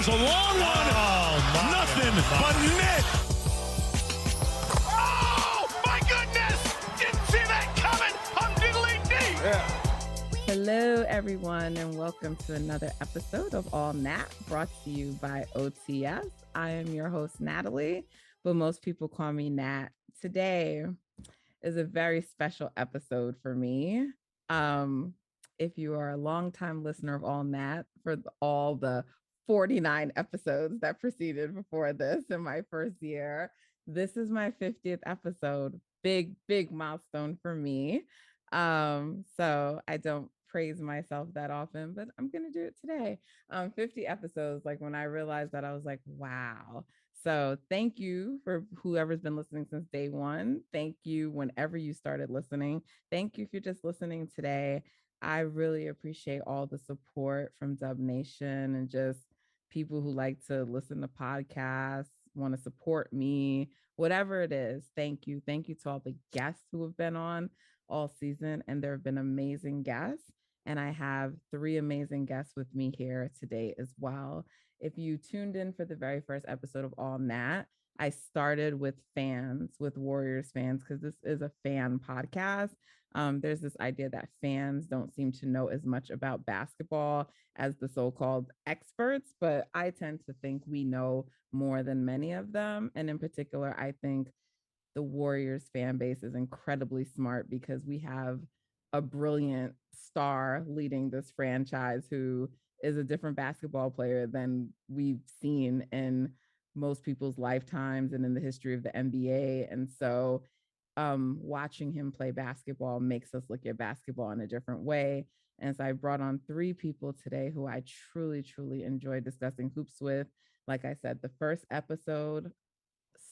Fires a long one. Oh, Nothing but net. Oh, my goodness. Didn't see that coming. I'm diddly dee. Yeah. Hello, everyone, and welcome to another episode of All Nat, brought to you by OTS. I am your host, Natalie, but most people call me Nat. Today is a very special episode for me. If you are a longtime listener of All Nat, for all the 49 episodes that preceded before this in my first year, this is my 50th episode. Big milestone for me. So I don't praise myself that often, but I'm gonna do it today. 50 episodes. Like, when I realized that, I was like, wow. So thank you for whoever's been listening since day one. Thank you whenever you started listening. Thank you if you're just listening today. I really appreciate all the support from DubNation and just people who like to listen to podcasts, want to support me, whatever it is. Thank you. Thank you to all the guests who have been on all season, and there have been amazing guests. And I have 3 amazing guests with me here today as well. If you tuned in for the very first episode of All Nat, I started with fans, with Warriors fans, because this is a fan podcast. There's this idea that fans don't seem to know as much about basketball as the so-called experts, but I tend to think we know more than many of them. And in particular, I think the Warriors fan base is incredibly smart because we have a brilliant star leading this franchise who is a different basketball player than we've seen in most people's lifetimes and in the history of the NBA. And so watching him play basketball makes us look at basketball in a different way. And so I brought on 3 people today who I truly enjoy discussing hoops with. Like I said, the first episode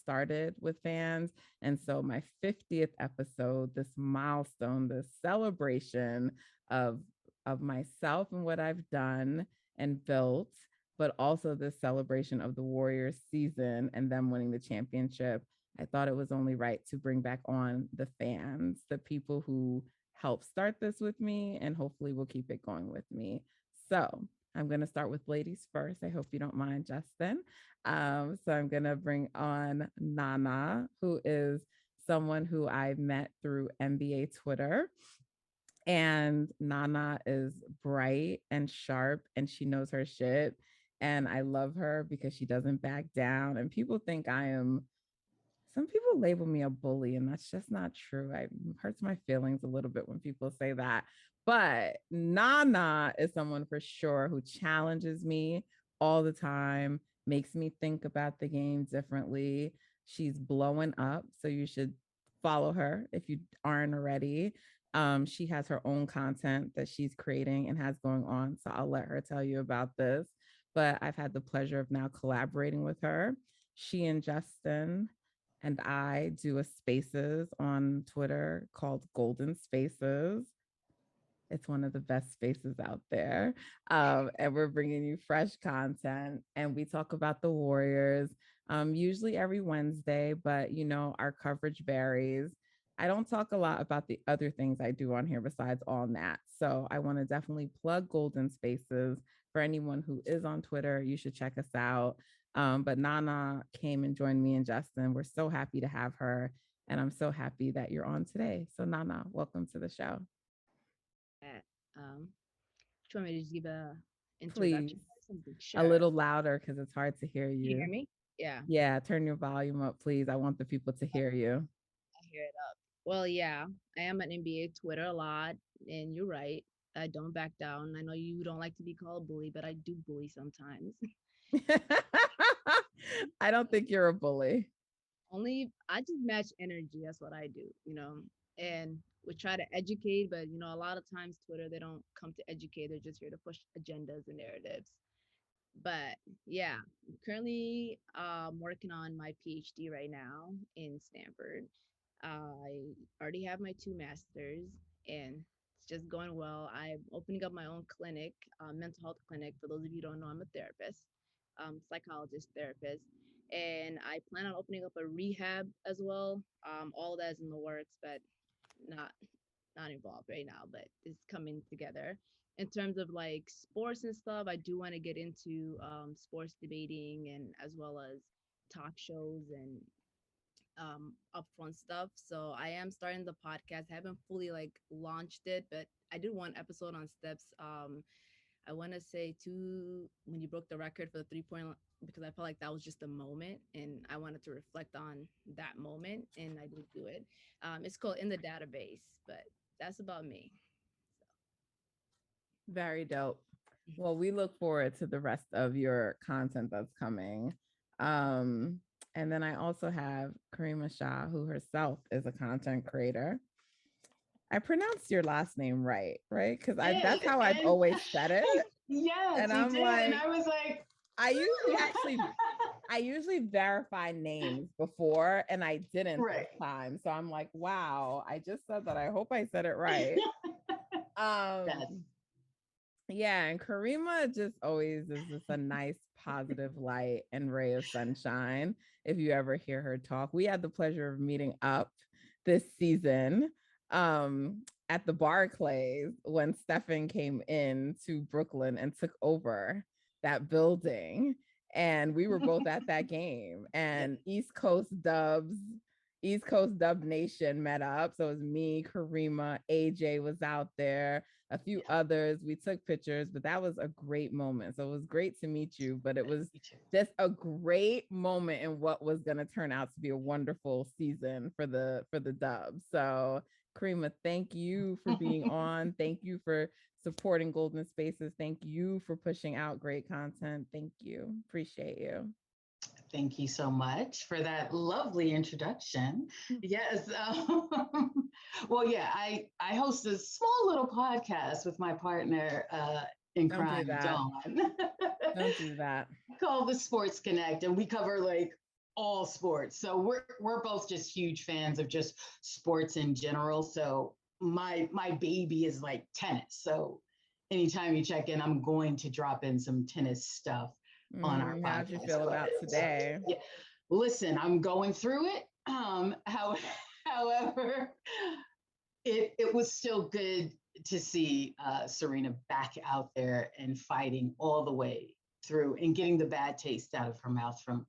started with fans. And so my 50th episode, this milestone, this celebration of myself and what I've done and built, but also this celebration of the Warriors season and them winning the championship, I thought it was only right to bring back on the fans, the people who helped start this with me and hopefully will keep it going with me. So I'm going to start with ladies first. I hope you don't mind, Justin. So I'm going to bring on Nana, who is someone who I met through NBA Twitter. And Nana is bright and sharp, and she knows her shit. And I love her because she doesn't back down. And people think some people label me a bully, and that's just not true. It hurts my feelings a little bit when people say that. But Nana is someone for sure who challenges me all the time, makes me think about the game differently. She's blowing up, so you should follow her if you aren't already. She has her own content that she's creating and has going on, so I'll let her tell you about this. But I've had the pleasure of now collaborating with her. She and Justin and I do a spaces on Twitter called Golden Spaces. It's one of the best spaces out there. And we're bringing you fresh content, and we talk about the Warriors, usually every Wednesday, but our coverage varies. I don't talk a lot about the other things I do on here besides All Nat. So I want to definitely plug Golden Spaces. For anyone who is on Twitter, you should check us out. But Nana came and joined me and Justin. We're so happy to have her. And I'm so happy that you're on today. So Nana, welcome to the show. Do you want me to just give a Please, introduction or something? a little louder because it's hard to hear Can you you. hear me? Yeah, Yeah, turn your volume up, please. I want the people to hear you. I hear it up. Well, yeah, I am on NBA Twitter a lot, and you're right. I don't back down. I know you don't like to be called bully, but I do bully sometimes. I don't think you're a bully. Only I just match energy. That's what I do. And we try to educate, but a lot of times Twitter, they don't come to educate. They're just here to push agendas and narratives. But yeah, I'm currently working on my PhD right now in Stanford. I already have my 2 masters, and it's just going well. I'm opening up my own clinic, mental health clinic. For those of you who don't know, I'm a therapist, psychologist, therapist, and I plan on opening up a rehab as well. All that is in the works, but not not involved right now, but it's coming together. In terms of like sports and stuff, I do want to get into sports debating and as well as talk shows and upfront stuff. So I am starting the podcast. I haven't fully like launched it, but I did one episode on steps. I want to say two when you broke the record for the 3 point because I felt like that was just a moment and I wanted to reflect on that moment and I did do it. It's called In the Database, but that's about me. Very dope. So. Well, we look forward to the rest of your content that's coming. Um, and then I also have Kariemah Shah, who herself is a content creator. I pronounced your last name right? Because that's how I've always said it. Yes, And you I'm did. like, And I was like, I usually verify names before, and I didn't right. this time. So I'm like, wow, I just said that. I hope I said it right. Yes. Yeah, and Kariemah just always is just a nice positive light and ray of sunshine. If you ever hear her talk, we had the pleasure of meeting up this season at the Barclays when Stephen came in to Brooklyn and took over that building. And we were both at that game. And East Coast DubNation met up. So it was me, Kariemah, AJ was out there, a few others. We took pictures, but that was a great moment. So it was great to meet you, but it was just a great moment in what was going to turn out to be a wonderful season for the Dubs. So Kariemah, thank you for being on. Thank you for supporting Golden Spaces. Thank you for pushing out great content. Thank you. Appreciate you. Thank you so much for that lovely introduction. Yes. Well, yeah, I host a small little podcast with my partner in Don't crime, do that. Dawn. Don't do that. Called the Sports Connect, and we cover like all sports. So we're both just huge fans of just sports in general. So my baby is like tennis. So anytime you check in, I'm going to drop in some tennis stuff on our podcast. How'd you feel about today? Yeah. Listen, I'm going through it. However, it was still good to see Serena back out there and fighting all the way through and getting the bad taste out of her mouth from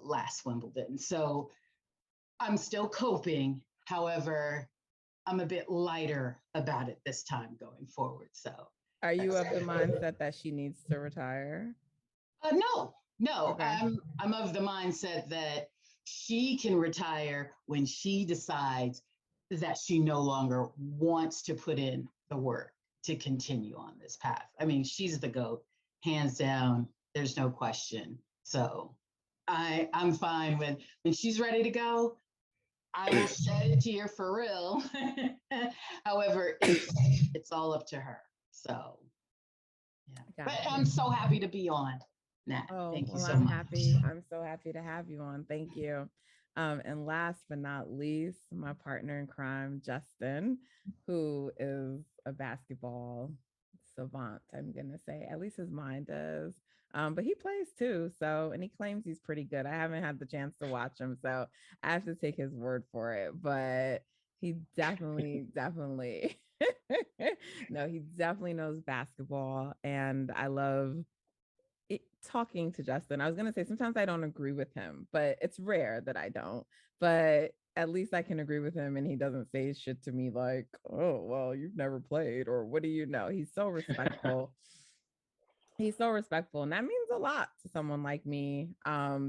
last Wimbledon. So I'm still coping. However, I'm a bit lighter about it this time going forward. So are you of the mindset that she needs to retire? No. Okay. I'm of the mindset that she can retire when she decides that she no longer wants to put in the work to continue on this path. I mean, she's the GOAT, hands down. There's no question. So I'm fine when she's ready to go. I will shed a tear for real. However, it's all up to her. So yeah. But I'm so happy to be on. Thank you so much. I'm so happy to have you on. Thank you. And last but not least, my partner in crime, Justin, who is a basketball savant, I'm going to say. At least his mind does. But he plays too. So, and he claims he's pretty good. I haven't had the chance to watch him. So I have to take his word for it. But he definitely, no, he definitely knows basketball. And I love talking to Justin. I was going to say sometimes I don't agree with him, but it's rare that I don't. But at least I can agree with him and he doesn't say shit to me like, oh, well, you've never played or what do you know? He's so respectful. He's so respectful. And that means a lot to someone like me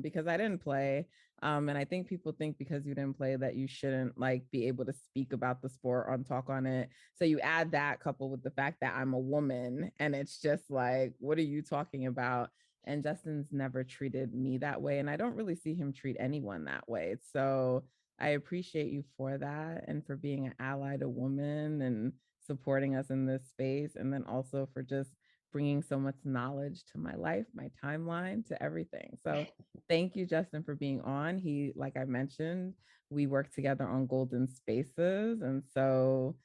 because I didn't play. And I think people think because you didn't play that you shouldn't like be able to speak about the sport or talk on it. So you add that coupled with the fact that I'm a woman and it's just like, what are you talking about? And Justin's never treated me that way. And I don't really see him treat anyone that way. So I appreciate you for that and for being an ally to women and supporting us in this space. And then also for just bringing so much knowledge to my life, my timeline, to everything. So thank you, Justin, for being on. He, like I mentioned, we work together on Golden Spaces. And so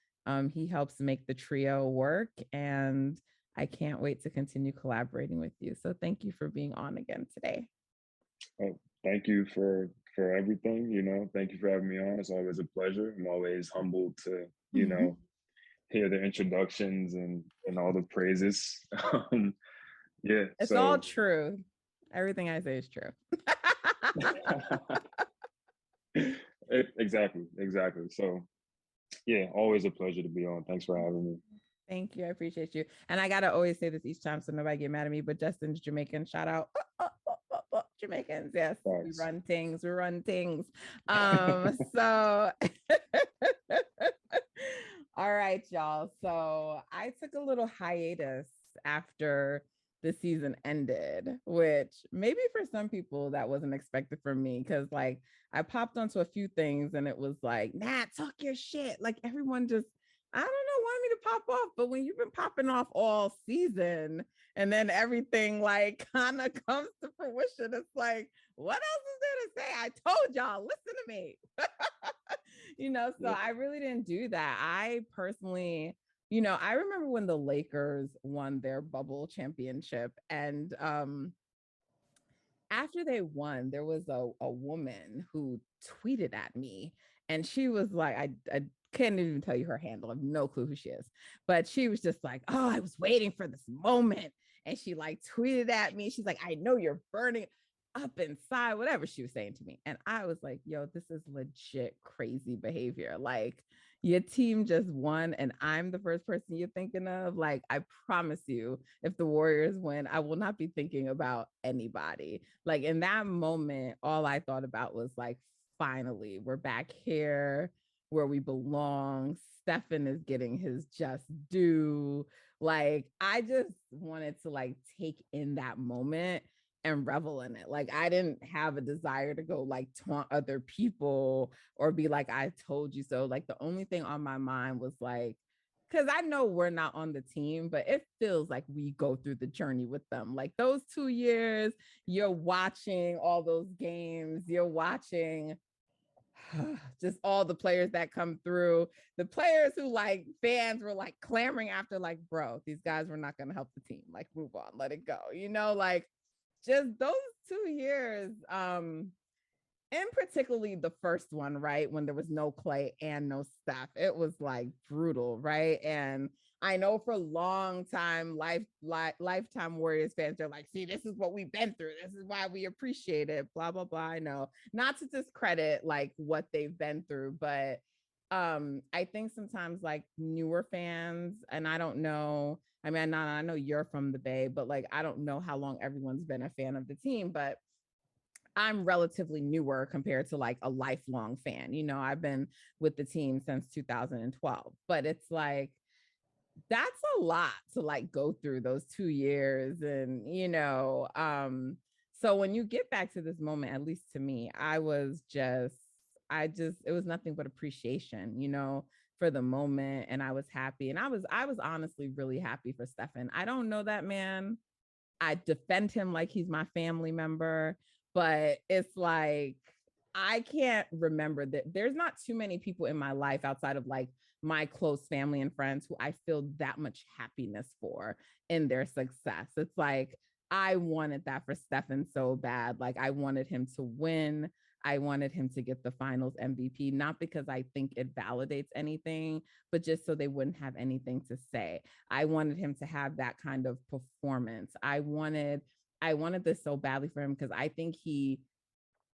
he helps make the trio work. And I can't wait to continue collaborating with you. So thank you for being on again today. Oh, thank you for everything. Thank you for having me on. It's always a pleasure. I'm always humbled to you know, hear the introductions and all the praises. Yeah, It's all so true. Everything I say is true. exactly. So yeah, always a pleasure to be on. Thanks for having me. Thank you. I appreciate you. And I gotta always say this each time so nobody get mad at me, but Justin's Jamaican. Shout out. Jamaicans. Yes. We Thanks. run things. We run things. So all right, y'all. So I took a little hiatus after the season ended, which maybe for some people that wasn't expected from me because like I popped onto a few things and it was like, nah, talk your shit. Like everyone just, I don't know, wanted me to pop off. But when you've been popping off all season and then everything like kind of comes to fruition, it's like, what else is there to say? I told y'all, listen to me. So I really didn't do that. I personally, I remember when the Lakers won their bubble championship and after they won, there was a woman who tweeted at me and she was like, I can't even tell you her handle. I have no clue who she is, but she was just like, oh, I was waiting for this moment. And she like tweeted at me. She's like, I know you're burning up inside, whatever she was saying to me. And I was like, yo, this is legit crazy behavior. Like your team just won and I'm the first person you're thinking of. Like, I promise you, if the Warriors win, I will not be thinking about anybody. Like in that moment, all I thought about was like, finally, we're back here where we belong. Stephen is getting his just due. Like, I just wanted to like take in that moment and revel in it. Like I didn't have a desire to go like taunt other people or be like, I told you so. Like the only thing on my mind was like, because I know we're not on the team, but it feels like we go through the journey with them. Like those 2 years, you're watching all those games, you're watching just all the players that come through, the players who like fans were like clamoring after, like, bro, these guys were not going to help the team. Like, move on, let it go. Like just those 2 years, and particularly the first one, right? When there was no Clay and no Steph, it was like brutal, right? And I know for a long time, lifetime Warriors fans are like, see, this is what we've been through. This is why we appreciate it, blah, blah, blah. I know, not to discredit like what they've been through, but I think sometimes like newer fans, and I don't know, I mean, I know you're from the Bay, but like, I don't know how long everyone's been a fan of the team, but I'm relatively newer compared to like a lifelong fan. I've been with the team since 2012, but it's like, that's a lot to like go through those 2 years. And, so when you get back to this moment, at least to me, it was nothing but appreciation, for the moment. And I was happy. And I was honestly really happy for Stephen. I don't know that man. I defend him like he's my family member, but it's like, I can't remember that there's not too many people in my life outside of like my close family and friends who I feel that much happiness for in their success. It's like, I wanted that for Stephen so bad. Like I wanted him to win. I wanted him to get the finals MVP, not because I think it validates anything, but just so they wouldn't have anything to say. I wanted him to have that kind of performance. I wanted this so badly for him because I think he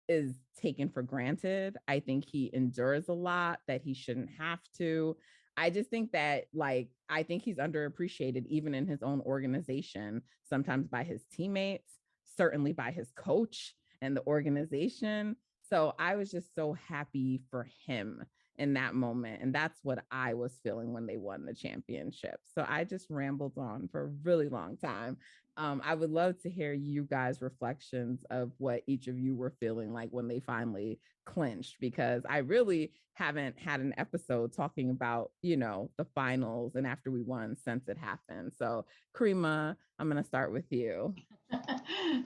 is taken for granted. I think he endures a lot that he shouldn't have to. I just think that like, I think he's underappreciated even in his own organization, sometimes by his teammates, certainly by his coach and the organization. So I was just so happy for him in that moment. And that's what I was feeling when they won the championship. So I just rambled on for a really long time. I would love to hear you guys' reflections of what each of you were feeling like when they finally clinched, because I really haven't had an episode talking about, the finals and after we won since it happened. So Kariemah, I'm going to start with you.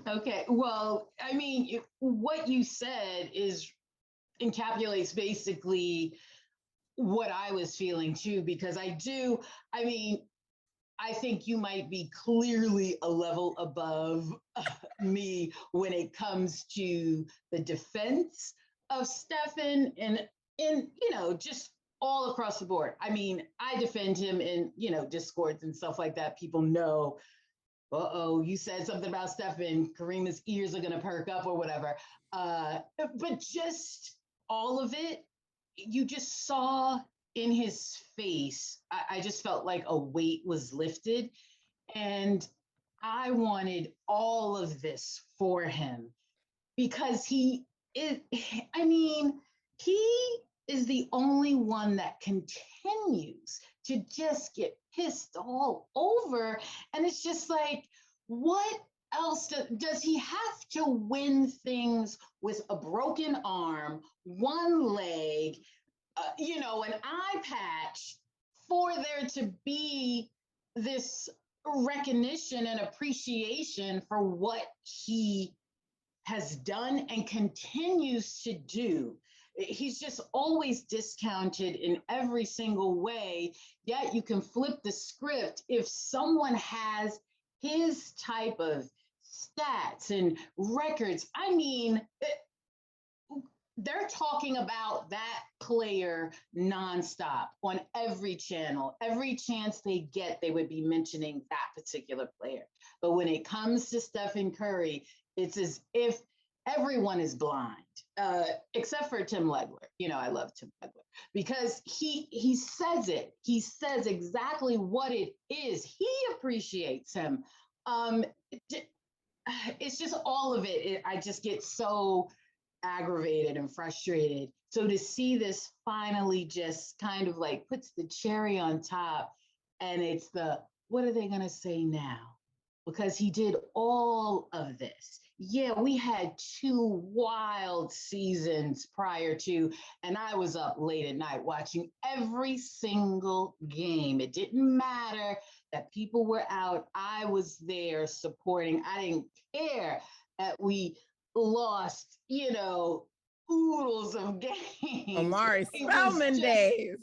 Okay. Well, I mean, what you said encapsulates basically what I was feeling too, because I think you might be clearly a level above me when it comes to the defense of Stephen and just all across the board. I mean, I defend him in, discords and stuff like that. People know, you said something about Steph and Kariemah's ears are going to perk up or whatever. But just all of it, you just saw in his face, I just felt like a weight was lifted. And I wanted all of this for him because he is the only one that continues to just get pissed all over. And it's just like, what else does he have to win things with a broken arm, one leg, an eye patch for there to be this recognition and appreciation for what he has done and continues to do? He's just always discounted in every single way. Yet you can flip the script if someone has his type of stats and records. I mean, they're talking about that player nonstop on every channel. Every chance they get, they would be mentioning that particular player. But when it comes to Stephen Curry, it's as if everyone is blind, except for Tim Legler. I love Tim Legler because he says it. He says exactly what it is. He appreciates him. It's just all of it. I just get so aggravated and frustrated. So to see this finally just kind of like puts the cherry on top, and it's what are they going to say now? Because he did all of this. Yeah, we had 2 wild seasons prior to, and I was up late at night watching every single game. It didn't matter that people were out. I was there supporting. I didn't care that we lost, oodles of games. Omari Spellman days.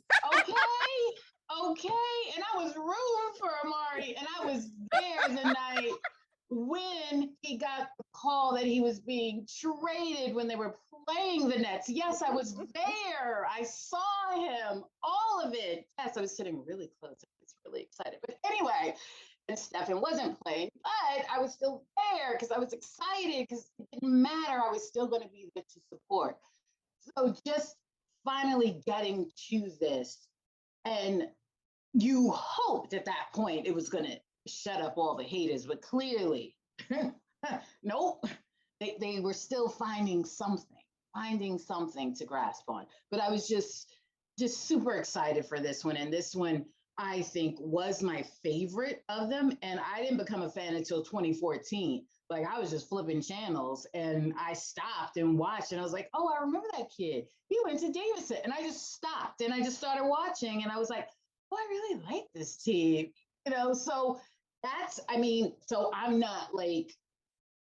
Okay. And I was rooting for Amari, and I was there the night when he got the call that he was being traded when they were playing the Nets. Yes, I was there. I saw him, all of it. Yes, I was sitting really close. I was really excited. But anyway, and Stephen wasn't playing, but I was still there because I was excited because it didn't matter. I was still going to be there to support. So just finally getting to this, and you hoped at that point it was going to shut up all the haters, but clearly, nope. They were still finding something to grasp on. But I was just super excited for this one. And this one, I think, was my favorite of them. And I didn't become a fan until 2014. Like, I was just flipping channels and I stopped and watched, and I was like, oh, I remember that kid. He went to Davidson. And I just stopped and I just started watching, and I was like, oh, I really like this team. So so I'm not like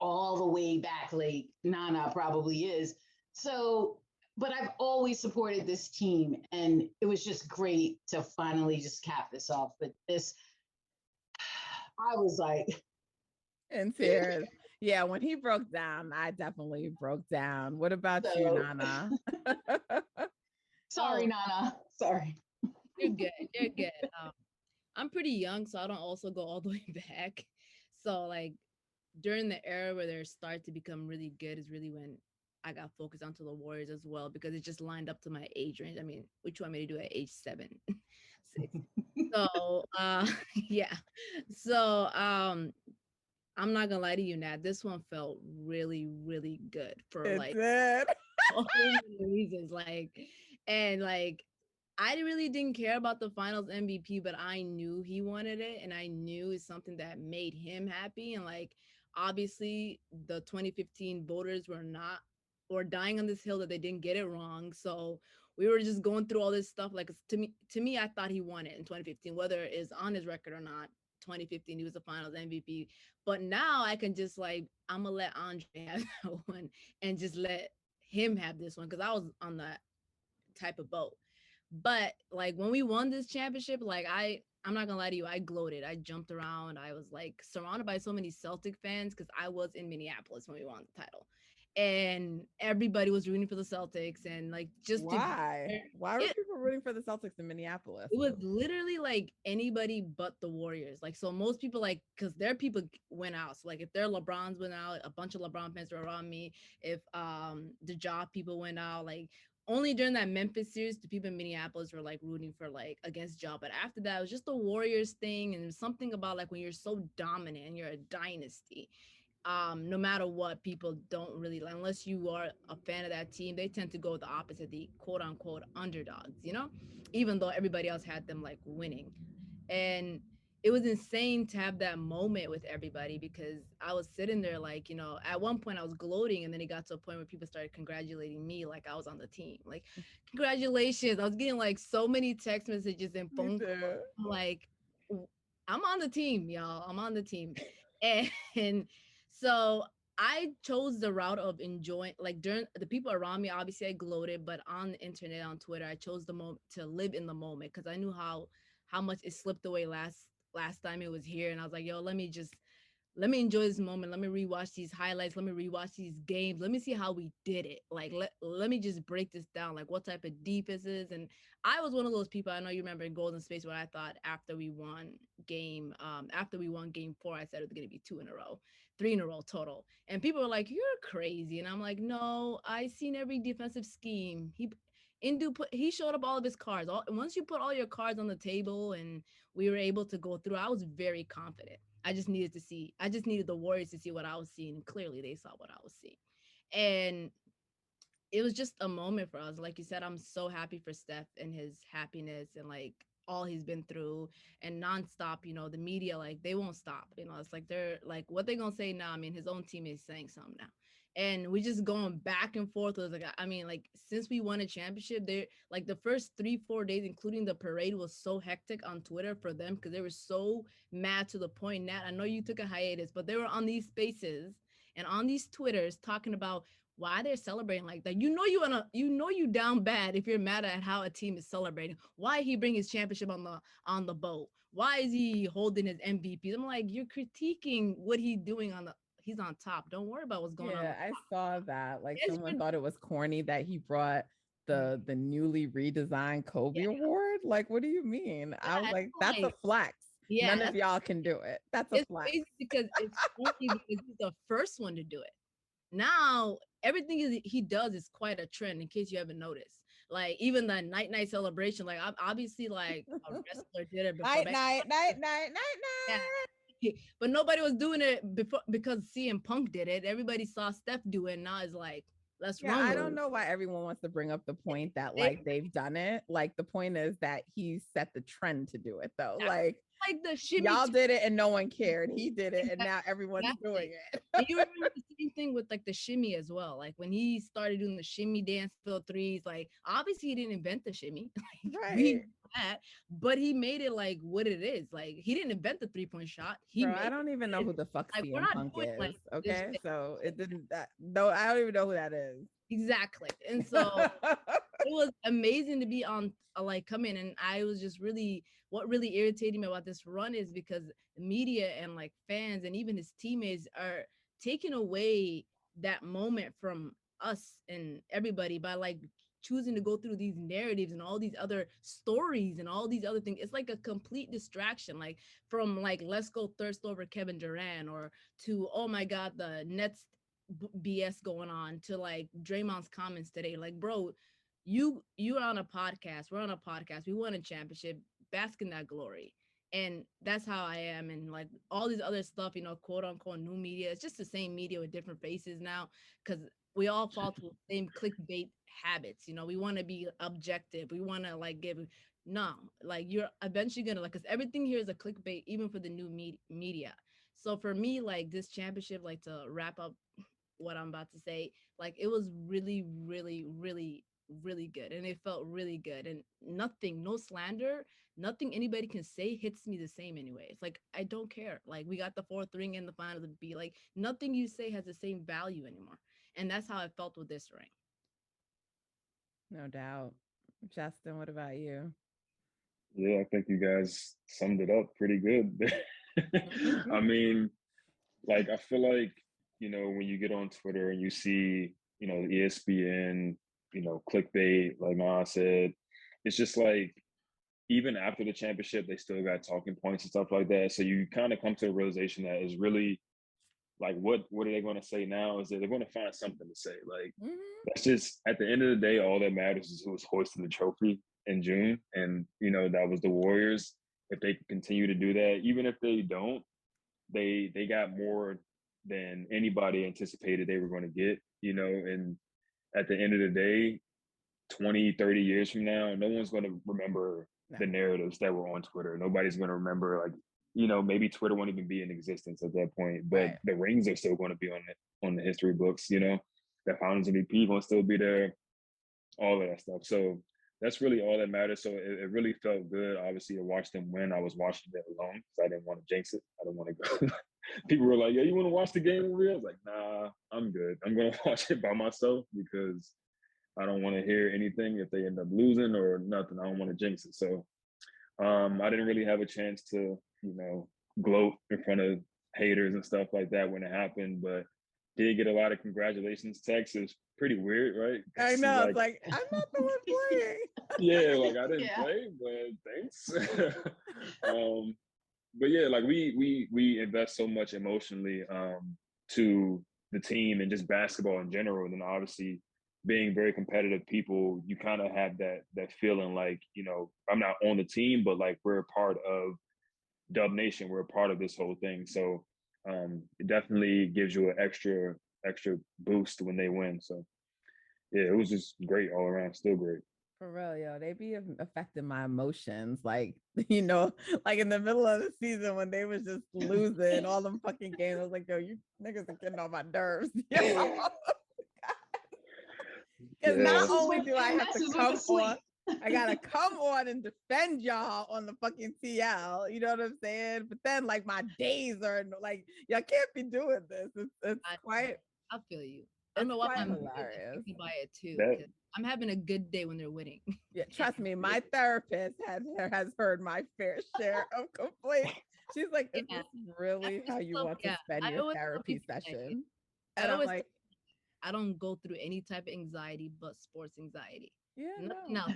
all the way back like Nana probably is. So, but I've always supported this team, and it was just great to finally just cap this off. But this, I was like, and tears. Yeah, when he broke down, I definitely broke down. What about you, Nana? Sorry, Nana. Sorry. You're good. I'm pretty young, so I don't also go all the way back. So like during the era where they start to become really good is really when I got focused onto the Warriors as well, because it just lined up to my age range. I mean, what you want me to do at age 7, 6? So yeah. So I'm not gonna lie to you, Nat. This one felt really, really good for all the reasons. I really didn't care about the finals MVP, but I knew he wanted it, and I knew it's something that made him happy. And obviously the 2015 voters were dying on this hill that they didn't get it wrong. So we were just going through all this stuff. Like, to me, I thought he won it in 2015, whether it is on his record or not. 2015, he was the finals MVP. But now I can just I'm gonna let Andre have that one and just let him have this one, because I was on that type of boat. But when we won this championship, I'm not gonna lie to you, I gloated. I jumped around. I was surrounded by so many Celtic fans, because I was in Minneapolis when we won the title. and everybody was rooting for the Celtics, and like just to be Why? there, Why were it, people rooting for the Celtics in Minneapolis? it was literally like anybody but the Warriors. Like, so most people, like, because their people went out. So like if their LeBrons went out, a bunch of LeBron fans were around me. If the job people went out, like only during that Memphis series, the people in Minneapolis were like rooting for like against Ja. But after that, it was just the Warriors thing, and something about like when you're so dominant and you're a dynasty, no matter what, people don't really, unless you are a fan of that team, they tend to go with the opposite, the quote unquote underdogs, you know, even though everybody else had them like winning. And it was insane to have that moment with everybody, because I was sitting there like, you know, at one point I was gloating, and then it got to a point where people started congratulating me like I was on the team. Like, congratulations. I was getting like so many text messages and phone calls. I'm like, I'm on the team, y'all. I'm on the team. And so I chose the route of enjoying, like during the people around me, obviously I gloated, but on the internet, on Twitter, I chose the moment to live in the moment, because I knew how much it slipped away last time it was here. And I was like, yo, let me enjoy this moment. Let me rewatch these highlights. Let me rewatch these games. Let me see how we did it. Like, let me just break this down, like what type of defenses. And I was one of those people, I know you remember in Golden Space, where I thought after we won game 4, I said it was going to be 2 in a row, 3 in a row total. And people were like, you're crazy. And I'm like, no, I seen every defensive scheme. He showed up all of his cards. Once you put all your cards on the table and we were able to go through, I was very confident. I just needed the Warriors to see what I was seeing. And clearly they saw what I was seeing. And it was just a moment for us. Like you said, I'm so happy for Steph and his happiness and like all he's been through, and nonstop, you know, the media, like they won't stop. You know, it's like they're like, what they gonna say now? I mean, his own team is saying something now. And we just going back and forth. It was like, I mean, like since we won a championship, they're like the first 3-4 days, including the parade, was so hectic on Twitter for them, because they were so mad to the point. Nat, I know you took a hiatus, but they were on these spaces and on these Twitters talking about why they're celebrating like that. You know you down bad if you're mad at how a team is celebrating. Why he bring his championship on the boat? Why is he holding his MVP? I'm like, you're critiquing what he's doing he's on top. Don't worry about what's going on. Yeah, I saw that. Like It's someone thought it was corny that he brought the newly redesigned Kobe yeah, Award. Like, what do you mean? I was yeah, like, that's a like, flex. yeah, None of y'all can do it. That's a it's flex. crazy because it's funny because he's the first one to do it. Now everything he does is quite a trend, in case you haven't noticed. Like even the night celebration, like obviously like a wrestler did it before. Yeah. But nobody was doing it before because CM Punk did it. Everybody saw Steph do it. And now it's like, let's Yeah, run I with don't it. know why everyone wants to bring up the point that like they've done it. Like the point is that he set the trend to do it though. Like the shimmy. Y'all did it and no one cared. He did it and now everyone's doing it. And you remember the same thing with like the shimmy as well. Like when he started doing the shimmy dance, fill threes, like obviously he didn't invent the shimmy. Like, Right. we know that, but he made it like what it is. Like he didn't invent the 3-point shot. He Bro, made I don't even know who the fuck like we're CM not Punk doing is. like Okay, so it didn't. No, I don't even know who that is. exactly. And so it was amazing to be on like come in, and I was just really, what really irritated me about this run is because the media and like fans and even his teammates are taking away that moment from us and everybody by like choosing to go through these narratives and all these other stories and all these other things. It's like a complete distraction, like from like let's go thirst over Kevin Durant, or to oh my god the Nets BS going on, to like Draymond's comments today. Like, bro, you're on a podcast. We're on a podcast. We won a championship. Bask in that glory. And that's how I am. And like all these other stuff, you know, quote unquote new media. It's just the same media with different faces now, because we all fall to the same clickbait habits. You know, we want to be objective. We want to like give no, like you're eventually gonna like, because everything here is a clickbait, even for the new media. So for me, like this championship, like to wrap up what I'm about to say, like it was really, really, really, really good. And it felt really good. And nothing, no slander, nothing anybody can say hits me the same anyway. It's like, I don't care. Like we got the 4th ring in the final to be like, nothing you say has the same value anymore. And that's how I felt with this ring. No doubt. Justin, what about you? Yeah, I think you guys summed it up pretty good. I mean, like I feel like when you get on Twitter and you see, ESPN, clickbait, like Ma said, it's just like even after the championship, they still got talking points and stuff like that. So you kind of come to the realization that it's really like, what are they going to say now? Is that they're going to find something to say. Like, that's just at the end of the day, all that matters is who's hoisting the trophy in June, and that was the Warriors. If they continue to do that, even if they don't, they got more than anybody anticipated they were going to get. And at the end of the day, 20, 30 years from now, no one's going to remember the narratives that were on Twitter. Nobody's going to remember, like, maybe Twitter won't even be in existence at that point, but Right. the rings are still going to be on the history books. The Finals MVP going to still be there, all of that stuff. So that's really all that matters. So it really felt good, obviously, to watch them win. I was watching it alone because I didn't want to jinx it. I didn't want to go. People were like, "Yeah, you want to watch the game over here?" I was like, "Nah, I'm good. I'm going to watch it by myself because I don't want to hear anything if they end up losing or nothing. I don't want to jinx it." So I didn't really have a chance to, gloat in front of haters and stuff like that when it happened, but did get a lot of congratulations texts. It was pretty weird, right? I know. It's like, I'm not the one playing. Yeah, like I didn't play, but thanks. But yeah, like we invest so much emotionally to the team and just basketball in general. And then obviously being very competitive people, you kind of have that feeling like, I'm not on the team, but like we're a part of DubNation. We're a part of this whole thing. So it definitely gives you an extra boost when they win. So yeah, it was just great all around, still great. For real, yo, they be affecting my emotions. Like, like in the middle of the season when they was just losing all them fucking games. I was like, yo, you niggas are getting on my nerves. Because not only do I have to come on, I gotta come on and defend y'all on the fucking TL. You know what I'm saying? But then, like, my days are like, y'all can't be doing this. It's quite. I feel you. I don't know why I'm affected by it too. I'm having a good day when they're winning. Yeah, trust me, my therapist has heard my fair share of complaints. She's like, "Is this really how you want to spend your therapy session?" And I'm like, I don't go through any type of anxiety but sports anxiety. Yeah, nothing else.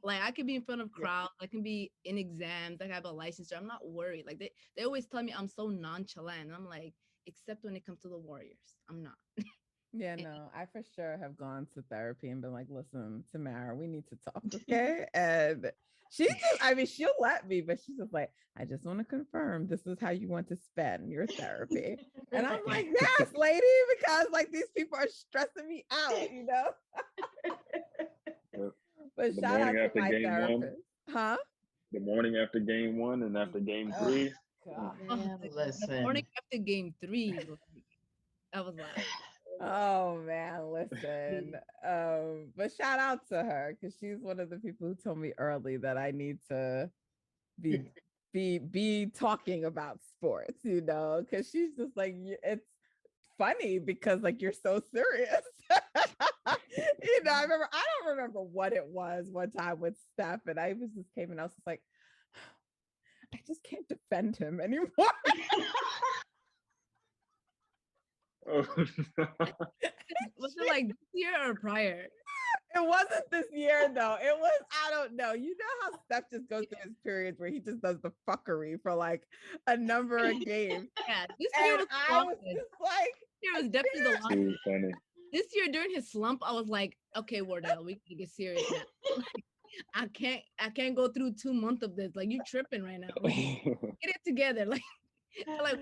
Like I could be in front of crowds, I can be in exams, I have a licensure. I'm not worried. Like they always tell me I'm so nonchalant. I'm like, except when it comes to the Warriors, I'm not. Yeah, no, I for sure have gone to therapy and been like, listen, Tamara, we need to talk, okay? And she just, I mean, she'll let me, but she's just like, I just want to confirm this is how you want to spend your therapy. And I'm like, yes, lady, because like these people are stressing me out, But the shout out morning to after my game therapist. one, Huh? the morning after game one and after game three. Man, listen. The morning after game 3, I was like, oh man, listen. But shout out to her because she's one of the people who told me early that I need to be talking about sports, because she's just like, it's funny because like you're so serious. I don't remember what it was one time with Steph, and I was just came and I was just like, I just can't defend him anymore. was it like this year or prior? It wasn't this year though. It was, I don't know. You know how Steph just goes through his periods where he just does the fuckery for like a number of games. Yeah, this year was definitely the longest. Funny. This year during his slump, I was like, okay, Wardell, we can get serious now. I can't go through 2 months of this. Like, you tripping right now. Like, get it together. Like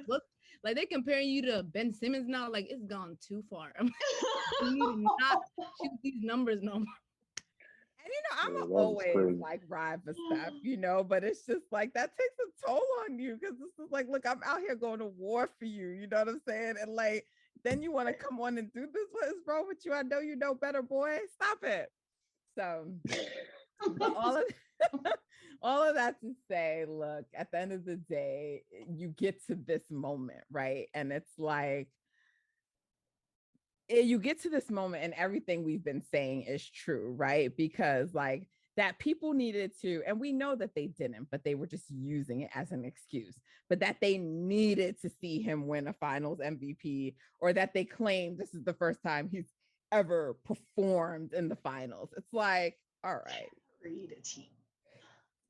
what? Like they're comparing you to Ben Simmons now. Like it's gone too far. You need to not shoot these numbers no more. And I'm always like ride for Steph, but it's just like that takes a toll on you because this is like, look, I'm out here going to war for you. You know what I'm saying? And like, then you want to come on and do this? What is wrong with you? I know you know better, boy. Stop it. So all of that to say, look, at the end of the day, you get to this moment, right? And it's like, you get to this moment and everything we've been saying is true, right? Because like that people needed to, and we know that they didn't, but they were just using it as an excuse, but that they needed to see him win a finals MVP, or that they claimed this is the first time he's ever performed in the finals. It's like, all right. Create a team.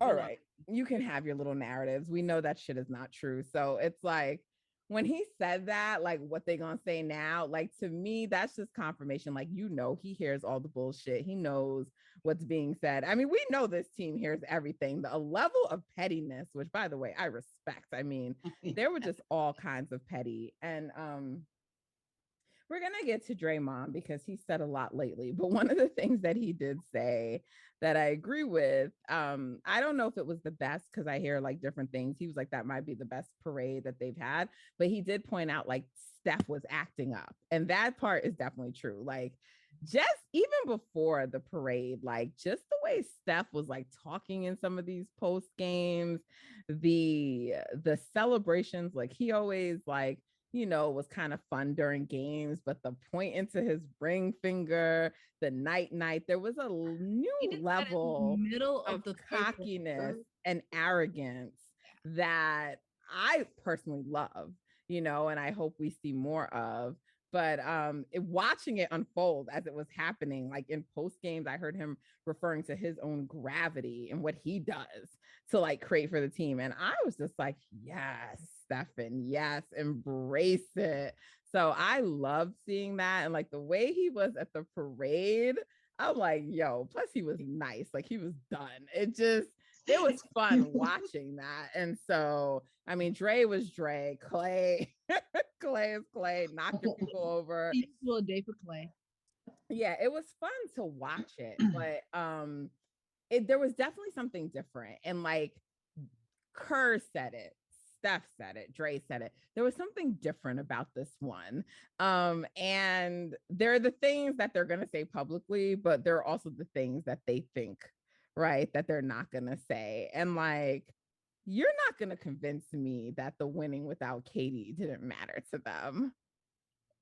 All right. You can have your little narratives. We know that shit is not true. So it's like, when he said that, like, what they gonna say now? Like, to me, that's just confirmation. Like, you know, he hears all the bullshit. He knows what's being said. I mean, we know this team hears everything. A level of pettiness, which, by the way, I respect. I mean, there were just all kinds of petty. And we're going to get to Draymond because he said a lot lately. But one of the things that he did say that I agree with, I don't know if it was the best, because I hear like different things. He was like, that might be the best parade that they've had. But he did point out like Steph was acting up. And that part is definitely true. Like, just even before the parade, like just the way Steph was like talking in some of these post games, the celebrations, like he always like, you know, was kind of fun during games, but the point into his ring finger, the night, there was a new level middle of the cockiness and arrogance that I personally love, you know, and I hope we see more of. But watching it unfold as it was happening, like in post games, I heard him referring to his own gravity and what he does to like create for the team. And I was just like, yes, Stephen, yes, embrace it. So I loved seeing that. And like the way he was at the parade, I'm like, yo, plus he was nice. Like he was done. It was fun watching that. And so, I mean, Dre was Dre, Clay, Clay is Clay, knocking people over. Peaceful day for Clay. Yeah, it was fun to watch it, but there was definitely something different. And like Kerr said it, Steph said it, Dre said it. There was something different about this one. And there are the things that they're gonna say publicly, but there are also the things that they think, right, that they're not gonna say. And like, you're not gonna convince me that the winning without Katie didn't matter to them.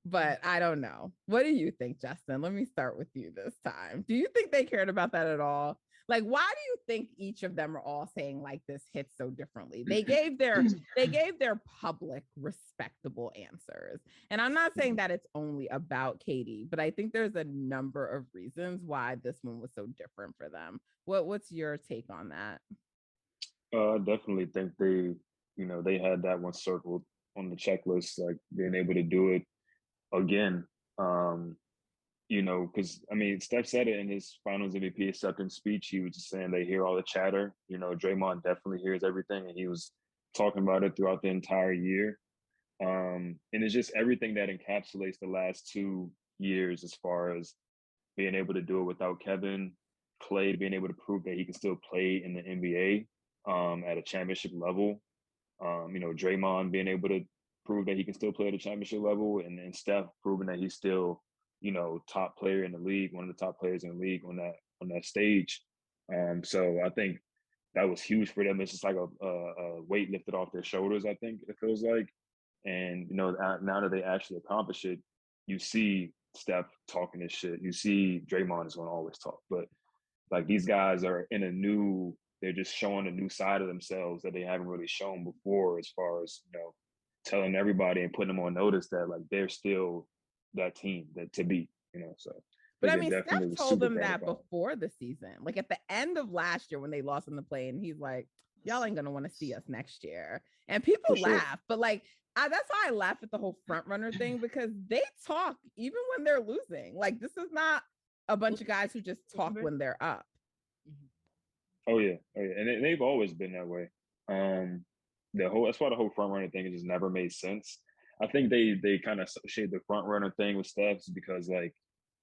But I don't know. What do you think, Justin? Let me start with you this time. Do you think they cared about that at all? Like, why do you think each of them are all saying like this hits so differently? They gave their public respectable answers. And I'm not saying that it's only about Katie, but I think there's a number of reasons why this one was so different for them. What's your take on that? I definitely think they had that one circled on the checklist, like being able to do it again. Because I mean, Steph said it in his Finals MVP acceptance speech. He was just saying they hear all the chatter. You know, Draymond definitely hears everything, and he was talking about it throughout the entire year. And it's just everything that encapsulates the last 2 years, as far as being able to do it without Kevin, Clay being able to prove that he can still play in the NBA at a championship level. Draymond being able to prove that he can still play at a championship level, and Steph proving that he's still, top player in the league, one of the top players in the league on that stage. So I think that was huge for them. It's just like a weight lifted off their shoulders, I think it feels like. And now that they actually accomplish it, you see Steph talking this shit. You see Draymond is going to always talk, but like these guys are they're just showing a new side of themselves that they haven't really shown before, as far as, telling everybody and putting them on notice that like they're still that team that to beat, so. But I mean, Steph told them that before the season, like at the end of last year when they lost in the play, and he's like, y'all ain't gonna want to see us next year. And people laugh, but like, that's why I laugh at the whole front runner thing, because they talk even when they're losing. Like, this is not a bunch of guys who just talk when they're up. Oh yeah. And they've always been that way. That's why the whole front runner thing just never made sense. I think they kind of associate the front runner thing with Steph's because like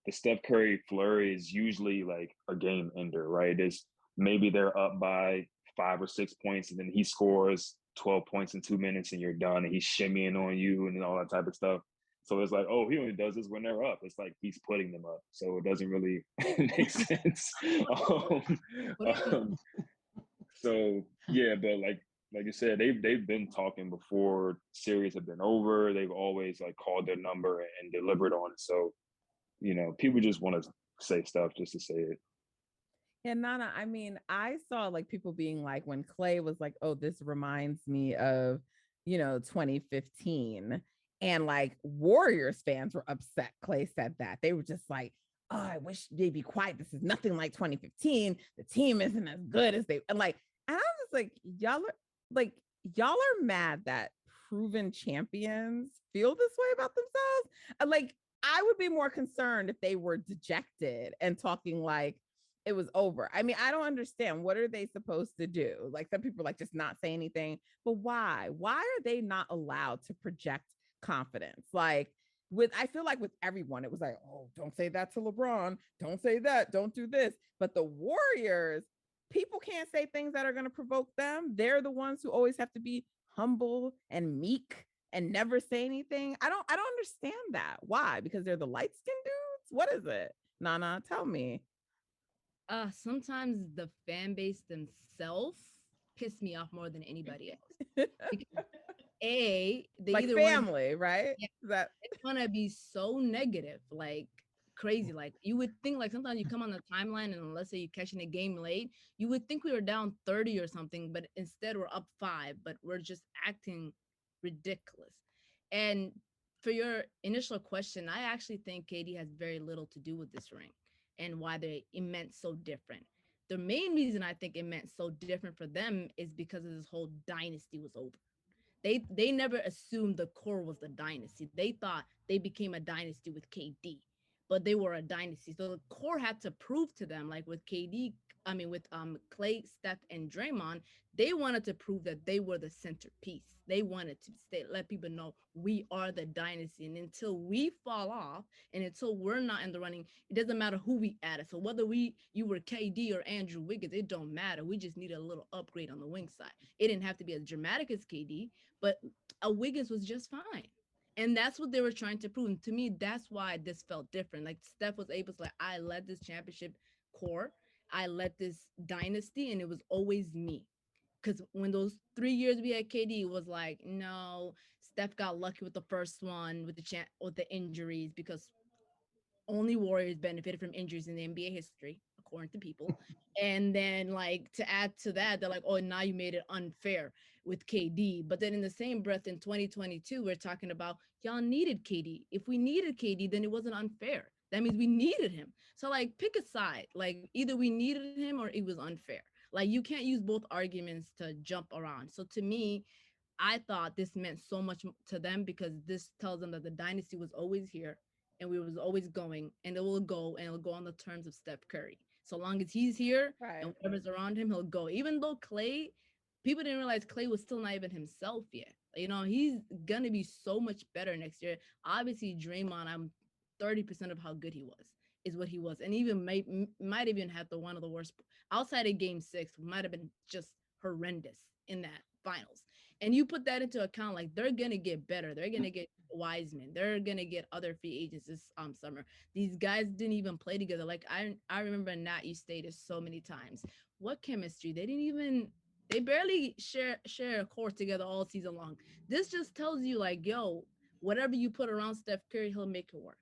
the Steph Curry flurry is usually like a game ender, right? It's maybe they're up by 5 or 6 points, and then he scores 12 points in 2 minutes, and you're done, and he's shimmying on you and all that type of stuff. So it's like, oh, he only does this when they're up. It's like he's putting them up, so it doesn't really make sense. So yeah, but like you said, they've been talking before series have been over. They've always like called their number and delivered on it. So people just want to say stuff just to say it. Yeah, Nana, I mean, I saw like people being like, when Clay was like, oh, this reminds me of, 2015. And like Warriors fans were upset. Clay said that. They were just like, oh, I wish they'd be quiet. This is nothing like 2015. The team isn't as good as they, and like, and I was just like, like, y'all are mad that proven champions feel this way about themselves. Like, I would be more concerned if they were dejected and talking like, it was over. I mean, I don't understand. What are they supposed to do? Like some people like just not say anything, but why? Why are they not allowed to project confidence? Like I feel like with everyone, it was like, oh, don't say that to LeBron. Don't say that. Don't do this. But the Warriors, people can't say things that are going to provoke them. They're the ones who always have to be humble and meek and never say anything. I don't understand that. Why? Because they're the light skinned dudes? What is it? Nana, tell me. Sometimes the fan base themselves piss me off more than anybody else. Because they like either family, right? yeah, That they want to be so negative, like crazy. Like you would think, like sometimes you come on the timeline and let's say you're catching a game late, you would think we were down 30 or something, but instead we're up 5, but we're just acting ridiculous. And for your initial question, I actually think KD has very little to do with this ring and why it meant so different. The main reason I think it meant so different for them is because of this whole dynasty was over. They never assumed the core was the dynasty. They thought they became a dynasty with KD, but they were a dynasty. So the core had to prove to them, like with KD, I mean with Clay, Steph, and Draymond, they wanted to prove that they were the centerpiece. They wanted to let people know we are the dynasty. And until we fall off and until we're not in the running, it doesn't matter who we added. So whether you were KD or Andrew Wiggins, it don't matter. We just need a little upgrade on the wing side. It didn't have to be as dramatic as KD, but a Wiggins was just fine. And that's what they were trying to prove. And to me, that's why this felt different. Like Steph was able to, like, I led this championship core, I led this dynasty, and it was always me. Because when those 3 years we had KD, it was like, no, Steph got lucky with the first one with the injuries because only Warriors benefited from injuries in the NBA history, according to people. And then, like, to add to that, they're like, oh, now you made it unfair with KD. But then in the same breath, in 2022, we're talking about y'all needed KD. If we needed KD, then it wasn't unfair. That means we needed him. So, like, pick a side. Like, either we needed him or it was unfair. Like, you can't use both arguments to jump around. So, to me, I thought this meant so much to them because this tells them that the dynasty was always here and we was always going and it will go on the terms of Steph Curry. So long as he's here right. and whatever's around him, he'll go. Even though Clay, people didn't realize Clay was still not even himself yet. You know, he's gonna be so much better next year. Obviously, Draymond, I'm 30% of how good he was is what he was, and even might even have one of the worst outside of Game 6. Might have been just horrendous in that finals. And you put that into account, like they're gonna get better. They're gonna get Wiseman. They're gonna get other free agents this summer. These guys didn't even play together. Like I remember Nat, you stated so many times. What chemistry? They barely share a court together all season long. This just tells you, like, yo, whatever you put around Steph Curry, he'll make it work.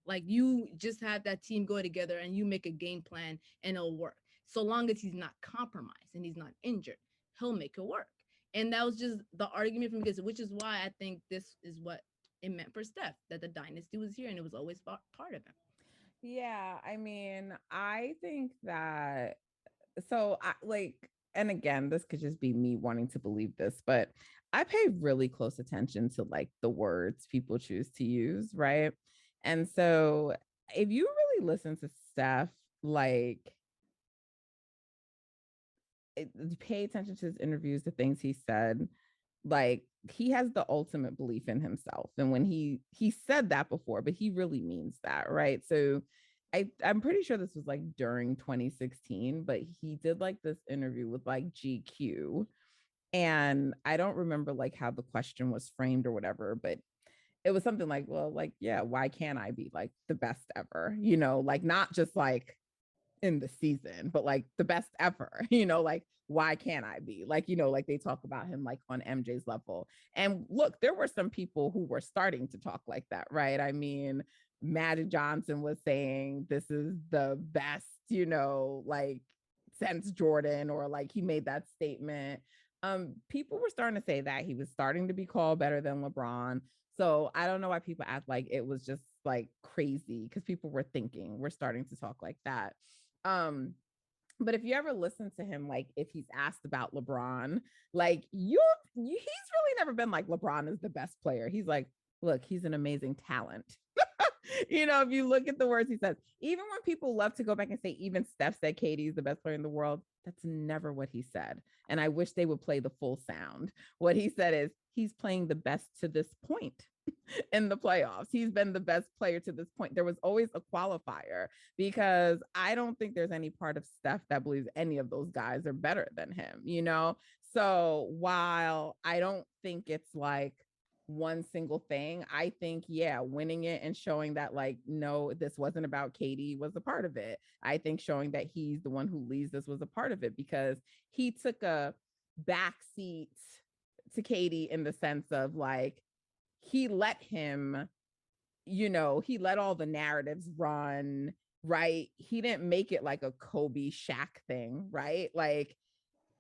Like you just have that team go together and you make a game plan and it'll work. So long as he's not compromised and he's not injured, he'll make it work. And that was just the argument from because, which is why I think this is what it meant for Steph, that the dynasty was here and it was always part of him. Yeah, I mean, I think that so I like, and again, this could just be me wanting to believe this, but I pay really close attention to like the words people choose to use, right? And so if you really listen to Steph, like pay attention to his interviews, the things he said, like he has the ultimate belief in himself. And when he said that before, but he really means that, right? So I'm pretty sure this was like during 2016, but he did like this interview with like GQ. And I don't remember like how the question was framed or whatever, but it was something like, well, like, yeah, why can't I be like the best ever? Like not just like in the season, but like the best ever, like why can't I be like, like they talk about him like on MJ's level. And look, there were some people who were starting to talk like that, right? I mean, Magic Johnson was saying this is the best, like since Jordan, or like he made that statement. People were starting to say that he was starting to be called better than LeBron. So I don't know why people act like it was just like crazy, because people were thinking we're starting to talk like that. But if you ever listen to him, like if he's asked about LeBron, like he's really never been like LeBron is the best player. He's like, look, he's an amazing talent. If you look at the words he says, even when people love to go back and say, even Steph said KD is the best player in the world, that's never what he said. And I wish they would play the full sound. What he said is he's playing the best to this point in the playoffs. He's been the best player to this point. There was always a qualifier, because I don't think there's any part of Steph that believes any of those guys are better than him, So while I don't think it's like one single thing, I think, winning it and showing that like, no, this wasn't about KD was a part of it. I think showing that he's the one who leads this was a part of it, because he took a backseat to KD in the sense of like, he let him, he let all the narratives run, right? He didn't make it like a Kobe Shaq thing, right? Like,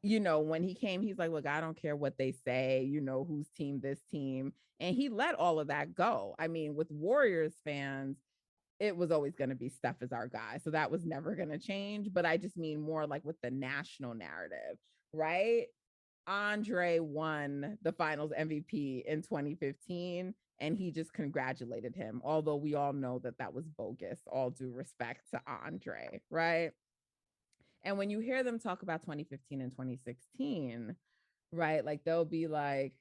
when he came, he's like, look, I don't care what they say, whose team, this team. And he let all of that go. I mean, with Warriors fans, it was always going to be Steph as our guy. So that was never going to change. But I just mean more like with the national narrative, right? Andre won the finals MVP in 2015, and he just congratulated him. Although we all know that that was bogus, all due respect to Andre, right? And when you hear them talk about 2015 and 2016, right, like they'll be like,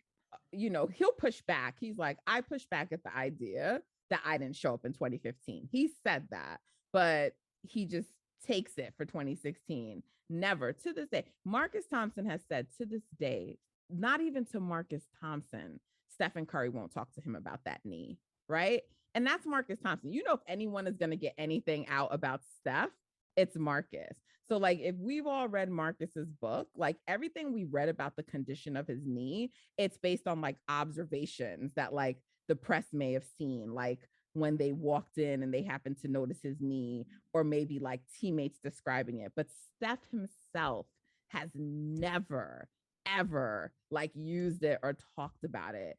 he'll push back. He's like, I push back at the idea that I didn't show up in 2015. He said that, but he just takes it for 2016. Never to this day. Marcus Thompson has said to this day, not even to Marcus Thompson, Stephen Curry won't talk to him about that knee, right? And that's Marcus Thompson. If anyone is going to get anything out about Steph, it's Marcus. So like, if we've all read Marcus's book, like everything we read about the condition of his knee, it's based on like observations that like the press may have seen, like when they walked in and they happened to notice his knee, or maybe like teammates describing it. But Steph himself has never, ever like used it or talked about it,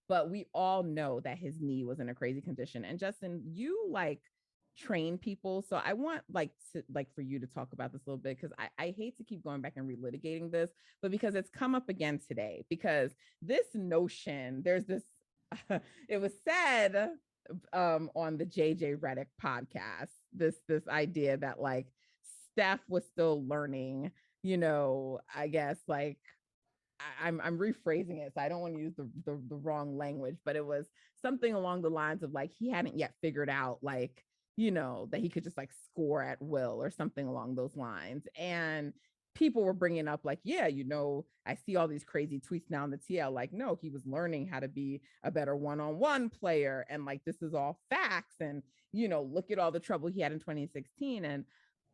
but we all know that his knee was in a crazy condition. And Justin, you like train people, so I want for you to talk about this a little bit, because I hate to keep going back and relitigating this, but because it's come up again today, because this notion, there's this it was said on the JJ Redick podcast, this idea that like Steph was still learning, I guess like I'm rephrasing it, so I don't want to use the wrong language, but it was something along the lines of like he hadn't yet figured out like that he could just like score at will or something along those lines. And people were bringing up like, I see all these crazy tweets now in the TL, like, no, he was learning how to be a better one-on-one player. And like, this is all facts. And, look at all the trouble he had in 2016. And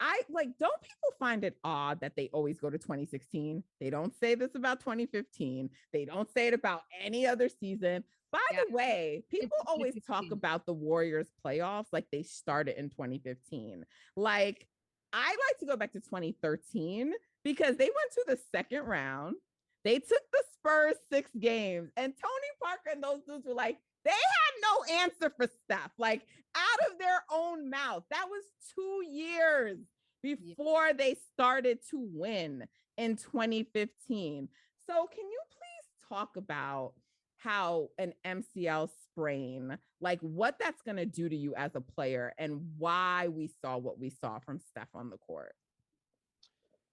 I like, don't people find it odd that they always go to 2016? They don't say this about 2015. They don't say it about any other season. By the way, people always talk about the Warriors playoffs like they started in 2015. Like, I like to go back to 2013 because they went to the second round. They took the Spurs 6 games, and Tony Parker and those dudes were like, they had no answer for Steph, like out of their own mouth. That was 2 years before they started to win in 2015. So can you please talk about how an MCL sprain, like what that's going to do to you as a player, and why we saw what we saw from Steph on the court?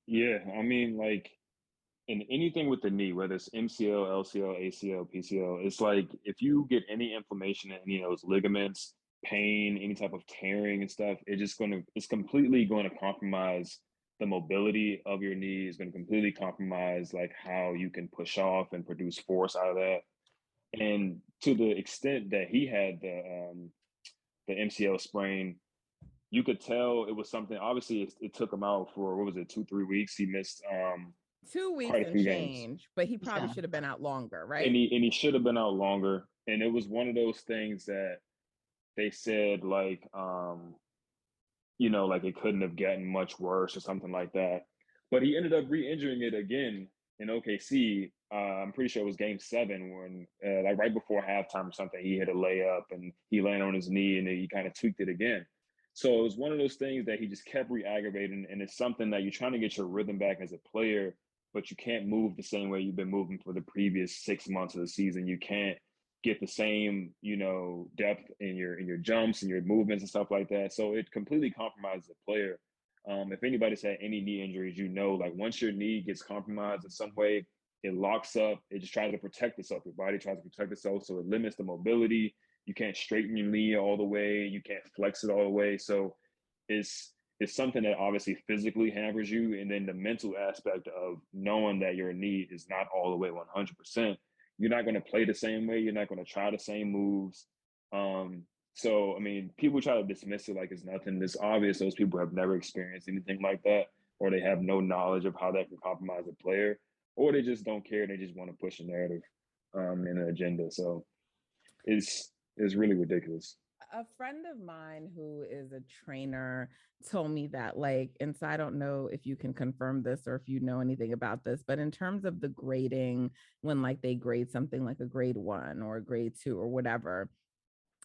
Yeah, I mean, like in anything with the knee, whether it's MCL, LCL, ACL, PCL, it's like if you get any inflammation in any of those ligaments, pain, any type of tearing and stuff, it's completely going to compromise the mobility of your knee. It's going to completely compromise like how you can push off and produce force out of that. And to the extent that he had the MCL sprain, you could tell it was something. Obviously, it took him out for, what was it, 2-3 weeks. He missed 2 weeks quite a few change, games. But he probably should have been out longer, right? And he should have been out longer. And it was one of those things that they said like, like it couldn't have gotten much worse or something like that. But he ended up re-injuring it again in OKC. I'm pretty sure it was Game 7 when, like right before halftime or something, he hit a layup and he landed on his knee and then he kind of tweaked it again. So it was one of those things that he just kept re-aggravating, and it's something that you're trying to get your rhythm back as a player, but you can't move the same way you've been moving for the previous 6 months of the season. You can't get the same, depth in your jumps and your movements and stuff like that. So it completely compromises the player. If anybody's had any knee injuries, like once your knee gets compromised in some way, it locks up. It just tries to protect itself. Your body tries to protect itself, so it limits the mobility. You can't straighten your knee all the way. You can't flex it all the way. So it's something that obviously physically hampers you, and then the mental aspect of knowing that your knee is not all the way 100%. You're not going to play the same way. You're not going to try the same moves. So, I mean, people try to dismiss it like it's nothing. It's obvious those people have never experienced anything like that, or they have no knowledge of how that can compromise a player, or they just don't care. They just want to push a narrative and an agenda. So it's really ridiculous. A friend of mine who is a trainer told me that, like, and so I don't know if you can confirm this or if you know anything about this, but in terms of the grading, when like they grade something like a grade 1 or a grade 2 or whatever,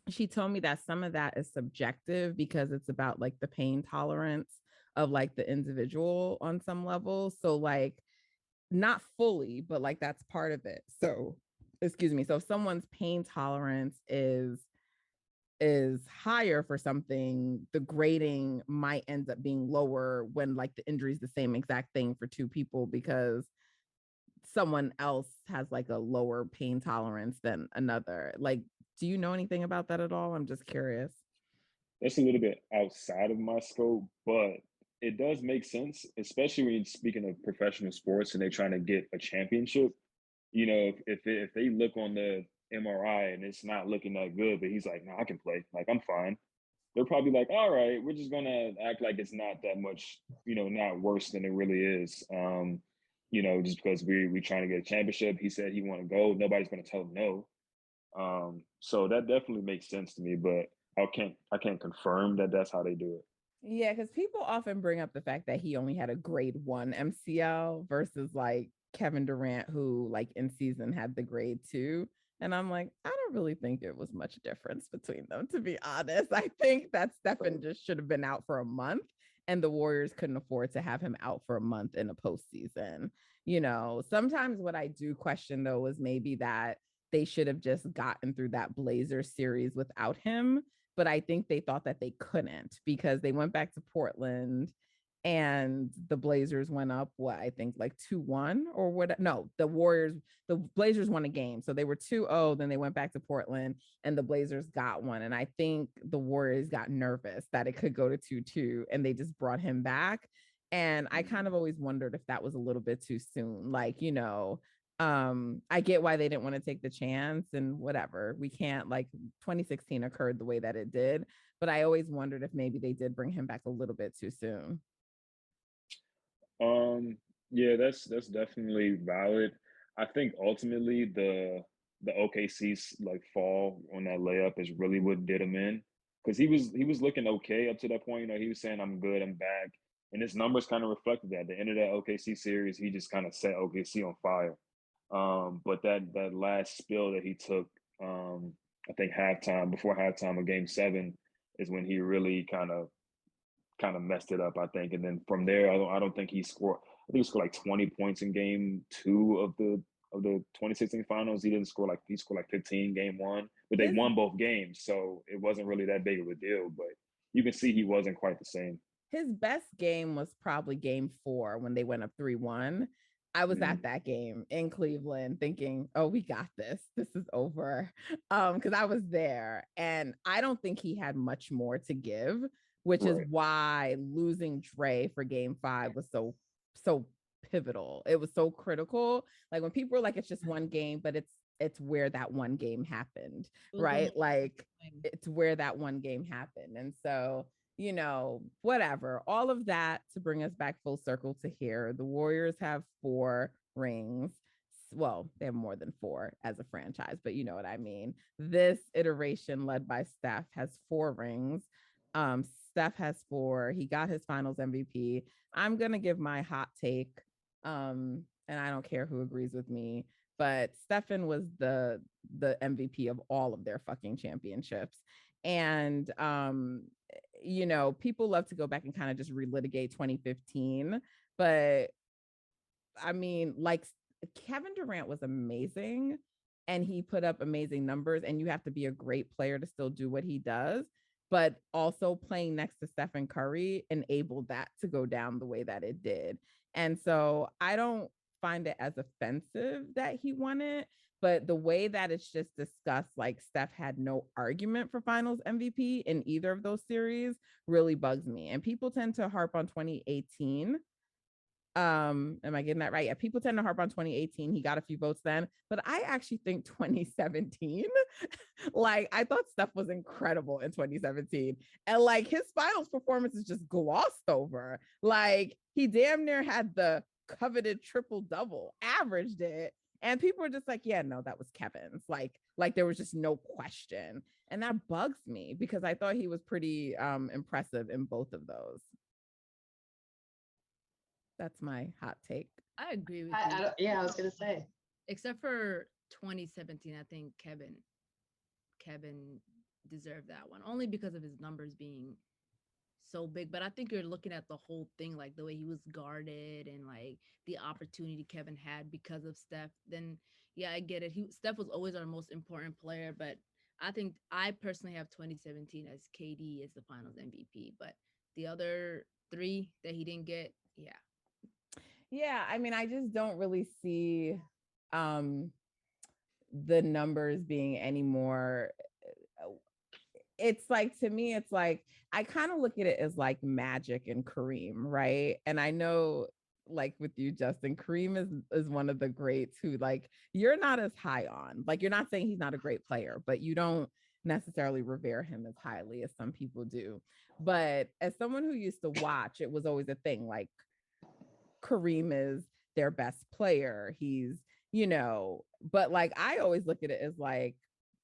she told me that some of that is subjective because it's about like the pain tolerance of like the individual on some level. So like not fully, but like that's part of it. So excuse me. So if someone's pain tolerance is higher for something, the grading might end up being lower when like the injury is the same exact thing for two people because someone else has like a lower pain tolerance than another. Like, do you know anything about that at all? I'm just curious. That's a little bit outside of my scope, but it does make sense, especially when you're speaking of professional sports and they're trying to get a championship. If they look on the MRI and it's not looking that good, but he's like, "No, I can play. Like I'm fine." They're probably like, "All right, we're just gonna act like it's not that much, not worse than it really is." Just because we trying to get a championship. He said he want to go. Nobody's gonna tell him no. So that definitely makes sense to me, but I can't confirm that that's how they do it. Yeah, because people often bring up the fact that he only had a grade 1 MCL versus like Kevin Durant, who like in season had the grade 2. And I'm like, I don't really think it was much difference between them, to be honest. I think that Stephen just should have been out for a month, and the Warriors couldn't afford to have him out for a month in a postseason. Sometimes what I do question though is maybe that they should have just gotten through that Blazers series without him, but I think they thought that they couldn't because they went back to Portland and the Blazers went up, what I think like 2-1 or what? No, the Blazers won a game. So they were 2-0, then they went back to Portland and the Blazers got one. And I think the Warriors got nervous that it could go to 2-2 and they just brought him back. And I kind of always wondered if that was a little bit too soon. Like, I get why they didn't want to take the chance and whatever. We can't, like, 2016 occurred the way that it did, but I always wondered if maybe they did bring him back a little bit too soon. Yeah, that's definitely valid. I think ultimately the OKC's like fall on that layup is really what did him in because he was looking okay up to that point. He was saying I'm good, I'm back, and his numbers kind of reflected that. At the end of that OKC series, he just kind of set OKC on fire. But that last spill that he took, I think before halftime of Game 7, is when he really kind of messed it up, I think. And then from there, I don't think he scored. I think he scored like 20 points in Game 2 of the 2016 finals. He scored like 15 Game 1, but they His won both games, so it wasn't really that big of a deal. But you can see he wasn't quite the same. his best game was probably game 4 when they went up 3-1. I was Mm-hmm. at that game in Cleveland thinking, oh, we got this. This is over. Because I was there. And I don't think he had much more to give, which is Right. why losing Dre for game 5 was so pivotal. It was so critical. Like when people are like, it's just one game, but it's where that one game happened, right? Like it's where that one game happened. And so whatever, all of that to bring us back full circle to here. The Warriors have 4 rings. Well, they have more than 4 as a franchise, but you know what I mean. This iteration led by Steph has 4 rings. Steph has 4. He got his finals MVP. I'm gonna give my hot take. And I don't care who agrees with me, but Stephen was the MVP of all of their fucking championships. And people love to go back and kind of just relitigate 2015, but I mean, like, Kevin Durant was amazing and he put up amazing numbers, and you have to be a great player to still do what he does. But also playing next to Stephen Curry enabled that to go down the way that it did. And so I don't find it as offensive that he won it, but the way that it's just discussed, like Steph had no argument for finals MVP in either of those series, really bugs me. And people tend to harp on 2018. Am I getting that right? Yeah, people tend to harp on 2018. He got a few votes then, but I actually think 2017, like, I thought Steph was incredible in 2017, and like his finals performance is just glossed over. Like, he damn near had the coveted triple double, averaged it, and people were just like, yeah, no, that was Kevin's. Like there was just no question, and that bugs me because I thought he was pretty impressive in both of those. That's my hot take. I agree with I you. don't, yeah, I was gonna say. Except for 2017, I think Kevin deserved that one only because of his numbers being so big. But I think you're looking at the whole thing, like the way he was guarded and like the opportunity Kevin had because of Steph. Then yeah, I get it. Steph was always our most important player, but I think I personally have 2017 as KD as the Finals MVP. But the other 3 that he didn't get, yeah. Yeah, I mean, I just don't really see the numbers being any more. It's like, to me, it's like I kind of look at it as like Magic and Kareem, right? And I know, like with you, Justin, Kareem is one of the greats who, like, you're not as high on. Like, you're not saying he's not a great player, but you don't necessarily revere him as highly as some people do. But as someone who used to watch, it was always a thing. Like, Kareem is their best player. He's, but like I always look at it as like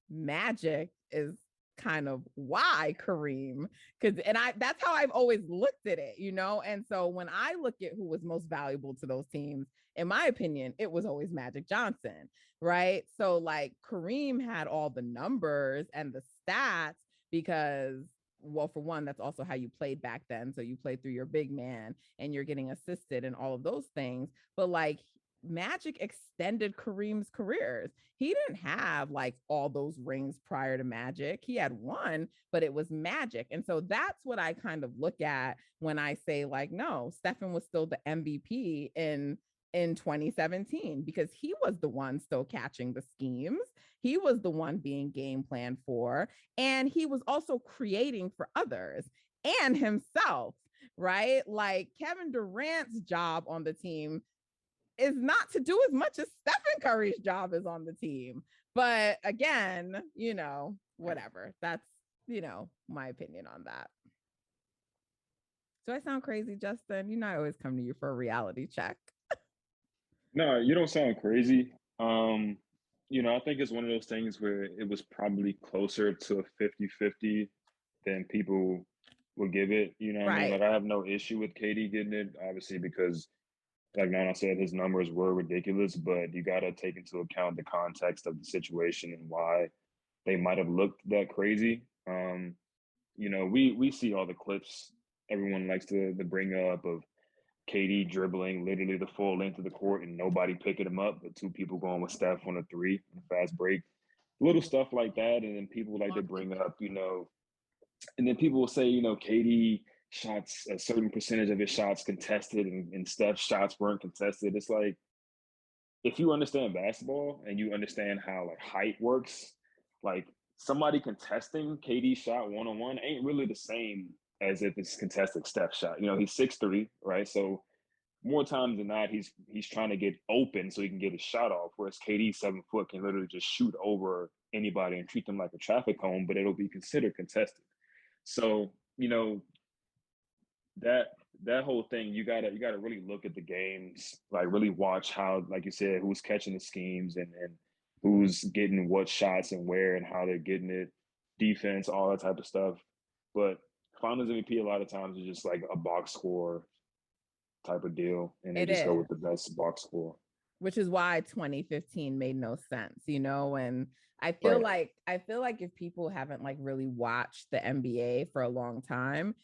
Magic is kind of why Kareem, because that's how I've always looked at it, and so when I look at who was most valuable to those teams, in my opinion, it was always Magic Johnson, right? So like Kareem had all the numbers and the stats because, well, for one, that's also how you played back then. So you played through your big man and you're getting assisted and all of those things. But like Magic extended Kareem's careers. He didn't have like all those rings prior to Magic. He had one, but it was Magic. And so that's what I kind of look at when I say, like, no, Stephen was still the MVP in 2017 because he was the one still catching the schemes. He was the one being game planned for, and he was also creating for others and himself, right? Like Kevin Durant's job on the team is not to do as much as Stephen Curry's job is on the team. But again, whatever. That's, my opinion on that. Do I sound crazy, Justin? I always come to you for a reality check. No, you don't sound crazy. I think it's one of those things where it was probably closer to a 50-50 than people will give it. You know what I mean? Right. Like, I have no issue with KD getting it, obviously, because like Nana said, his numbers were ridiculous, but you got to take into account the context of the situation and why they might have looked that crazy. We see all the clips everyone likes to bring up of KD dribbling literally the full length of the court and nobody picking him up, but 2 people going with Steph on a 3 on a fast break. Little stuff like that. And then people like to bring up, and then people will say, KD shots, a certain percentage of his shots contested and Steph's shots weren't contested. It's like, if you understand basketball and you understand how like height works, like somebody contesting KD shot one-on-one ain't really the same as if it's contested Steph shot. He's 6'3", right? So more times than not, he's trying to get open so he can get his shot off. Whereas KD 7 foot can literally just shoot over anybody and treat them like a traffic cone, but it'll be considered contested. So, that whole thing, you gotta really look at the games, like really watch how, like you said, who's catching the schemes and who's getting what shots and where and how they're getting it, defense, all that type of stuff. But Finals MVP a lot of times is just like a box score type of deal, and they It just go is. with the best box score. Which is why 2015 made no sense, and I feel Right. like if people haven't like really watched the NBA for a long time,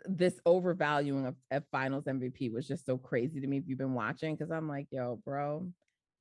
this overvaluing of finals MVP was just so crazy to me if you've been watching, because I'm like, yo, bro,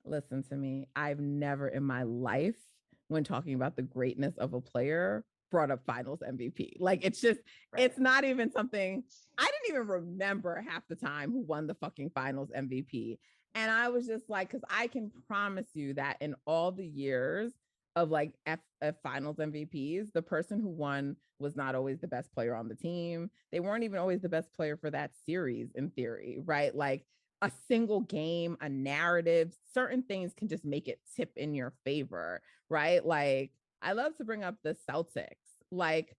listen to me. I've never in my life, when talking about the greatness of a player, brought up finals MVP. Like, it's just, it's not even something I didn't even remember half the time who won the fucking finals MVP. And I was just like, because I can promise you that in all the years of like F finals MVPs, the person who won was not always the best player on the team. They weren't even always the best player for that series in theory, right? Like a single game, a narrative, certain things can just make it tip in your favor, right? Like I love to bring up the Celtics. Like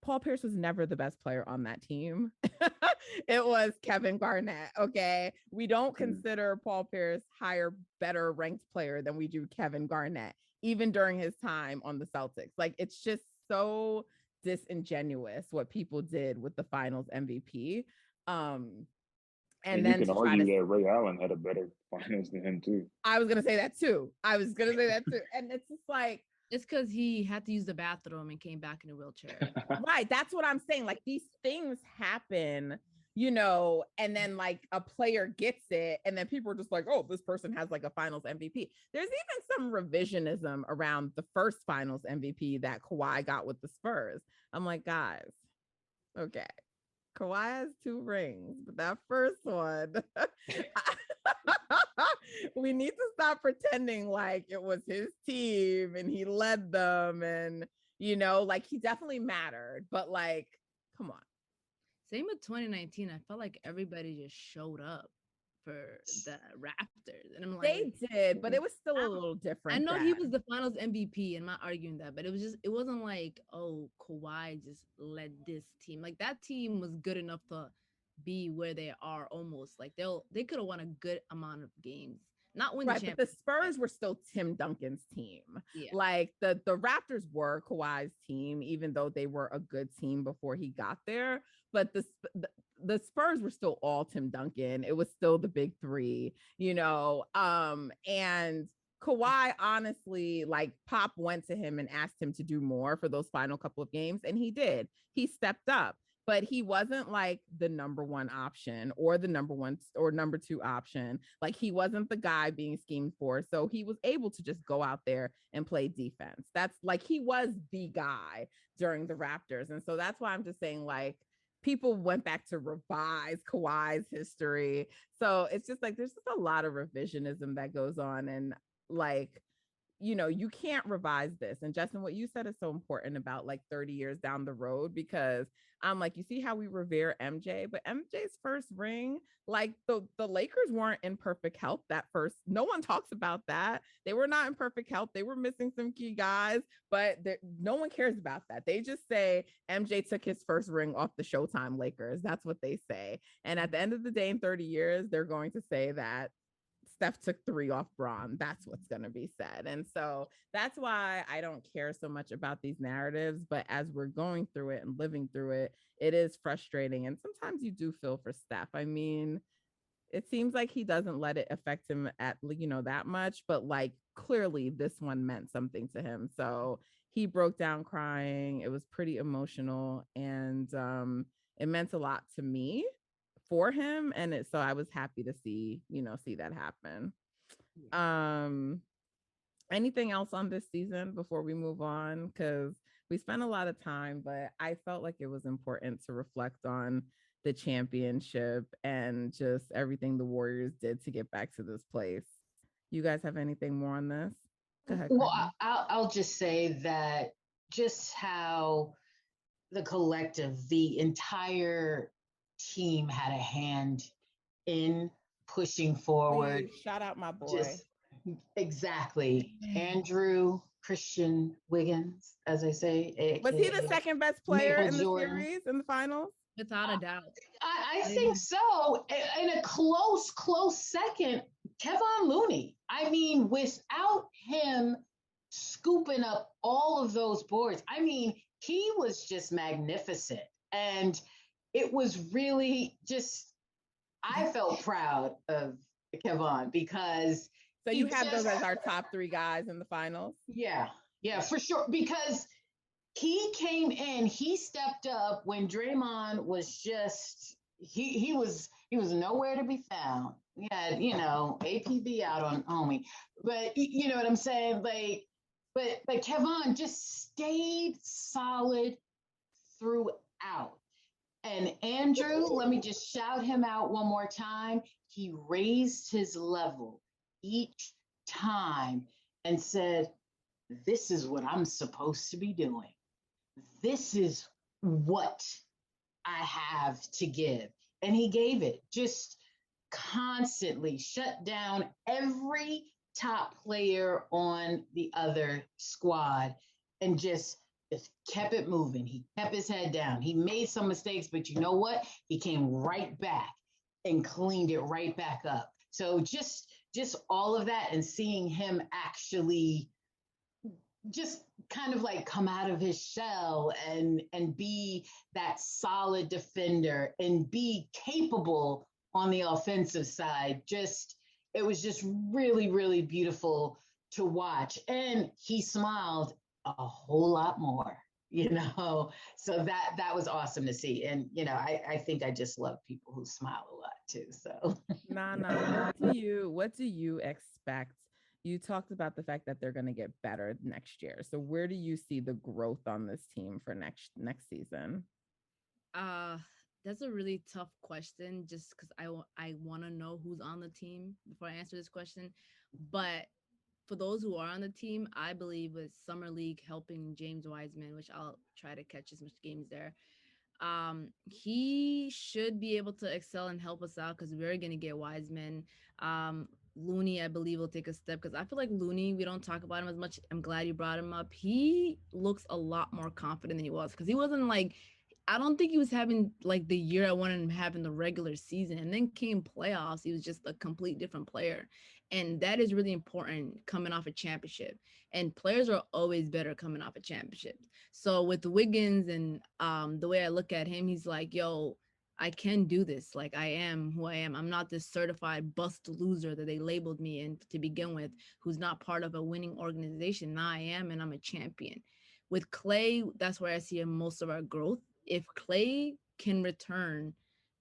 Paul Pierce was never the best player on that team. It was Kevin Garnett. Okay. We don't consider Paul Pierce higher, better ranked player than we do Kevin Garnett, even during his time on the Celtics. Like it's just so disingenuous what people did with the finals MVP. And you then can to try argue to that Ray Allen had a better finals than him too. I was gonna say that too. And it's just like It's because he had to use the bathroom and came back in a wheelchair. right. That's what I'm saying. Like these things happen, and then like a player gets it, and then people are just like, oh, this person has like a finals MVP. There's even some revisionism around the first finals MVP that Kawhi got with the Spurs. I'm like, guys, okay. Kawhi has 2 rings, but that first one, we need to stop pretending like it was his team and he led them, and like he definitely mattered, but like, come on. Same with 2019. I felt like everybody just showed up for the Raptors, and I'm like, They did, but it was still a little different. I know he was the finals MVP, and I'm not arguing that, but it wasn't like, oh, Kawhi just led this team. Like that team was good enough to be where they are almost. Like they could have won a good amount of games. Not win the championship. But the Spurs were still Tim Duncan's team. Yeah. Like the Raptors were Kawhi's team, even though they were a good team before he got there. But the Spurs were still all Tim Duncan. It was still the big 3, and Kawhi, honestly, like Pop went to him and asked him to do more for those final couple of games, and he did. He stepped up. But he wasn't like the number 1 option or the number 1 or number 2 option. Like he wasn't the guy being schemed for. So he was able to just go out there and play defense. That's like, he was the guy during the Raptors. And so that's why I'm just saying, like, people went back to revise Kawhi's history. So it's just like, there's just a lot of revisionism that goes on. And like, you can't revise this. And Justin, what you said is so important about like 30 years down the road, because I'm like, you see how we revere MJ, but MJ's first ring, like the Lakers weren't in perfect health that first. No one talks about that. They were not in perfect health. They were missing some key guys, but no one cares about that. They just say MJ took his first ring off the Showtime Lakers. That's what they say. And at the end of the day, in 30 years, they're going to say that Steph took 3 off Braun. That's what's going to be said. And so that's why I don't care so much about these narratives. But as we're going through it and living through it, it is frustrating. And sometimes you do feel for Steph. I mean, it seems like he doesn't let it affect him at, that much. But like clearly this one meant something to him. So he broke down crying. It was pretty emotional. And it meant a lot to me for him, and so I was happy to see that happen. Anything else on this season before we move on, because we spent a lot of time, but I felt like it was important to reflect on the championship and just everything the Warriors did to get back to this place. You guys have anything more on this? Go ahead. Well, I'll just say that just how the collective, the entire team had a hand in pushing forward. Shout out my boy. Exactly. Andrew Christian Wiggins, as I say. Was he the second best player in the series, in the finals? Without a doubt. I think so. In a close second, Kevon Looney. I mean, without him scooping up all of those boards, I mean, he was just magnificent. And it was really just, I felt proud of Kevon because So he you have just, those as our top 3 guys in the finals? yeah, for sure. Because he came in, he stepped up when Draymond was just, he was nowhere to be found. We had, APB out on homie. But you know what I'm saying? Like, but Kevon just stayed solid throughout. And Andrew, let me just shout him out one more time. He raised his level each time and said, this is what I'm supposed to be doing. This is what I have to give. And he gave it, just constantly shut down every top player on the other squad and just kept it moving. He kept his head down. He made some mistakes, but you know what? He came right back and cleaned it right back up. So just all of that and seeing him actually just kind of like come out of his shell and be that solid defender and be capable on the offensive side. Just it was just really, really beautiful to watch. And he smiled a whole lot more, So that was awesome to see. And I think I just love people who smile a lot too. So Nana, what do you expect? You talked about the fact that they're going to get better next year. So where do you see the growth on this team for next season? That's a really tough question just because I want to know who's on the team before I answer this question. But for those who are on the team, I believe with Summer League helping James Wiseman, which I'll try to catch as much games there. He should be able to excel and help us out because we're going to get Wiseman. Looney, I believe, will take a step because I feel like Looney, we don't talk about him as much. I'm glad you brought him up. He looks a lot more confident than he was because he wasn't like, I don't think he was having like the year I wanted him to have in the regular season. And then came playoffs, he was just a complete different player. And that is really important coming off a championship. And players are always better coming off a championship. So with Wiggins and the way I look at him, he's like, yo, I can do this. Like I am who I am. I'm not this certified bust loser that they labeled me in to begin with, who's not part of a winning organization. Now I am, and I'm a champion. With Clay, that's where I see most of our growth. If Clay can return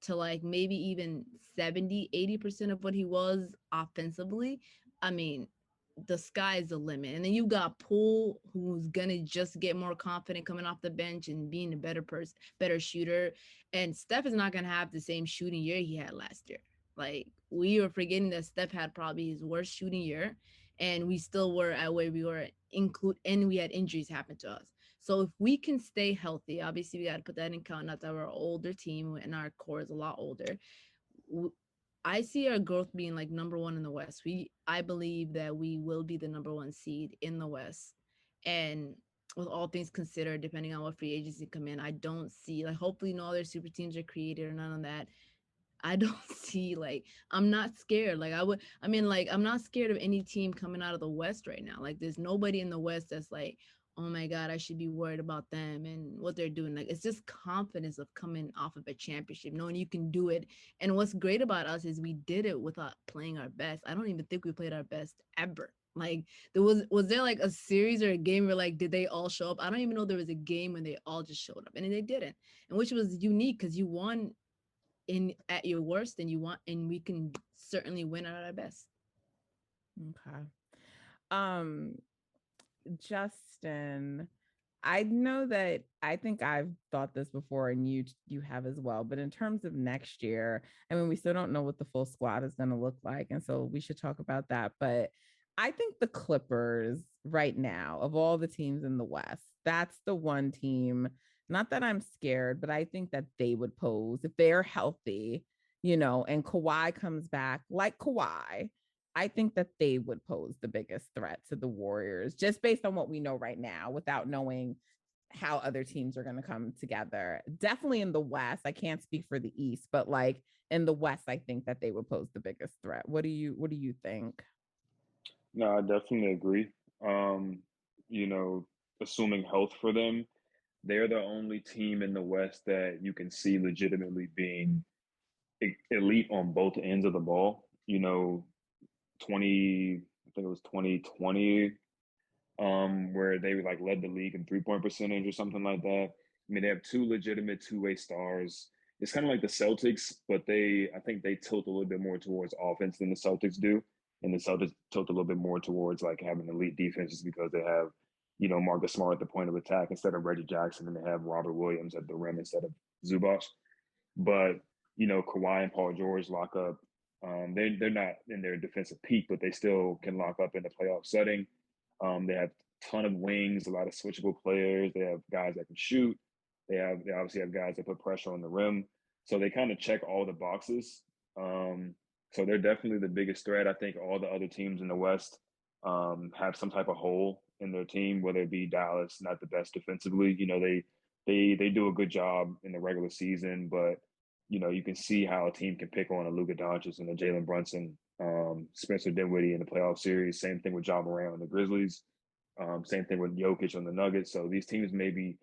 to like maybe even 70-80% of what he was offensively, I mean, the sky's the limit. And then you got Poole, who's gonna just get more confident coming off the bench and being a better shooter. And Steph is not gonna have the same shooting year he had last year. Like we were forgetting that Steph had probably his worst shooting year, and we still were at where we were and we had injuries happen to us. So if we can stay healthy, obviously we got to put that in count. Not that we're an older team and our core is a lot older. I see our growth being like number 1 in the West. I believe that we will be the number 1 seed in the West. And with all things considered, depending on what free agency come in, I don't see like hopefully no other super teams are created or none of that. I don't see like I'm not scared. I'm not scared of any team coming out of the West right now. Like there's nobody in the West that's like, oh my God, I should be worried about them and what they're doing. Like it's just confidence of coming off of a championship, knowing you can do it. And what's great about us is we did it without playing our best. I don't even think we played our best ever. Like was there like a series or a game where like did they all show up? I don't even know there was a game when they all just showed up, and they didn't, and which was unique because you won at your worst and we can certainly win at our best. Okay. Justin, I know that I think I've thought this before and you have as well, but in terms of next year, I mean, we still don't know what the full squad is going to look like. And so we should talk about that. But I think the Clippers right now, of all the teams in the West, that's the one team, not that I'm scared, but I think that they would pose if they're healthy, and Kawhi comes back like Kawhi. I think that they would pose the biggest threat to the Warriors, just based on what we know right now, without knowing how other teams are going to come together. Definitely in the West. I can't speak for the East, but like in the West, I think that they would pose the biggest threat. What do you think? No, I definitely agree. You know, assuming health for them, they're the only team in the West that you can see legitimately being elite on both ends of the ball. 2020, where they like led the league in 3-point percentage or something like that. I mean, they have two legitimate two-way stars. It's kind of like the Celtics, but I think they tilt a little bit more towards offense than the Celtics do. And the Celtics tilt a little bit more towards like having elite defenses because they have, Marcus Smart at the point of attack instead of Reggie Jackson, and they have Robert Williams at the rim instead of Zubac. But, Kawhi and Paul George lock up. They're not in their defensive peak, but they still can lock up in the playoff setting. They have a ton of wings, a lot of switchable players. They have guys that can shoot. They obviously have guys that put pressure on the rim. So they kind of check all the boxes. So they're definitely the biggest threat. I think all the other teams in the West have some type of hole in their team, whether it be Dallas, not the best defensively. They do a good job in the regular season, but you can see how a team can pick on a Luka Doncic and a Jalen Brunson, Spencer Dinwiddie in the playoff series. Same thing with Ja Morant on the Grizzlies. Same thing with Jokic on the Nuggets. So these teams may be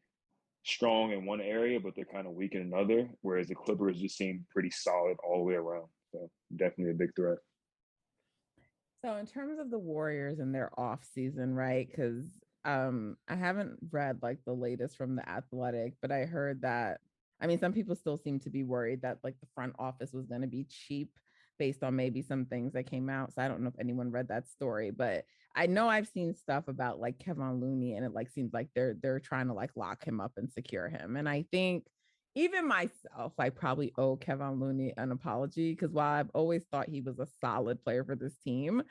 strong in one area, but they're kind of weak in another, whereas the Clippers just seem pretty solid all the way around. So definitely a big threat. So in terms of the Warriors and their off season, right? Because I haven't read like the latest from The Athletic, but I heard that, I mean, some people still seem to be worried that like the front office was going to be cheap based on maybe some things that came out. So I don't know if anyone read that story, but I know I've seen stuff about like Kevon Looney, and it like seems like they're trying to like lock him up and secure him. And I think even myself, I probably owe Kevon Looney an apology, because while I've always thought he was a solid player for this team,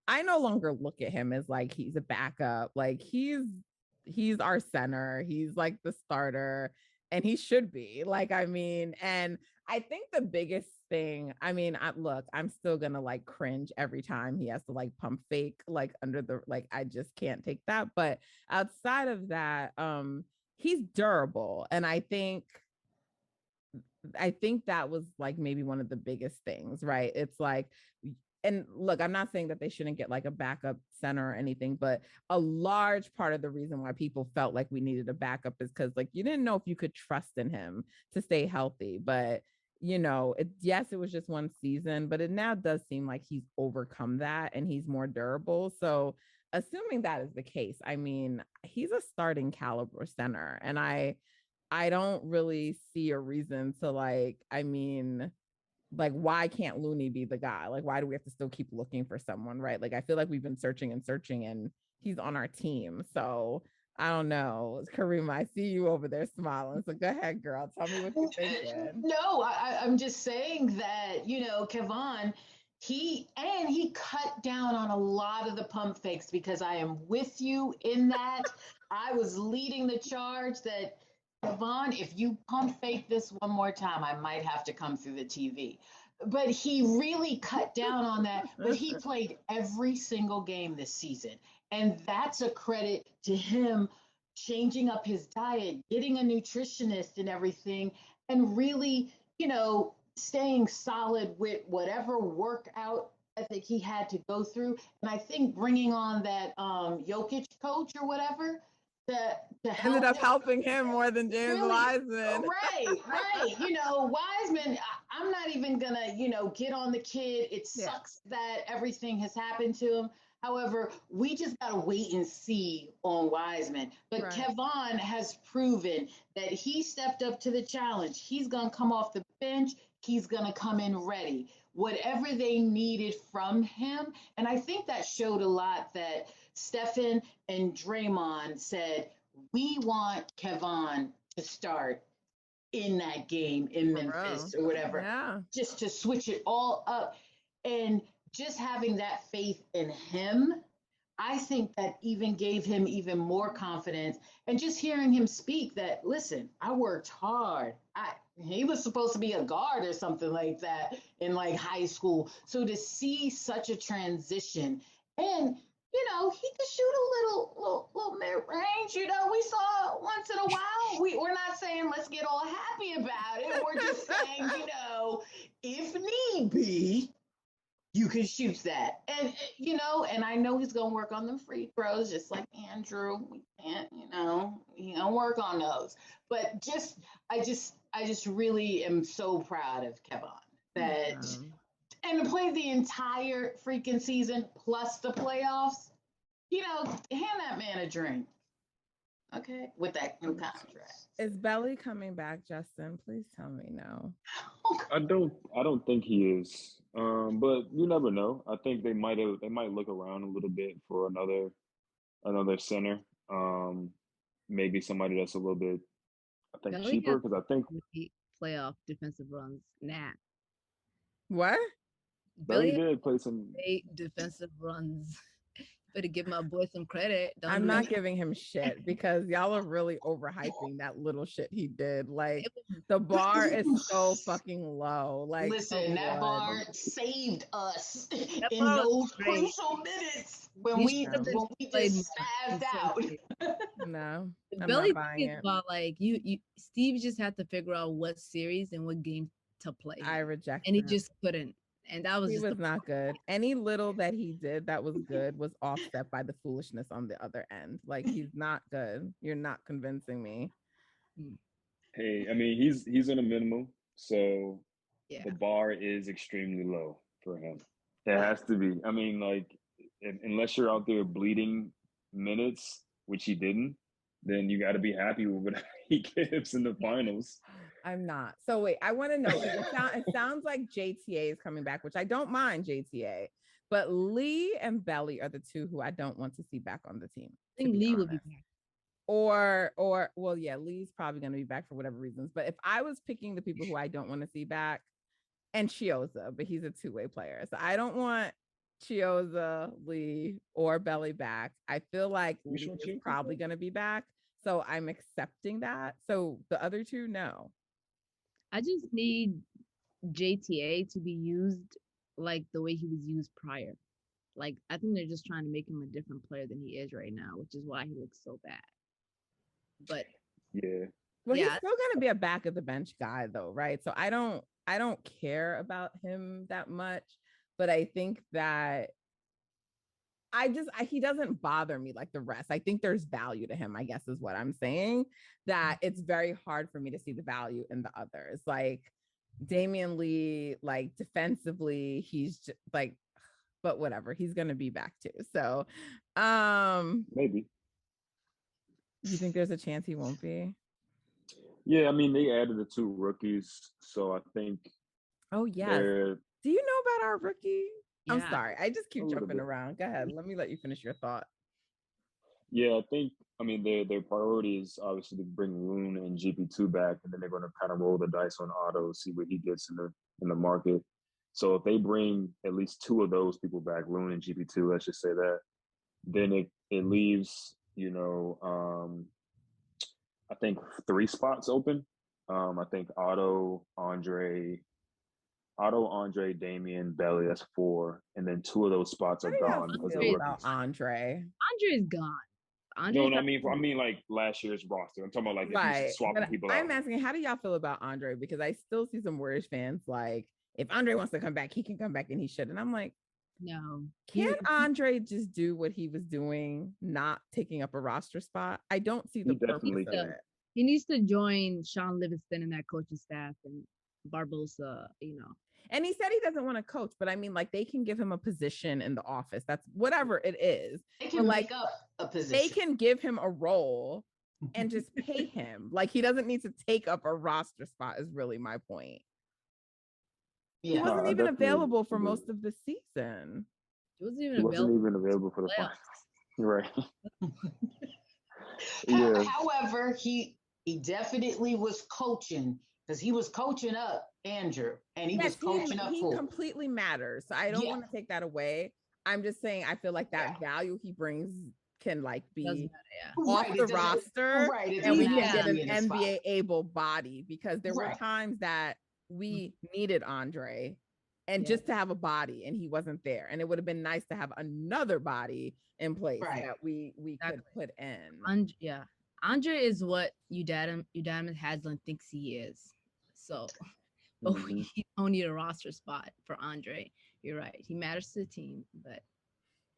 I no longer look at him as like he's a backup. Like he's our center. He's like the starter, and he should be. Like, I mean, and I think the biggest thing, I mean, I'm still gonna like cringe every time he has to like pump fake like under the, like, I just can't take that. But outside of that, he's durable, and I think that was like maybe one of the biggest things, right? It's like, and look, I'm not saying that they shouldn't get like a backup center or anything, but a large part of the reason why people felt like we needed a backup is because like you didn't know if you could trust in him to stay healthy. But yes, it was just one season, but it now does seem like he's overcome that and he's more durable. So assuming that is the case, I mean, he's a starting caliber center, and I don't really see a reason to like, I mean, like, why can't Looney be the guy? Like, why do we have to still keep looking for someone, right? Like, I feel like we've been searching and he's on our team. So I don't know. Kariemah, I see you over there smiling. So go ahead, girl. Tell me what you're thinking. No, I'm just saying that, Kevon, he cut down on a lot of the pump fakes, because I am with you in that. I was leading the charge that, Kevon, if you pump fake this one more time, I might have to come through the TV. But he really cut down on that. But he played every single game this season. And that's a credit to him changing up his diet, getting a nutritionist and everything, and really, staying solid with whatever workout ethic he had to go through. And I think bringing on that Jokic coach or whatever, to ended up helping him more than James Wiseman. Right. Wiseman, I'm not even gonna, get on the kid. It sucks that everything has happened to him. However, we just gotta wait and see on Wiseman. But right. Kevon has proven that he stepped up to the challenge. He's gonna come off the bench. He's gonna come in ready. Whatever they needed from him. And I think that showed a lot that Stephen and Draymond said, we want Kevon to start in that game in Memphis or whatever, just to switch it all up. And just having that faith in him, I think that even gave him even more confidence. And just hearing him speak that, listen, I worked hard. He was supposed to be a guard or something like that in like high school. So to see such a transition, and he could shoot a little mid-range. We saw once in a while. We're not saying let's get all happy about it. We're just saying, if need be, you can shoot that. And, and I know he's going to work on them free throws, just like Andrew. We can't, he don't work on those. But I just really am so proud of Kevon that, and to play the entire freaking season plus the playoffs, hand that man a drink. Okay, with that new contract. Is Belly coming back, Justin? Please tell me no. I don't think he is. But you never know. I think they might look around a little bit for another center. Maybe somebody that's a little bit, I think, Belly cheaper, has because I think playoff defensive runs. Nah. What? Belly Belly did play some 8 defensive runs. Better give my boy some credit. I'm not giving him shit because y'all are really overhyping that little shit he did. Like, the bar is so fucking low. Like, listen, that bar saved us in bar was those great. crucial minutes when You we should have just played spazzed out. No, I'm Belly not buying is it. about like you Steve just had to figure out what series and what game to play. I reject and he that. just couldn't. And that was He just was not good. Any little that he did that was good was offset by the foolishness on the other end. Like, he's not good. You're not convincing me. Hey, I mean, he's in a minimum, so Yeah. the bar is extremely low for him. It has to be. I mean, like, unless you're out there bleeding minutes, which he didn't, then you got to be happy with what he gives in the finals. I'm not. So wait, I want to know, because it sounds like JTA is coming back, which I don't mind JTA, but Lee and Belly are the two who I don't want to see back on the team. I think Lee would be back. Or well, yeah, Lee's probably going to be back for whatever reasons. But if I was picking the people who I don't want to see back, and Chioza, but he's a two-way player, so I don't want Chioza, Lee, or Belly back. I feel like Lee is probably going to be back, so I'm accepting that. So the other two, no. I just need JTA to be used like the way he was used prior. Like, I think they're just trying to make him a different player than he is right now, which is why he looks so bad. But yeah, well, he's still going to be a back of the bench guy, though, right? So I don't care about him that much, but I think that he doesn't bother me like the rest. I think there's value to him, I guess is what I'm saying, that it's very hard for me to see the value in the others. Like Damian Lee, like defensively, he's just like, but whatever, he's going to be back too. So maybe. You think there's a chance he won't be? Yeah, I mean, they added the 2 rookies, so I think. Oh, yes. Do you know about our rookie? Yeah. I'm sorry. I just keep jumping around. Go ahead. Let me let you finish your thought. Yeah, I mean, their priority is obviously to bring Loon and GP2 back, and then they're going to kind of roll the dice on Otto, see what he gets in the market. So if they bring at least 2 of those people back, Loon and GP2, let's just say that, then it leaves, I think 3 spots open. I think Otto, Andre, Damian, Belly, that's 4. And then 2 of those spots are gone because of rookies. Andre is gone. No, I mean like last year's roster. I'm talking about like if you swapping people out. I'm asking, how do y'all feel about Andre? Because I still see some Warriors fans like, if Andre wants to come back, he can come back, and he should. And I'm like, no. Can Andre just do what he was doing, not taking up a roster spot? I don't see the purpose of it. He needs to join Sean Livingston and that coaching staff and Barbosa, And he said he doesn't want to coach, but I mean, like, they can give him a position in the office. That's whatever it is. They can make up a position. They can give him a role and just pay him. Like, he doesn't need to take up a roster spot is really my point. Yeah. He wasn't even available for most of the season. He wasn't even available for the finals. Right. Yeah. However, he definitely was coaching, because he was coaching up Andrew, and he was coaching up. He completely matters. So I don't want to take that away. I'm just saying I feel like that value he brings can like be off the roster, and we can get an NBA able body, because there were times that we needed Andre and just to have a body, and he wasn't there, and it would have been nice to have another body in place that we could put in. Andre is what Udam Haslem thinks he is. So, but we don't need a roster spot for Andre. You're right. He matters to the team, but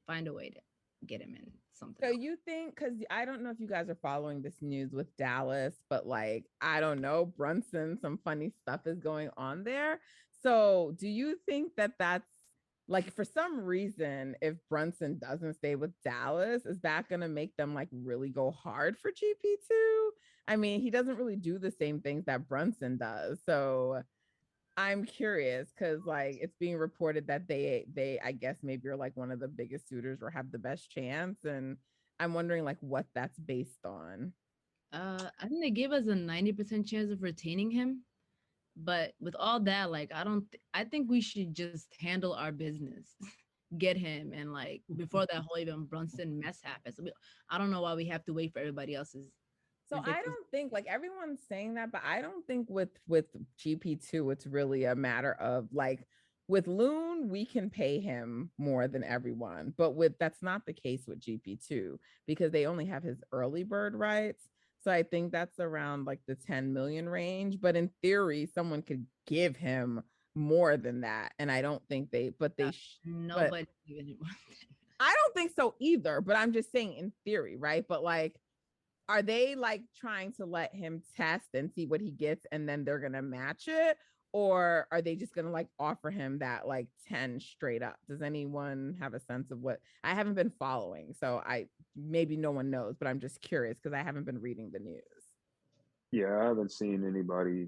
find a way to get him in something So else. you think, because I don't know if you guys are following this news with Dallas, but like, I don't know, Brunson, some funny stuff is going on there. So do you think that that's like, for some reason, if Brunson doesn't stay with Dallas, is that going to make them like really go hard for GP2? I mean, he doesn't really do the same things that Brunson does. So I'm curious because like it's being reported that they I guess maybe are like one of the biggest suitors or have the best chance, and I'm wondering like what that's based on. I think they gave us a 90% chance of retaining him, but with all that, like I think we should just handle our business, get him, and like before that whole even Brunson mess happens. I don't know why we have to wait for everybody else's. So I Ridiculous. don't think like everyone's saying that, but I don't think with GP2 it's really a matter of like with Loon we can pay him more than everyone, but with that's not the case with GP2 because they only have his early bird rights. So I think that's around like the 10 million range, but in theory someone could give him more than that, and I don't think they but they but Nobody even. I don't think so either, but I'm just saying in theory, right? But like are they like trying to let him test and see what he gets and then they're gonna match it, or are they just gonna like offer him that like 10 straight up? Does anyone have a sense of what? I haven't been following, so I maybe no one knows, but I'm just curious because I haven't been reading the news. Yeah, I haven't seen anybody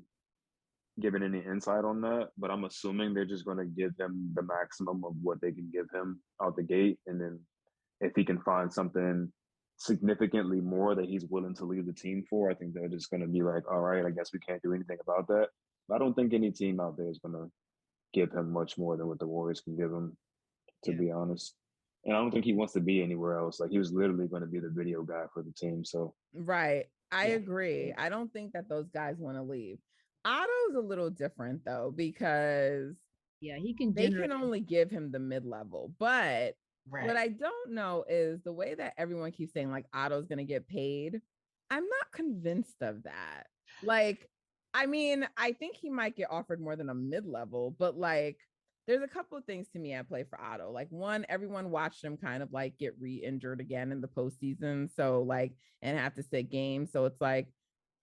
giving any insight on that, but I'm assuming they're just going to give him the maximum of what they can give him out the gate, and then if he can find something significantly more that he's willing to leave the team for, I think they're just going to be like, all right, I guess we can't do anything about that. But I don't think any team out there is going to give him much more than what the Warriors can give him, to Yeah. be honest. And I don't think he wants to be anywhere else. Like he was literally going to be the video guy for the team. So Right. I Yeah. agree. I don't think that those guys want to leave. Otto's a little different though, because Yeah, he can they generate. can only give him the mid-level. But what Right. I don't know is the way that everyone keeps saying like Otto's gonna get paid. I'm not convinced of that. Like, I mean, I think he might get offered more than a mid-level, but like there's a couple of things to me at play for Otto. Like one, everyone watched him kind of like get re-injured again in the postseason. So like and have to sit games. So it's like,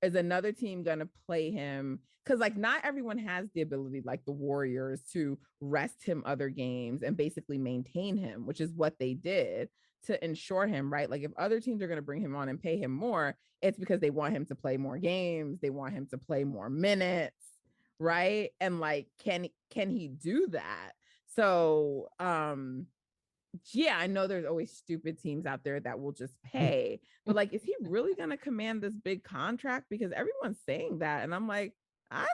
is another team gonna play him? Because like not everyone has the ability like the Warriors to rest him other games and basically maintain him, which is what they did to ensure him, right? Like if other teams are going to bring him on and pay him more, it's because they want him to play more games, they want him to play more minutes, right? And like can he do that? So yeah, I know there's always stupid teams out there that will just pay, but like, is he really going to command this big contract? Because everyone's saying that. And I'm like, I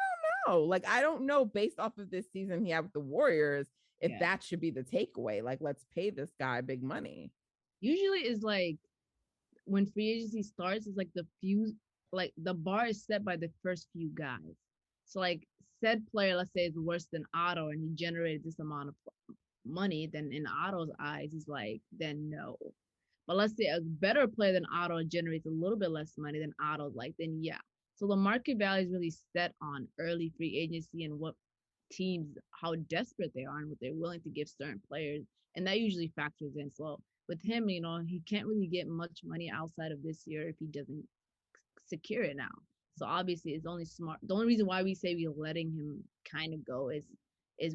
don't know. Like, I don't know based off of this season he had with the Warriors, if Yeah. that should be the takeaway. Like, let's pay this guy big money. Usually is like when free agency starts, it's like like the bar is set by the first few guys. So like said player, let's say is worse than Otto and he generated this amount of money, then in Otto's eyes, he's like, then no. But let's say a better player than Otto generates a little bit less money than Otto's like, then yeah. So the market value is really set on early free agency and what teams, how desperate they are and what they're willing to give certain players. And that usually factors in. So with him, he can't really get much money outside of this year if he doesn't secure it now. So obviously it's only smart. The only reason why we say we're letting him kind of go is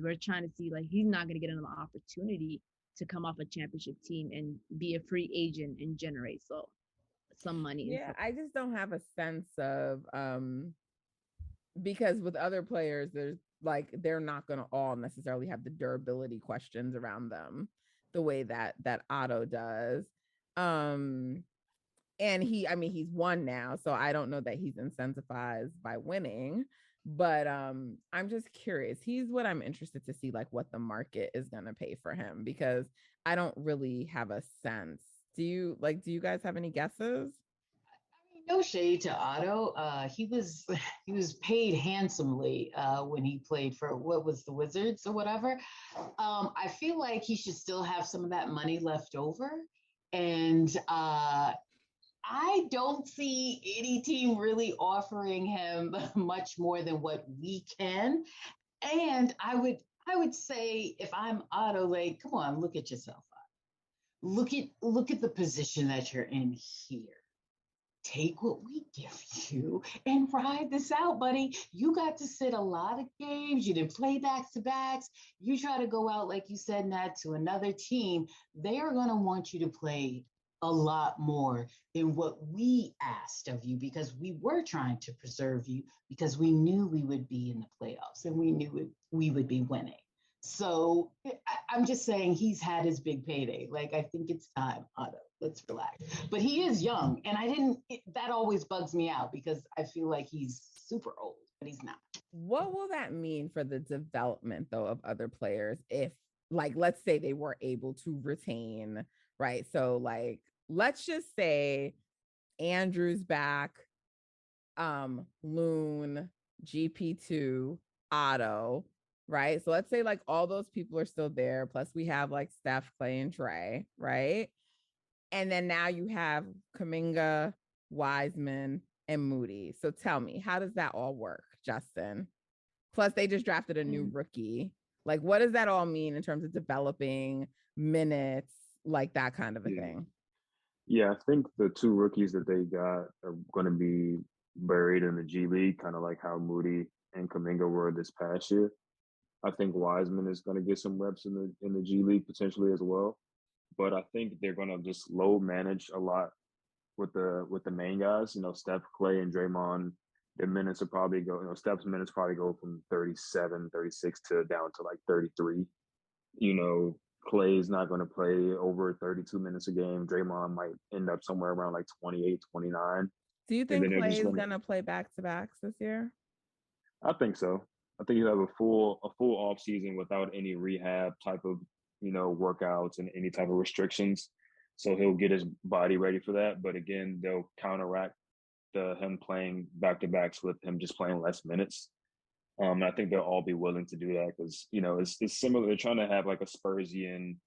we're trying to see like he's not going to get another opportunity to come off a championship team and be a free agent and generate some money. Yeah, I just don't have a sense of because with other players, there's like they're not going to all necessarily have the durability questions around them the way that Otto does. And he's won now, so I don't know that he's incentivized by winning, but I'm just curious. He's what I'm interested to see, like what the market is going to pay for him, because I don't really have a sense. Do you guys have any guesses? No shade to Otto. He was he was paid handsomely when he played for what was the Wizards or whatever. I feel like he should still have some of that money left over, and I don't see any team really offering him much more than what we can. And I would say if I'm Otto, like, come on, look at yourself. Look at the position that you're in here. Take what we give you and ride this out, buddy. You got to sit a lot of games. You didn't play back to backs. You try to go out, like you said, Nat, to another team. They are going to want you to play a lot more than what we asked of you because we were trying to preserve you because we knew we would be in the playoffs and we knew we would be winning. So I'm just saying he's had his big payday. Like, I think it's time, Otto. Let's relax. But he is young. And that always bugs me out because I feel like he's super old, but he's not. What will that mean for the development, though, of other players if, like, let's say they were able to retain, right? So, like, let's just say Andrew's back, Loon, GP2, Otto, right? So let's say like all those people are still there. Plus we have like Steph, Clay, and Trey, right? And then now you have Kuminga, Wiseman, and Moody. So tell me, how does that all work, Justin? Plus they just drafted a new rookie. Like, what does that all mean in terms of developing minutes, like that kind of a thing? Yeah, I think the two rookies that they got are going to be buried in the G League, kind of like how Moody and Kuminga were this past year. I think Wiseman is going to get some reps in the G League potentially as well. But I think they're going to just low manage a lot with the main guys. You know, Steph, Clay, and Draymond. Their minutes will probably go. You know, Steph's minutes probably go from 37, 36 to down to like 33. You know, Clay's not going to play over 32 minutes a game. Draymond might end up somewhere around like 28, 29. Do you think Clay is going to play back-to-backs this year? I think so. I think he'll have a full off season without any rehab type of, you know, workouts and any type of restrictions. So he'll get his body ready for that. But again, they'll counteract him playing back-to-backs with him just playing less minutes. And I think they'll all be willing to do that because, you know, it's similar. They're trying to have like a Spursian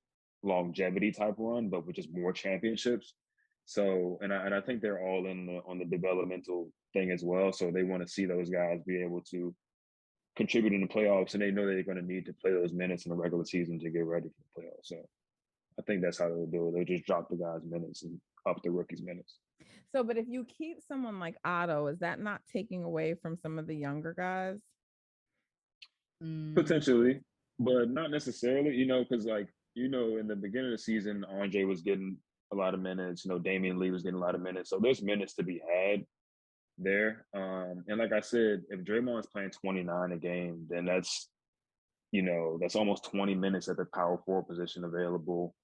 longevity type run, but with just more championships. So, and I think they're all on the developmental thing as well. So they want to see those guys be able to contribute in the playoffs, and they know they're going to need to play those minutes in the regular season to get ready for the playoffs. So I think that's how they'll do it. They'll just drop the guys' minutes and up the rookies' minutes. So, but if you keep someone like Otto, is that not taking away from some of the younger guys? Potentially, but not necessarily, you know, because like, you know, in the beginning of the season, Andre was getting a lot of minutes, you know, Damian Lee was getting a lot of minutes. So there's minutes to be had there. And like I said, if Draymond's playing 29 a game, then that's, you know, that's almost 20 minutes at the power forward position available.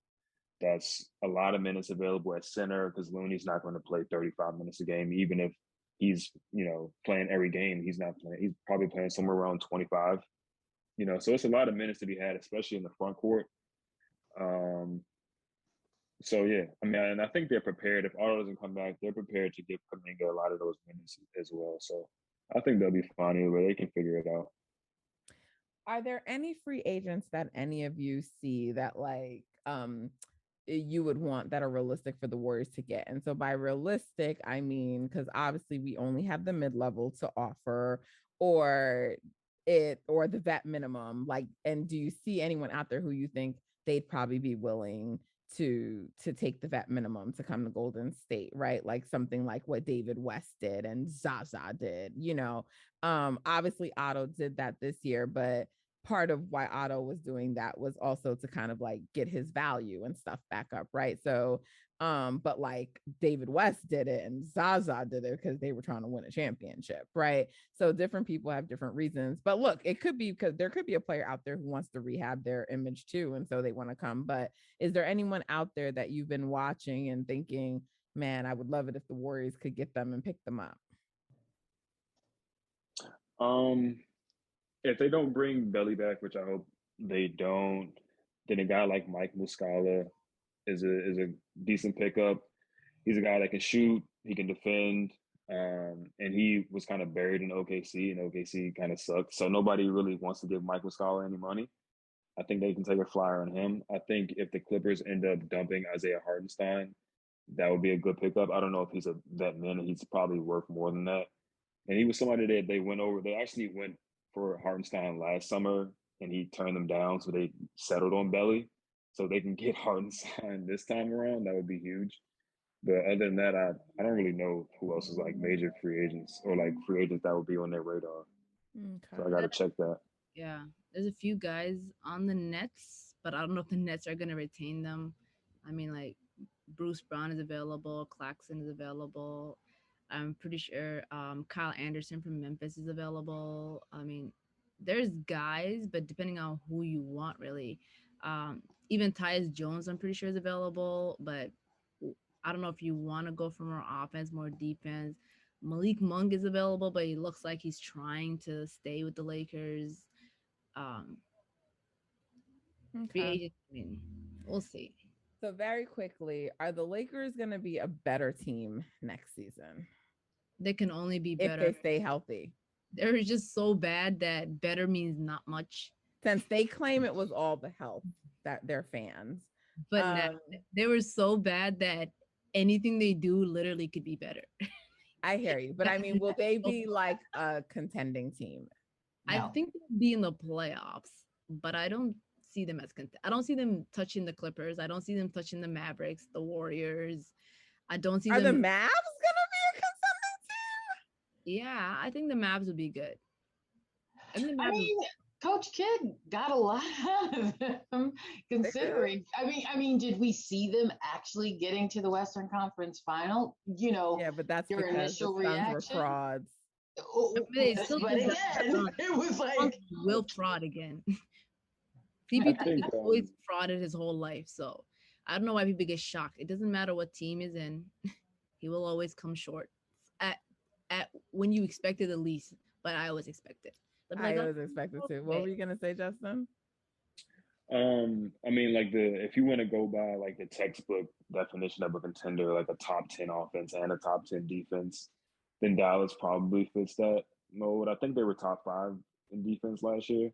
That's a lot of minutes available at center because Looney's not going to play 35 minutes a game, even if he's, you know, playing every game. He's not playing. He's probably playing somewhere around 25. You know, so it's a lot of minutes to be had, especially in the front court. So yeah, I mean, and I think they're prepared. If Otto doesn't come back, they're prepared to give Kuminga a lot of those minutes as well. So I think they'll be fine either way. They can figure it out. Are there any free agents that any of you see that like you would want that are realistic for the Warriors to get? And so by realistic, I mean, because obviously we only have the mid-level to offer or the vet minimum. Like, and do you see anyone out there who you think they'd probably be willing to take the vet minimum to come to Golden State, right? Like something like what David West did and Zaza did, you know. Obviously Otto did that this year, but part of why Otto was doing that was also to kind of like get his value and stuff back up, right? So but like David West did it and Zaza did it because they were trying to win a championship, right? So different people have different reasons. But look, it could be because there could be a player out there who wants to rehab their image too, and so they want to come. But is there anyone out there that you've been watching and thinking, man, I would love it if the Warriors could get them and pick them up? If they don't bring Belly back, which I hope they don't, then a guy like Mike Muscala is a decent pickup. He's a guy that can shoot, he can defend, and he was kind of buried in OKC, and OKC kind of sucked. So nobody really wants to give Mike Muscala any money. I think they can take a flyer on him. I think if the Clippers end up dumping Isaiah Hartenstein, that would be a good pickup. I don't know if he's a vet minute. He's probably worth more than that. And he was somebody that they went over. They actually went for Hartenstein last summer and he turned them down, so they settled on Belly, so they can get Harden signed this time around. That would be huge. But other than that, I don't really know who else is like major free agents or like free agents that would be on their radar. So I got to check that. Yeah, there's a few guys on the Nets, but I don't know if the Nets are gonna retain them. I mean, like Bruce Brown is available, Claxton is available. I'm pretty sure Kyle Anderson from Memphis is available. I mean, there's guys, but depending on who you want, really. Even Tyus Jones, I'm pretty sure is available, but I don't know if you want to go for more offense, more defense. Malik Monk is available, but he looks like he's trying to stay with the Lakers. Um, Free Okay. agent, I mean, we'll see. So very quickly, are the Lakers going to be a better team next season They can only be if better. they stay healthy? They're just so bad that better means not much. Since they claim it was all the health that their fans. But now they were so bad that anything they do literally could be better. I hear you, but I mean, will they be like a contending team? I think they'll be in the playoffs, but I don't see them as I don't see them touching the Clippers. I don't see them touching the Mavericks, the Warriors. I don't see Are them. the Mavs gonna be a contending team? Yeah, I think the Mavs would be good. I mean, Coach Kidd got a lot out of them, considering. I mean, did we see them actually getting to the Western Conference Final? You know, yeah, but that's your because initial the Suns reaction were frauds. But again, it was like will fraud again. PPP always frauded his whole life, so I don't know why people get shocked. It doesn't matter what team is in, he will always come short at when you expect it the least. But I always expect it. But I always expected to. What were you gonna say, Justin? I mean, like if you want to go by like the textbook definition of a contender, like a top 10 offense and a top 10 defense, then Dallas probably fits that mode. I think they were top 5 in defense last year,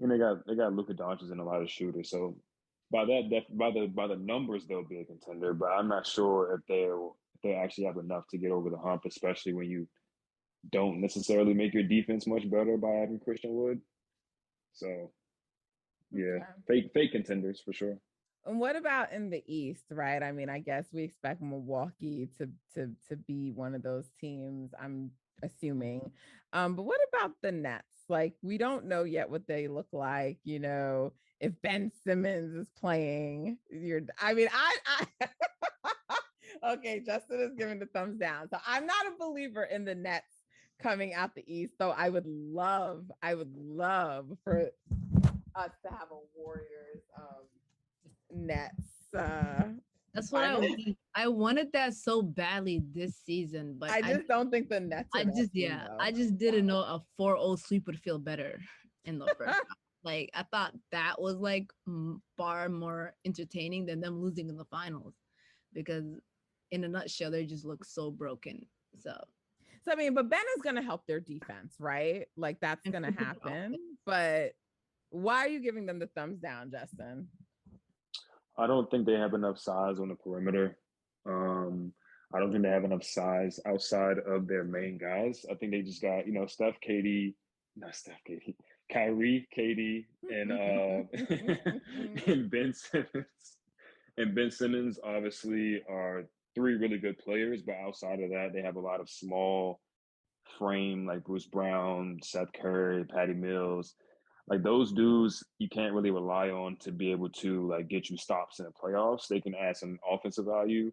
and they got Luka Doncic and a lot of shooters. So by the numbers, they'll be a contender. But I'm not sure if they actually have enough to get over the hump, especially when you don't necessarily make your defense much better by having Christian Wood. So yeah, fake contenders for sure. And what about in the East, right? I mean, I guess we expect Milwaukee to be one of those teams, I'm assuming. But what about the Nets? Like, we don't know yet what they look like, you know, if Ben Simmons is playing. I okay, Justin is giving the thumbs down. So I'm not a believer in the Nets coming out the East, though I would love for us to have a Warriors Nets. That's what I wanted that so badly this season, but I just don't think the Nets. I just didn't know a 4-0 sweep would feel better in the first round. Like I thought that was like far more entertaining than them losing in the finals, because in a nutshell they just look so broken. So I mean, but Ben is gonna help their defense, right? Like that's gonna happen. But why are you giving them the thumbs down, Justin? I don't think they have enough size on the perimeter. I don't think they have enough size outside of their main guys. I think they just got, Kyrie, KD, and and Ben Simmons. And Ben Simmons obviously are 3 really good players, but outside of that, they have a lot of small frame like Bruce Brown, Seth Curry, Patty Mills. Like those dudes, you can't really rely on to be able to like get you stops in the playoffs. They can add some offensive value.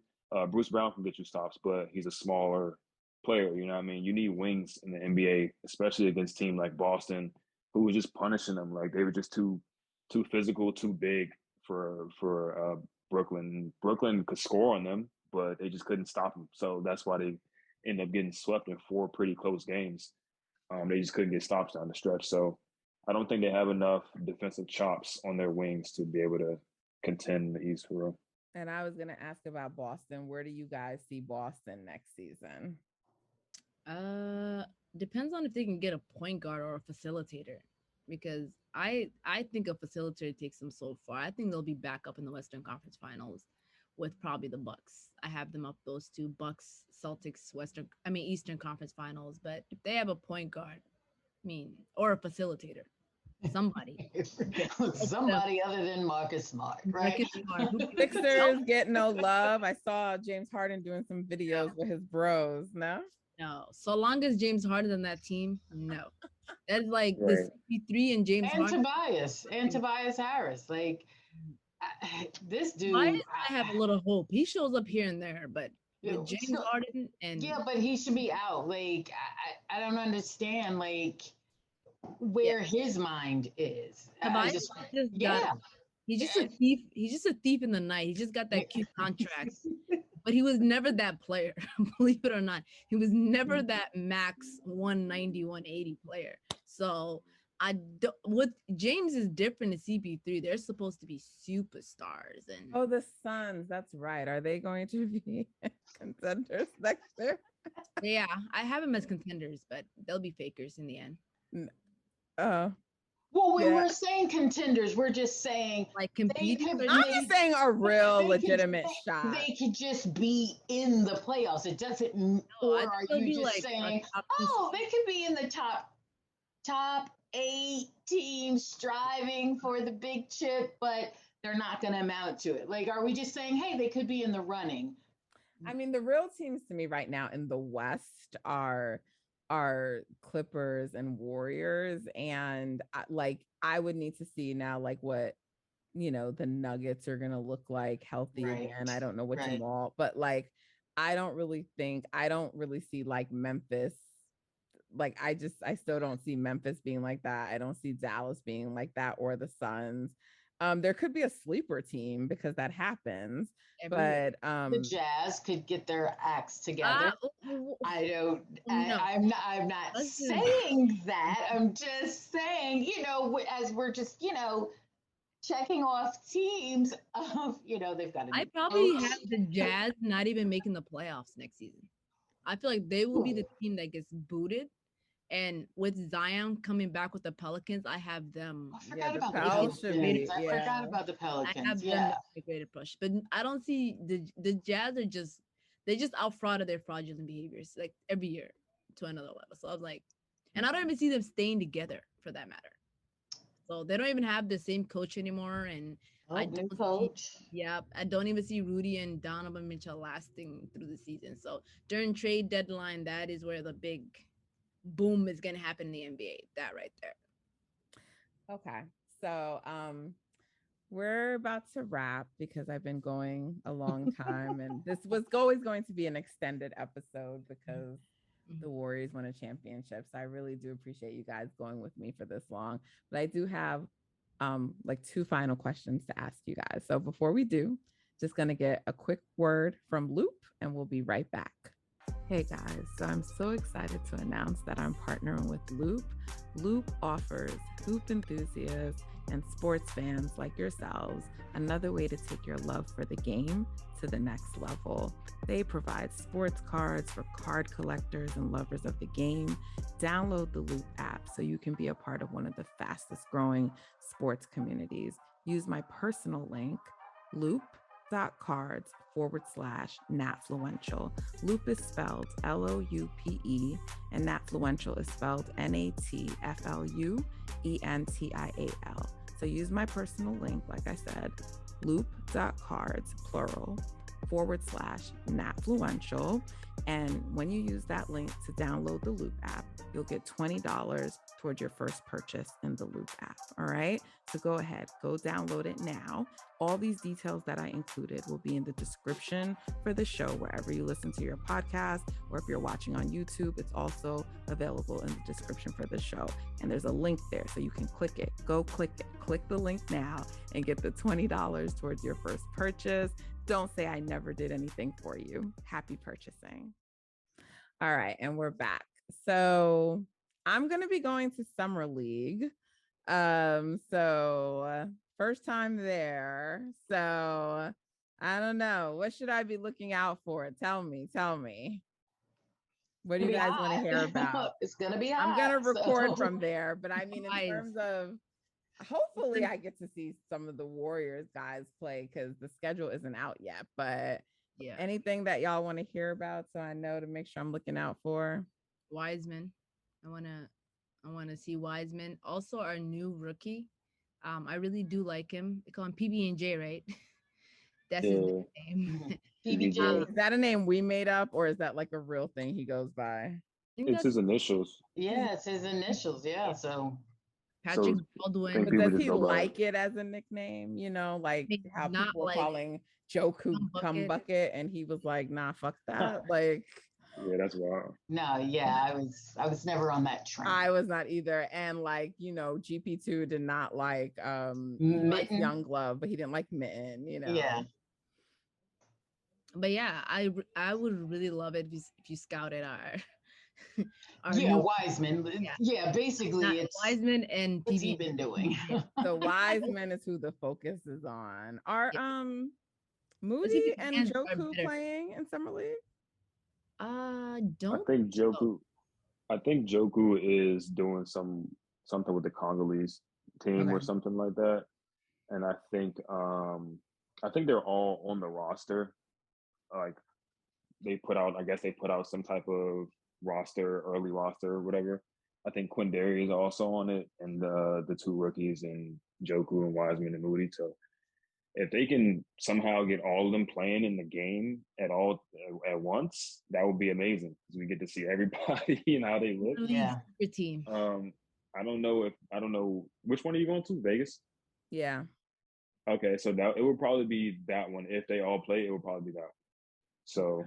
Bruce Brown can get you stops, but he's a smaller player. You know what I mean? You need wings in the NBA, especially against team like Boston, who was just punishing them. Like they were just too physical, too big for Brooklyn. Brooklyn could score on them, but they just couldn't stop them. So that's why they end up getting swept in 4 pretty close games. They just couldn't get stops down the stretch. So I don't think they have enough defensive chops on their wings to be able to contend in the East for real. And I was going to ask about Boston. Where do you guys see Boston next season? Depends on if they can get a point guard or a facilitator, because I think a facilitator takes them so far. I think they'll be back up in the Western Conference Finals with probably the Bucks. I have them up those 2, Bucks, Celtics, Eastern Conference Finals. But if they have a point guard, or a facilitator, somebody. Somebody other than Marcus Smart, right? Marcus Smart, who Sixers get no love. I saw James Harden doing some videos with his bros. No. No, so long as James Harden on that team, no. That's like the Right. CP3 and James And Harden. Tobias Harris. Like this dude, Why I have a little hope. He shows up here and there, but with James so- Harden and yeah, but he should be out. Like I don't understand like where his mind is. Tobias he's just a thief. He's just a thief in the night. He just got that cute contract. But he was never that player, believe it or not. He was never that max 190, 180 player. So what James is different to CP3. They're supposed to be superstars. And the Suns. That's right. Are they going to be contenders next year? yeah, I have them as contenders, but they'll be fakers in the end. Well, we're saying contenders. We're just saying like competing. I'm just saying a real legitimate shot. They could just be in the playoffs. It doesn't. Or are you just like saying, oh, they could be in the top 8 teams striving for the big chip, but they're not going to amount to it? Like, are we just saying, hey, they could be in the running? I mean, the real teams to me right now in the West are Clippers and Warriors, and I would need to see now like what the Nuggets are gonna look like healthy again. I don't know what you want, but like I don't really see like Memphis. Like I still don't see Memphis being like that. I don't see Dallas being like that or the Suns. There could be a sleeper team because that happens, but the Jazz could get their acts together. I'm not saying that. I'm just saying, as we're just, checking off teams of, they've got. I probably have the Jazz not even making the playoffs next season. I feel like they will be the team that gets booted. And with Zion coming back with the Pelicans, I have them. I forgot about the Pelicans. I have them a greater push, but I don't see the Jazz they just out frauded their fraudulent behaviors like every year to another level. So I was like, and I don't even see them staying together for that matter. So they don't even have the same coach anymore, and I don't even see Rudy and Donovan Mitchell lasting through the season. So during trade deadline, that is where the big boom is going to happen in the NBA. That right there. Okay. So we're about to wrap because I've been going a long time and this was always going to be an extended episode because the Warriors won a championship. So I really do appreciate you guys going with me for this long. But I do have like 2 final questions to ask you guys. So before we do, just going to get a quick word from Loop and we'll be right back. Hey guys, so I'm so excited to announce that I'm partnering with Loop. Loop offers hoop enthusiasts and sports fans like yourselves another way to take your love for the game to the next level. They provide sports cards for card collectors and lovers of the game. Download the Loop app so you can be a part of one of the fastest growing sports communities. Use my personal link, loop.cards/Natfluential. Loop is spelled LOUPE and Natfluential is spelled NATFLUENTIAL. So use my personal link, like I said, loop.cards, plural, /Natfluential. And when you use that link to download the Loop app, you'll get $20 towards your first purchase in the Loop app. All right. So go ahead, go download it now. All these details that I included will be in the description for the show, wherever you listen to your podcast, or if you're watching on YouTube, it's also available in the description for the show. And there's a link there so you can click it. Go click it. Click the link now and get the $20 towards your first purchase. Don't say I never did anything for you. Happy purchasing. All right. And we're back. So I'm going to be going to Summer League. So first time there. So I don't know. What should I be looking out for? Tell me. What do you guys want to hear about? It's going to be hot. I'm going to record from there. But I mean, in terms of, hopefully I get to see some of the Warriors guys play because the schedule isn't out yet. But anything that y'all want to hear about so I know to make sure I'm looking out for? Wiseman. I want to I want to see Wiseman. Also, our new rookie. I really do like him. They call him PB&J, right? That's his Yeah, nickname. Mhm. PBJ. PBJ. Is that a name we made up, or is that like a real thing he goes by? I think It's that's his initials. Yeah, it's his initials. Yeah. So Patrick So I Baldwin. think But people does just he go by. like it as a nickname? You know, like It's how not people were like calling Joku Cum Cum Bucket. Bucket, and he was like, "Nah, fuck that." Like, Yeah, that's wild. no, yeah, I was never on that train. I was not either. And like, you know, GP2 did not like he likes Mitten. Young Glove, but he didn't like Mitten, you know. Yeah. But yeah, I would really love it if you scouted our Yeah, new Wiseman. yeah Yeah, basically not it's Wiseman and what's he PB. been doing? Yeah. The Wiseman is who the focus is on. Are Yeah. Let's see if Moody his and hands are Joku better. playing in summer league? I Don't think so. Joku. I think Joku is doing something with the Congolese team or Okay. something like that. And I think they're all on the roster. Like I guess they put out some type of early roster or whatever. I think Quindary is also on it, and the two rookies and Joku and Wiseman and Moody. So if they can somehow get all of them playing in the game at once, that would be amazing because we get to see everybody and how they look. Really Yeah. super team. I don't know which one are you going to? Vegas? Yeah. Okay, so that it would probably be that one. If they all play, it would probably be that one. So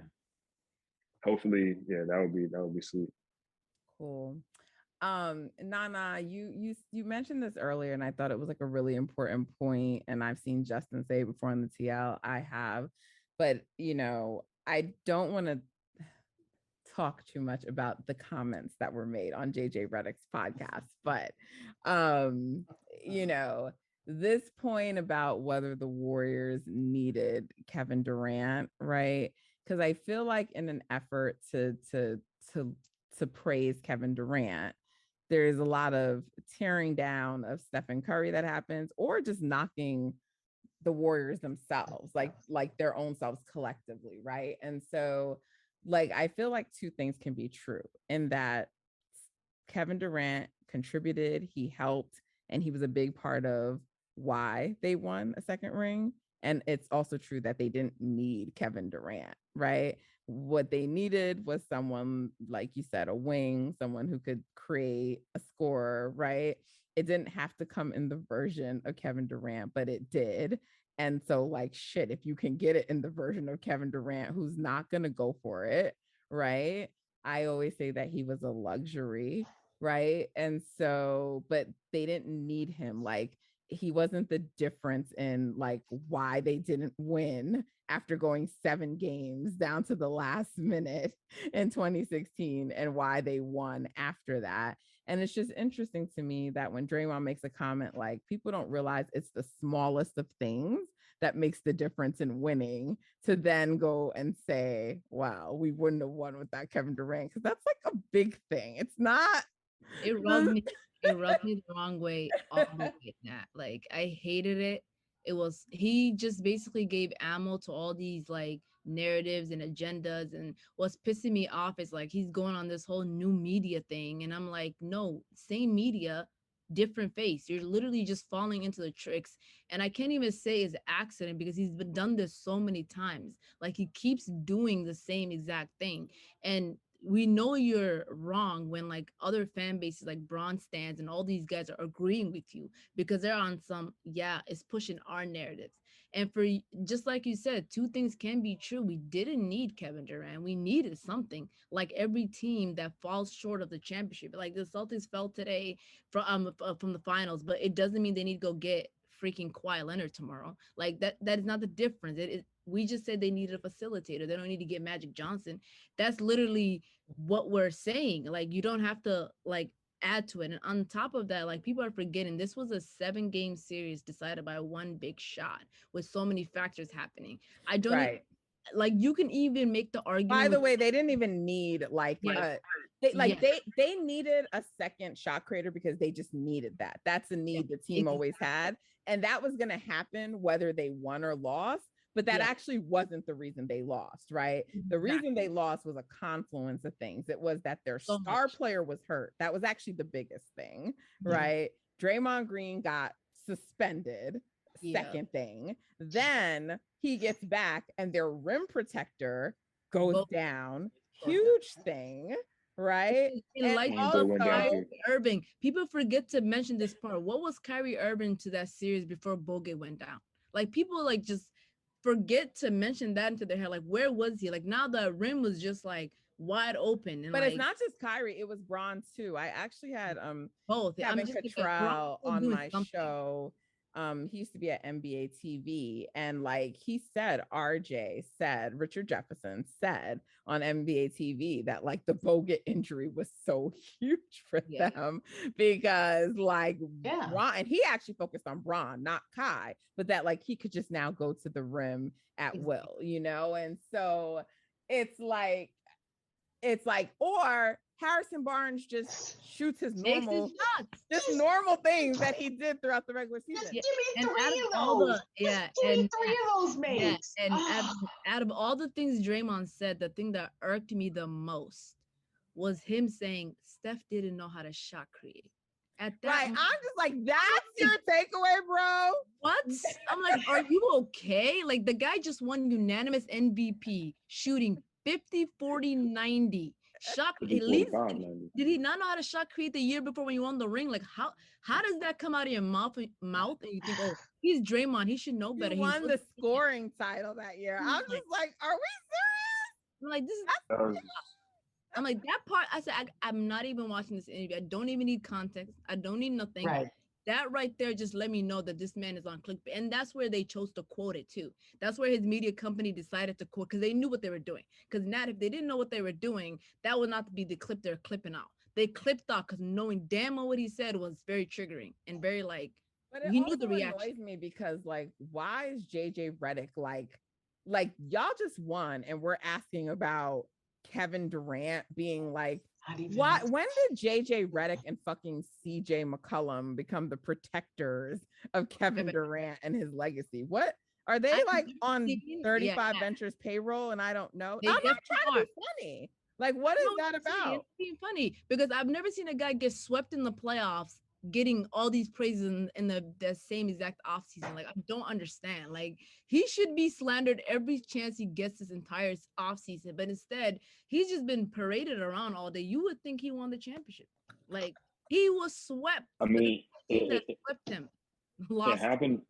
hopefully, yeah, that would be sweet. Cool. Nana, you mentioned this earlier, and I thought it was like a really important point, and I've seen Justin say it before on the TL. I have, but you know, I don't want to talk too much about the comments that were made on JJ Redick's podcast, but you know, this point about whether the Warriors needed Kevin Durant, right? Because I feel like in an effort to praise Kevin Durant, there's a lot of tearing down of Stephen Curry that happens, or just knocking the Warriors themselves, like their own selves collectively, right? And so, like, I feel like two things can be true in that Kevin Durant contributed, he helped, and he was a big part of why they won a second ring. And it's also true that they didn't need Kevin Durant, right? What they needed was someone, like you said, a wing, someone who could create a scorer, right? It didn't have to come in the version of Kevin Durant, but it did. And so, like, shit, if you can get it in the version of Kevin Durant, who's not going to go for it, right? I always say that he was a luxury, right? And so, but they didn't need him. Like, he wasn't the difference in like why they didn't win after going 7 games down to the last minute in 2016 and why they won after that. And it's just interesting to me that when Draymond makes a comment like people don't realize it's the smallest of things that makes the difference in winning, to then go and say, wow, we wouldn't have won without Kevin Durant, because that's like a big thing. It's not. It rubbed me. It rubbed me the wrong way all the way. That like I hated it. It was he just basically gave ammo to all these like narratives and agendas. And what's pissing me off is like he's going on this whole new media thing, and I'm like, no, same media, different face. You're literally just falling into the tricks. And I can't even say it's accident because he's been done this so many times. Like he keeps doing the same exact thing. And we know you're wrong when like other fan bases like Bronze stands and all these guys are agreeing with you because they're on some, yeah, it's pushing our narratives. And for just like you said, two things can be true. We didn't need Kevin Durant. We needed something like every team that falls short of the championship. Like the Celtics fell today from the finals, but it doesn't mean they need to go get freaking Kawhi Leonard tomorrow. Like that is not the difference. We just said they needed a facilitator. They don't need to get Magic Johnson. That's literally what we're saying. Like you don't have to like add to it. And on top of that, like people are forgetting this was a 7-game series decided by one big shot with so many factors happening. I don't Right. like you can even make the argument. By the way, they didn't even need like Yeah. they needed a second shot creator because they just needed that. That's a need the team always had. And that was going to happen whether they won or lost. but that actually wasn't the reason they lost, right? The reason they lost was a confluence of things. It was that their star player was hurt. That was actually the biggest thing, right? Draymond Green got suspended, second thing. Then he gets back and their rim protector goes down, huge thing, right? And like Kyrie Irving, people forget to mention this part. What was Kyrie Irving to that series before Bogut went down? Like people like just forget to mention that into their head. Like where was he? Like now the rim was just like wide open. And but it's not just Kyrie, it was Bron too. I actually had both Kevin Cottrell on my show. He used to be at NBA TV, and like he said, Richard Jefferson said on NBA TV that like the Bogut injury was so huge for them because like Bron, and he actually focused on Bron, not Kai, but that like he could just now go to the rim at will, you know? And so it's like, or Harrison Barnes just shoots his normal things that he did throughout the regular season. Give me three of those makes. And out of all the things Draymond said, the thing that irked me the most was him saying Steph didn't know how to shot create. At that moment, I'm just like, that's your takeaway, bro. What? I'm like, are you okay? Like the guy just won unanimous MVP shooting 50, 40, 90. Shot at least did he not know how to shot create the year before when you won the ring? Like how does that come out of your mouth and you think, oh, he's Draymond, he should know better. He won the scoring title that year. I'm just like, are we serious? I'm like, this is I'm like that part. I said I'm not even watching this interview. I don't even need context. I don't need nothing. Right. That right there just let me know that this man is on clickbait. And that's where they chose to quote it too. That's where his media company decided to quote because they knew what they were doing. Because Nat, if they didn't know what they were doing, that would not be the clip they're clipping out. They clipped out because knowing damn well what he said was very triggering and very like, but it knew the reaction. Annoys me because like, why is JJ Redick like y'all just won and we're asking about Kevin Durant being like, why? When did JJ Redick and fucking CJ McCollum become the protectors of Kevin Durant and his legacy? What are they like on 35 Ventures payroll? And I don't know. I'm not trying to be funny. Like, what is that about? It's being funny because I've never seen a guy get swept in the playoffs, getting all these praises in the same exact offseason. Like, I don't understand. Like, he should be slandered every chance he gets this entire offseason, but instead, he's just been paraded around all day. You would think he won the championship. Like, he was swept. I mean, it swept him. It happened,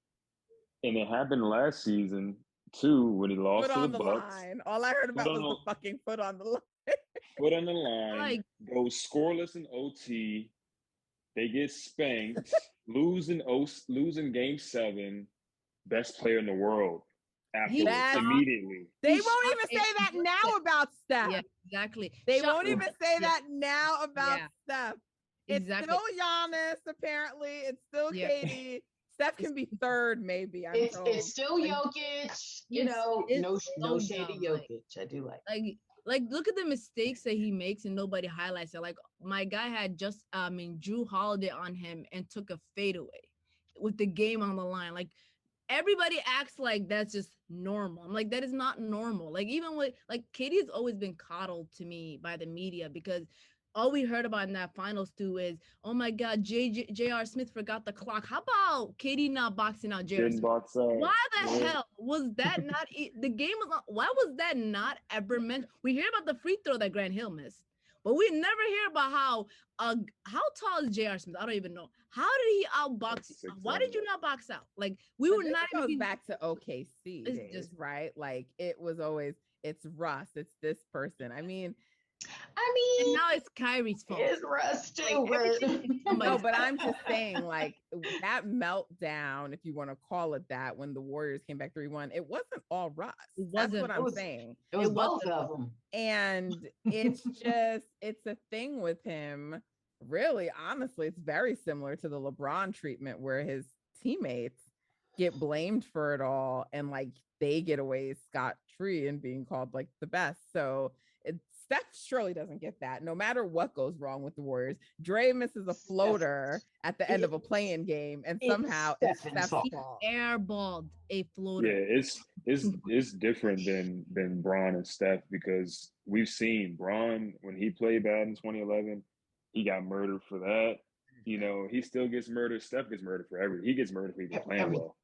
and it happened last season too when he lost to the Bucks. Line. All I heard about was the fucking foot on the line. Foot on the line. Like, goes scoreless in OT. They get spanked, losing game 7, best player in the world immediately. They won't even say that now about Steph. Yeah, exactly. They won't even say that now about Steph. It's still Giannis, apparently. It's still Katie. Steph can be third, maybe. It's still Jokic. You know, no shady Jokic. I do like look at the mistakes that he makes and nobody highlights it. Like my guy had Drew Holiday on him and took a fadeaway with the game on the line. Like everybody acts like that's just normal. I'm like, that is not normal. Like even with like Katie has always been coddled to me by the media because all we heard about in that finals too is, oh my God, J.R. Smith forgot the clock. How about Katie not boxing out J.R. Smith? Why the hell was that not? The game was not. Why was that not ever mentioned? We hear about the free throw that Grant Hill missed, but we never hear about how tall is J.R. Smith? I don't even know. How did he outbox? Why did you not box out? Like we were not. Goes back to OKC days, just right. Like it was always it's Russ. It's this person. I mean, and now it's Kyrie's fault. It's Russ too. No, but I'm just saying, like that meltdown, if you want to call it that, when the Warriors came back 3-1, it wasn't all Russ. That's what I'm saying. It was both of them. And it's just, it's a thing with him. Really, honestly, it's very similar to the LeBron treatment where his teammates get blamed for it all, and like they get away scot-free and being called like the best. So Steph surely doesn't get that, no matter what goes wrong with the Warriors. Dre misses a floater at the end of a play-in game, and somehow it's Steph's fault. Airballed a floater. Yeah, it's different than Bron and Steph, because we've seen Bron when he played bad in 2011, he got murdered for that. You know, he still gets murdered. Steph gets murdered for everything. He gets murdered for even playing well.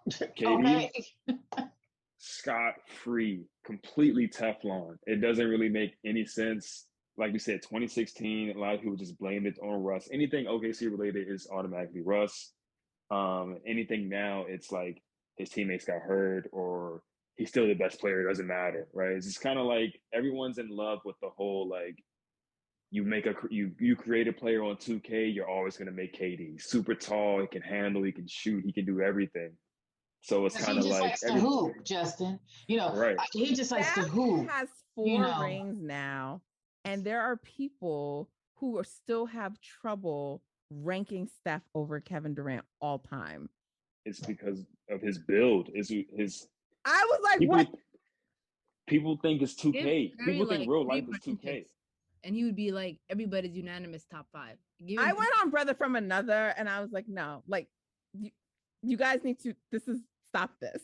KD, scot-free, completely Teflon. It doesn't really make any sense. Like we said, 2016, a lot of people just blamed it on Russ. Anything OKC related is automatically Russ. Anything now, it's like his teammates got hurt or he's still the best player. It doesn't matter, right? It's just kind of like everyone's in love with the whole like you create a player on 2K, you're always gonna make KD super tall. He can handle, he can shoot, he can do everything. So it's kind of like likes to hoop, Justin. You know, right. He just likes to hoop. Has 4 rings now, and there are people who still have trouble ranking Steph over Kevin Durant all time. It's because of his build. Is his. I was like, people, what? People think it's 2K. People think real life is 2K. And he would be like, everybody's unanimous top 5. I went on Brother from Another, and I was like, no, like you guys need to. Stop this.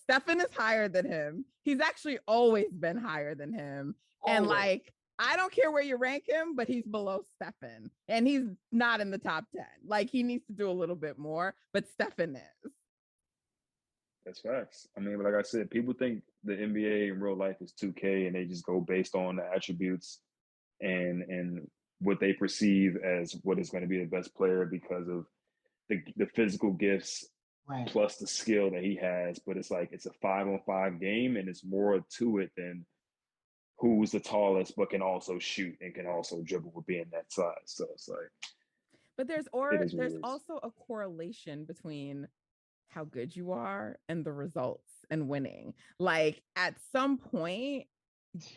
Stephen is higher than him. He's actually always been higher than him. Always. And like, I don't care where you rank him, but he's below Stephen. And he's not in the top 10. Like, he needs to do a little bit more, but Stephen is. That's facts. I mean, like I said, people think the NBA in real life is 2K, and they just go based on the attributes and what they perceive as what is going to be the best player because of the physical gifts, right, plus the skill that he has. But it's like it's a 5-on-5 game, and it's more to it than who's the tallest but can also shoot and can also dribble with being that size. So it's like, but there's also a correlation between how good you are and the results and winning. Like, at some point,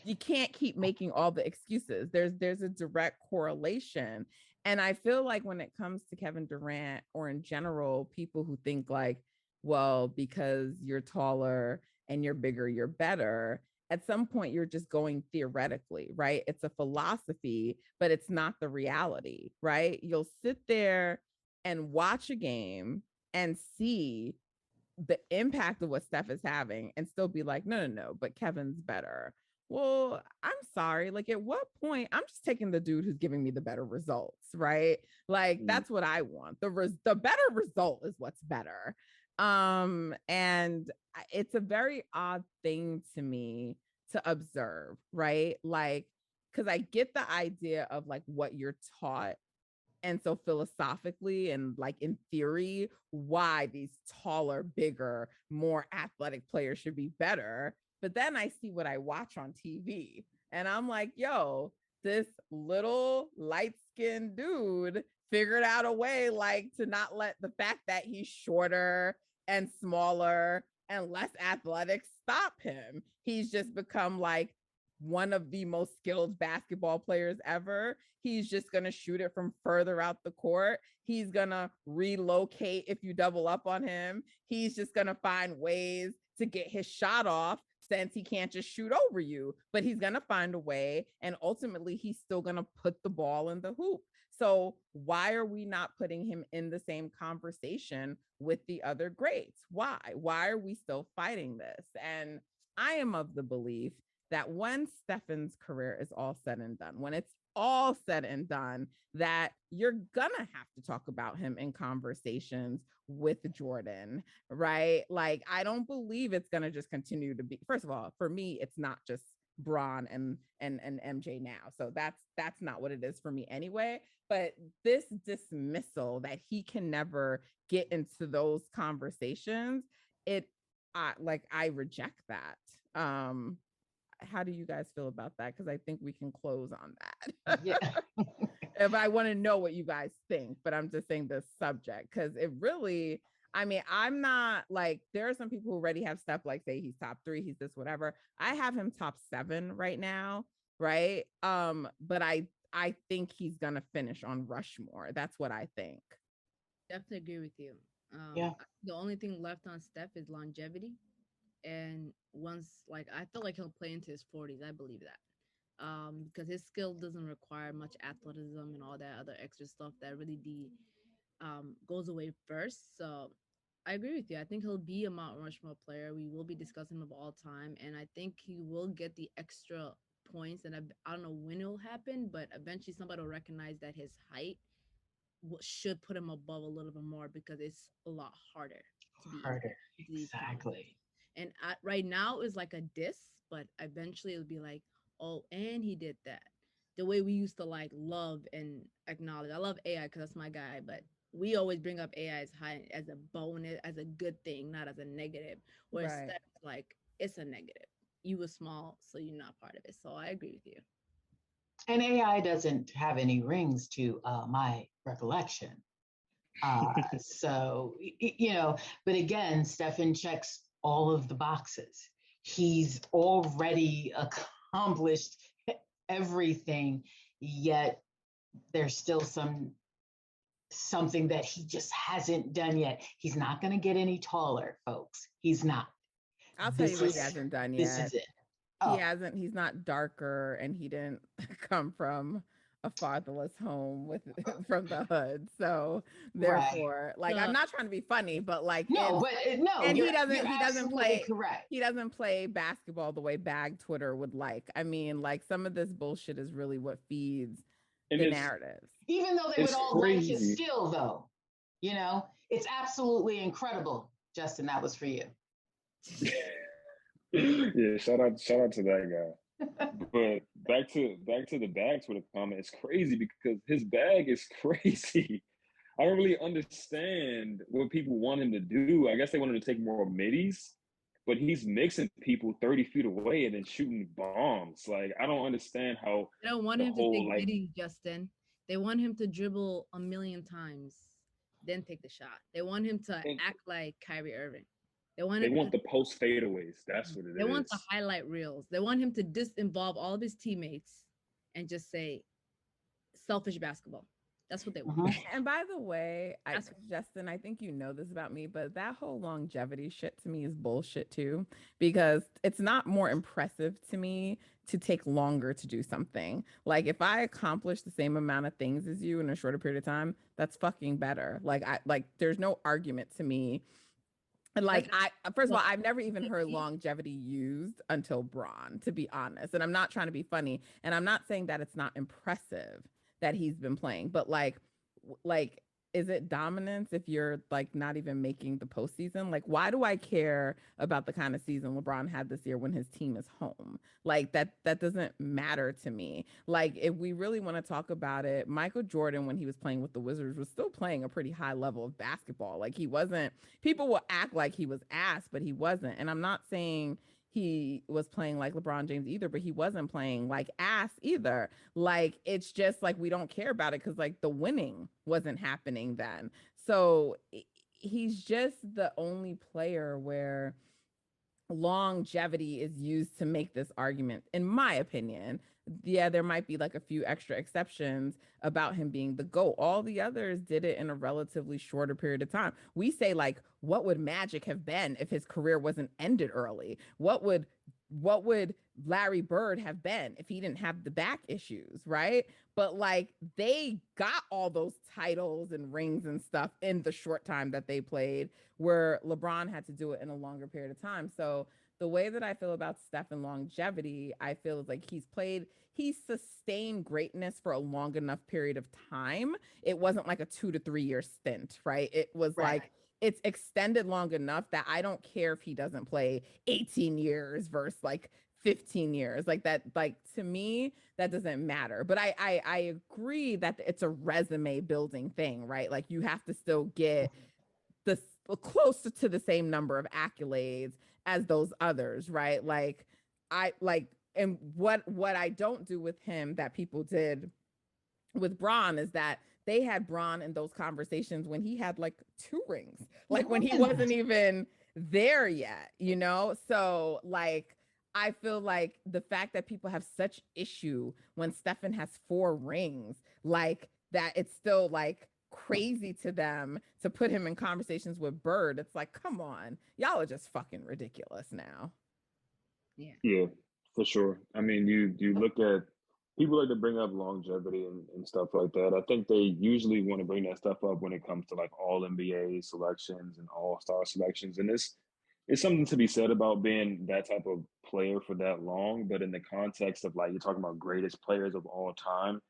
you can't keep making all the excuses. There's a direct correlation. And I feel like when it comes to Kevin Durant, or in general, people who think like, well, because you're taller and you're bigger, you're better. At some point, you're just going theoretically, right? It's a philosophy, but it's not the reality, right? You'll sit there and watch a game and see the impact of what Steph is having and still be like, no, but Kevin's better. Well, I'm sorry. Like, at what point? I'm just taking the dude who's giving me the better results, right? Like, that's what I want. The better result is what's better. And it's a very odd thing to me to observe, right? Like, because I get the idea of like what you're taught. And so philosophically and like in theory, why these taller, bigger, more athletic players should be better. But then I see what I watch on TV and I'm like, yo, this little light-skinned dude figured out a way like to not let the fact that he's shorter and smaller and less athletic stop him. He's just become like one of the most skilled basketball players ever. He's just going to shoot it from further out the court. He's going to relocate if you double up on him. He's just going to find ways to get his shot off since he can't just shoot over you, but he's going to find a way. And ultimately, he's still going to put the ball in the hoop. So why are we not putting him in the same conversation with the other greats? Why? Why are we still fighting this? And I am of the belief that when Stephen's career is all said and done, when it's all said and done, that you're gonna have to talk about him in conversations with Jordan, right? Like, I don't believe it's gonna just continue to be. First of all, for me, it's not just Bron and MJ now. So that's not what it is for me anyway. But this dismissal that he can never get into those conversations, I reject that. How do you guys feel about that? Because I think we can close on that. Yeah. If I want to know what you guys think, but I'm just saying the subject because it really, I mean, I'm not like, there are some people who already have Steph like say he's top 3, he's this, whatever. I have him top 7 right now, right? But I think he's gonna finish on Rushmore. That's what I think. Definitely agree with you. Yeah. The only thing left on Steph is longevity. And once, like, I feel like he'll play into his 40s. I believe that. Because his skill doesn't require much athleticism and all that other extra stuff that really goes away first. So I agree with you. I think he'll be a Mount Rushmore player. We will be discussing him of all time, and I think he will get the extra points. And I don't know when it'll happen, but eventually somebody will recognize that his height should put him above a little bit more because it's a lot harder to be Harder. into these conferences. Exactly. And right now is like a diss, but eventually it'll be like, oh, and he did that. The way we used to like love and acknowledge. I love AI because that's my guy, but we always bring up AI as high as a bonus, as a good thing, not as a negative. Whereas Right. that's like it's a negative. You were small, so you're not part of it. So I agree with you. And AI doesn't have any rings to my recollection. So, but again, Stefan checks all of the boxes. He's already accomplished everything, yet there's still something that he just hasn't done yet. He's not going to get any taller, folks. He's not. I'll tell you This what is he hasn't done this yet. is it. He Oh, hasn't. He's not darker, and he didn't come from a fatherless home with from the hood. So right. therefore, like, I'm not trying to be funny, but like No, it's, but no, and you're he doesn't absolutely play correct. he doesn't play basketball the way bag Twitter would like. I mean, like, some of this bullshit is really what feeds And the narratives. Even though they would it's all like his crazy. skill, though, it's absolutely incredible. Justin, that was for you. Yeah, shout out to that guy. But back to the bag Twitter comment. It's crazy because his bag is crazy. I don't really understand what people want him to do. I guess they want him to take more middies, but he's mixing people 30 feet away and then shooting bombs. Like, I don't understand how They don't want the him to whole take like pity, Justin. They want him to dribble a million times, then take the shot. They want him to and act like Kyrie Irving. They want they him want to the post fadeaways. That's what it they want the is. highlight reels. They want him to disinvolve all of his teammates and just say selfish basketball. That's what they want. Mhm. And by the way, That's Justin, I think you know this about me, but that whole longevity shit to me is bullshit too, because it's not more impressive to me to take longer to do something. Like, if I accomplish the same amount of things as you in a shorter period of time, that's fucking better. Like, there's no argument to me. And like, that's first of all, I've never even heard longevity used until Braun, to be honest. And I'm not trying to be funny. And I'm not saying that it's not impressive that he's been playing, but like, is it dominance if you're like not even making the postseason? Like, why do I care about the kind of season LeBron had this year when his team is home? Like, that doesn't matter to me. Like, if we really want to talk about it, Michael Jordan, when he was playing with the Wizards, was still playing a pretty high level of basketball. Like, he wasn't, people will act like he was ass, but he wasn't. And I'm not saying he was playing like LeBron James either, but he wasn't playing like ass either. Like, it's just like we don't care about it because like the winning wasn't happening then. So he's just the only player where longevity is used to make this argument, in my opinion. Yeah, there might be like a few extra exceptions about him being the GOAT. All the others did it in a relatively shorter period of time. We say, like, what would Magic have been if his career wasn't ended early? What would Larry Bird have been if he didn't have the back issues, right? But like, they got all those titles and rings and stuff in the short time that they played, where LeBron had to do it in a longer period of time. So the way that I feel about Steph and longevity, I feel is like he's sustained greatness for a long enough period of time. It wasn't like a 2 to 3 year stint, right? It was Right. like, it's extended long enough that I don't care if he doesn't play 18 years versus like 15 years. Like, that, like, to me, that doesn't matter. But I agree that it's a resume building thing, right? Like, you have to still get the closer to the same number of accolades as those others, right? Like, I like, and what I don't do with him that people did with Braun is that they had Braun in those conversations when he had like 2 rings, like when he wasn't even there yet, So like, I feel like the fact that people have such issue when Stephen has 4 rings, like, that it's still like crazy to them to put him in conversations with Bird. It's like, come on, y'all are just fucking ridiculous now. Yeah, for sure. I mean, you look at people like to bring up longevity and stuff like that. I think they usually want to bring that stuff up when it comes to like all NBA selections and all star selections. And it's something to be said about being that type of player for that long. But in the context of like you're talking about greatest players of all time,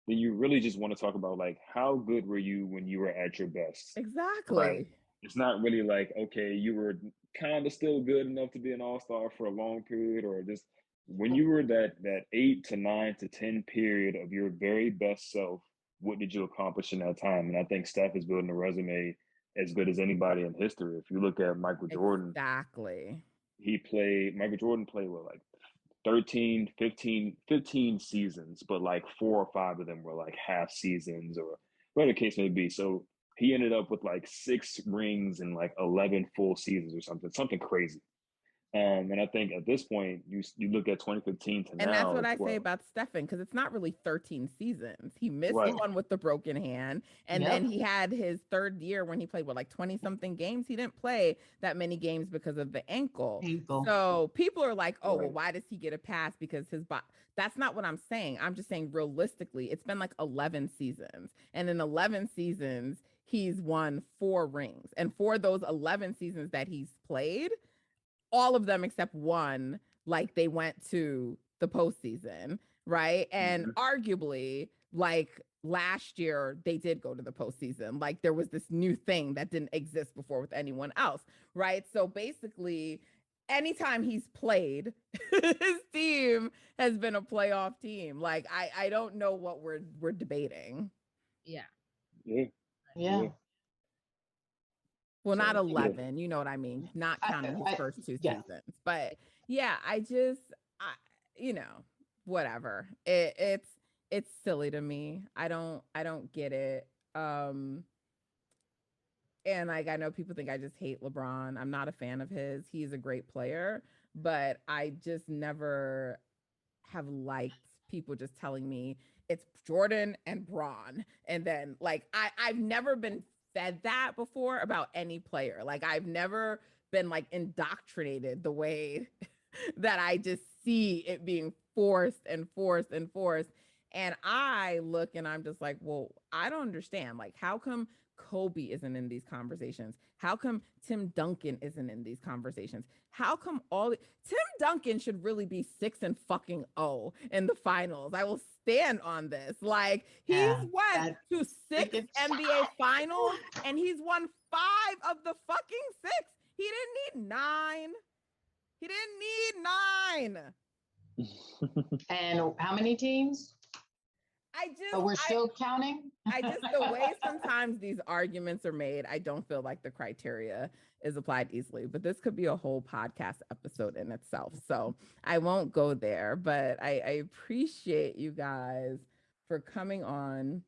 then you really just want to talk about like how good were you when you were at your best? Right. Exactly. It's not really like, okay, you were kind of still good enough to be an all-star for a long period, or just when you were that 8 to 9 to 10 period of your very best self, what did you accomplish in that time? And I think Steph is building a resume as good as anybody in history. If you look at Michael Jordan, Exactly. Michael Jordan played with like 13, 15 seasons, but like 4 or 5 of them were like half seasons or whatever the case may be. So he ended up with like 6 rings and like 11 full seasons or something crazy. And I think at this point, you look at 2015 to And that's now, what it's I say what, about Stephen, because it's not really 13 seasons. He missed right, one with the broken hand. And then he had his third year when he played with like 20 something games. He didn't play that many games because of the ankle. So people are like, oh, well, right. why does he get a pass? Because his body. That's not what I'm saying. I'm just saying realistically, it's been like 11 seasons. And in 11 seasons, he's won 4 rings. And for those 11 seasons that he's played, all of them except one, like they went to the postseason, right? And arguably, like last year, they did go to the postseason. Like there was this new thing that didn't exist before with anyone else, right? So basically, anytime he's played, his team has been a playoff team. Like I don't know what we're debating. Yeah. Yeah. Well, not So, 11, you know what I mean? Not counting his first 2 yeah. seasons. But yeah, I you know, whatever. It's silly to me. I don't get it. And like I know people think I just hate LeBron. I'm not a fan of his. He's a great player, but I just never have liked people just telling me it's Jordan and Braun. And then like I've never been fed that before about any player. Like I've never been like indoctrinated the way that I just see it being forced and forced and forced. And I look and I'm just like, well, I don't understand. Like, how come Kobe isn't in these conversations? How come Tim Duncan isn't in these conversations? How come Tim Duncan should really be 6-0 in the finals? I will stand on this. Like he's went to 6 NBA finals and he's won 5 of the fucking 6. He didn't need 9. He didn't need 9. And how many teams? But we're still counting. The way sometimes these arguments are made, I don't feel like the criteria is applied easily. But this could be a whole podcast episode in itself. So I won't go there. But I appreciate you guys for coming on.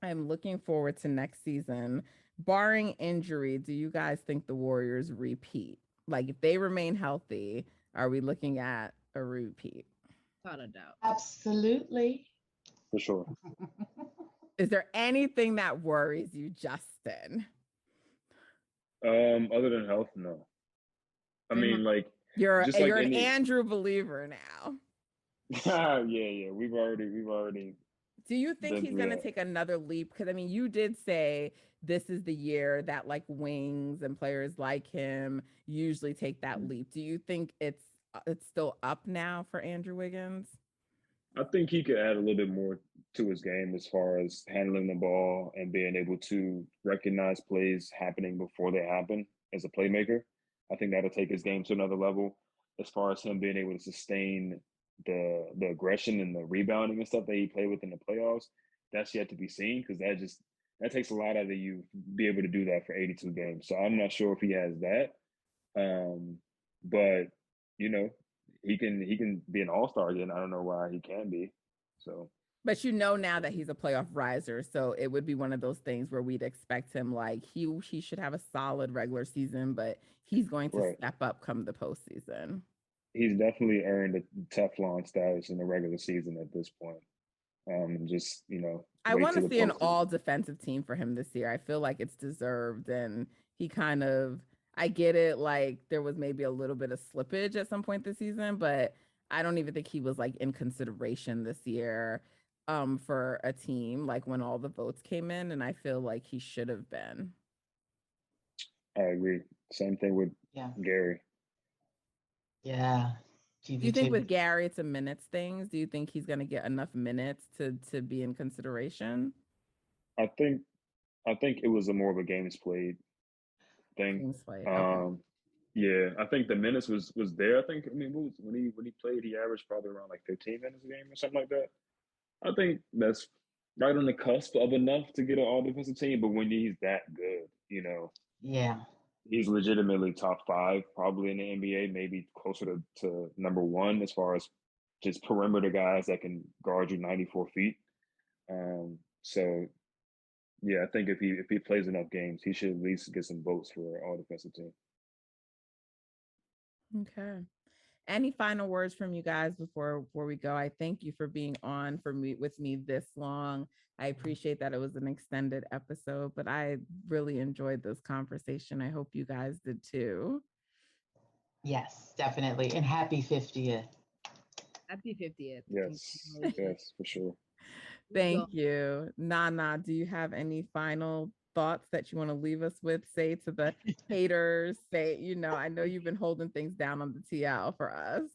I'm looking forward to next season. Barring injury, do you guys think the Warriors repeat? Like if they remain healthy, are we looking at a repeat? Without a doubt. Absolutely. For sure. Is there anything that worries you, Justin? Other than health, no. I mean, like you're just like an Andrew believer now. yeah. We've already. Do you think he's going to take another leap? Because I mean, you did say this is the year that like wings and players like him usually take that leap. Do you think it's still up now for Andrew Wiggins? I think he could add a little bit more to his game as far as handling the ball and being able to recognize plays happening before they happen as a playmaker. I think that'll take his game to another level as far as him being able to sustain the aggression and the rebounding and stuff that he played with in the playoffs. That's yet to be seen because that takes a lot out of you be able to do that for 82 games. So I'm not sure if he has that. But you know, he can be an all-star again. I don't know why he can be. So but you know now that he's a playoff riser, so it would be one of those things where we'd expect him like he should have a solid regular season, but he's going to step up come the postseason. He's definitely earned a Teflon status in the regular season at this point. Just I wait want till to the see an postseason. all defensive team for him this year. I feel like it's deserved, and he kind of, I get it. Like there was maybe a little bit of slippage at some point this season, but I don't even think he was like in consideration this year for a team like when all the votes came in, and I feel like he should have been. I agree. Same thing with Gary. Yeah. Do you think with Gary it's a minutes thing? Do you think he's going to get enough minutes to be in consideration? I think it was a more of a games played thing. Games played. Okay. Yeah, I think the minutes was there. I mean, when he played, he averaged probably around like 15 minutes a game or something like that. I think that's right on the cusp of enough to get an all defensive team. But when he's that good, Yeah. he's legitimately top 5 probably in the NBA, maybe closer to number 1 as far as just perimeter guys that can guard you 94 feet. So yeah, I think if he plays enough games, he should at least get some votes for all defensive team. Okay. Any final words from you guys before we go? I thank you for being on with me this long. I appreciate that it was an extended episode, but I really enjoyed this conversation. I hope you guys did too. Yes, definitely. And happy 50th. Happy 50th. Yes, for sure. Thank you. Nana, do you have any final thoughts that you want to leave us with? Say to the haters, I know you've been holding things down on the TL for us.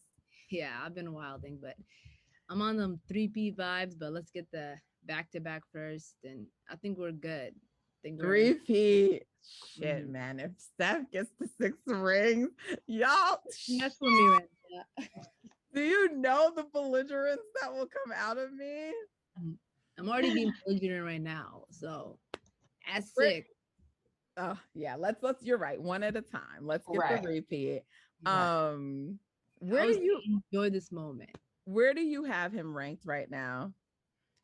Yeah, I've been wilding, but I'm on them 3P vibes, but let's get the back-to-back first, and I think we're good. 3P. Shit, man. If Steph gets the 6 rings, y'all. That's for me right now. Do you know the belligerence that will come out of me? I'm already being belligerent right now, so at 6. Oh yeah, let's you're right. One at a time. Let's get the repeat. Where do you enjoy this moment? Where do you have him ranked right now?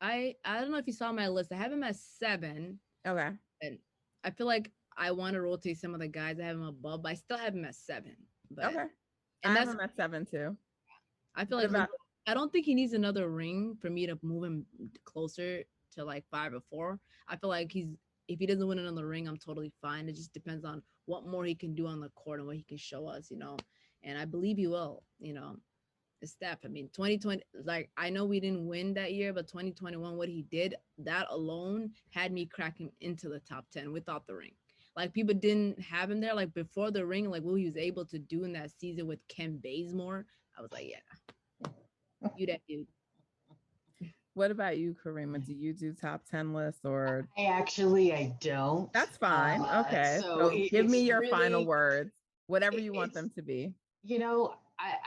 I don't know if you saw my list. I have him at 7. Okay. And I feel like I want to rotate some of the guys. I have him above, but I still have him at 7. But, okay. And I have him at 7 too. I feel like I don't think he needs another ring for me to move him closer to like 5 or 4. I feel like if he doesn't win another ring, I'm totally fine. It just depends on what more he can do on the court and what he can show us, And I believe he will, Steph. I mean, 2020, like I know we didn't win that year, but 2021, what he did, that alone had me cracking into the top 10 without the ring. Like people didn't have him there. Like before the ring, like what he was able to do in that season with Ken Bazemore, I was like, yeah, you that dude. What about you, Kariemah? Do you do top 10 lists or? I don't. That's fine. Okay. So give me your final words, whatever you want them to be.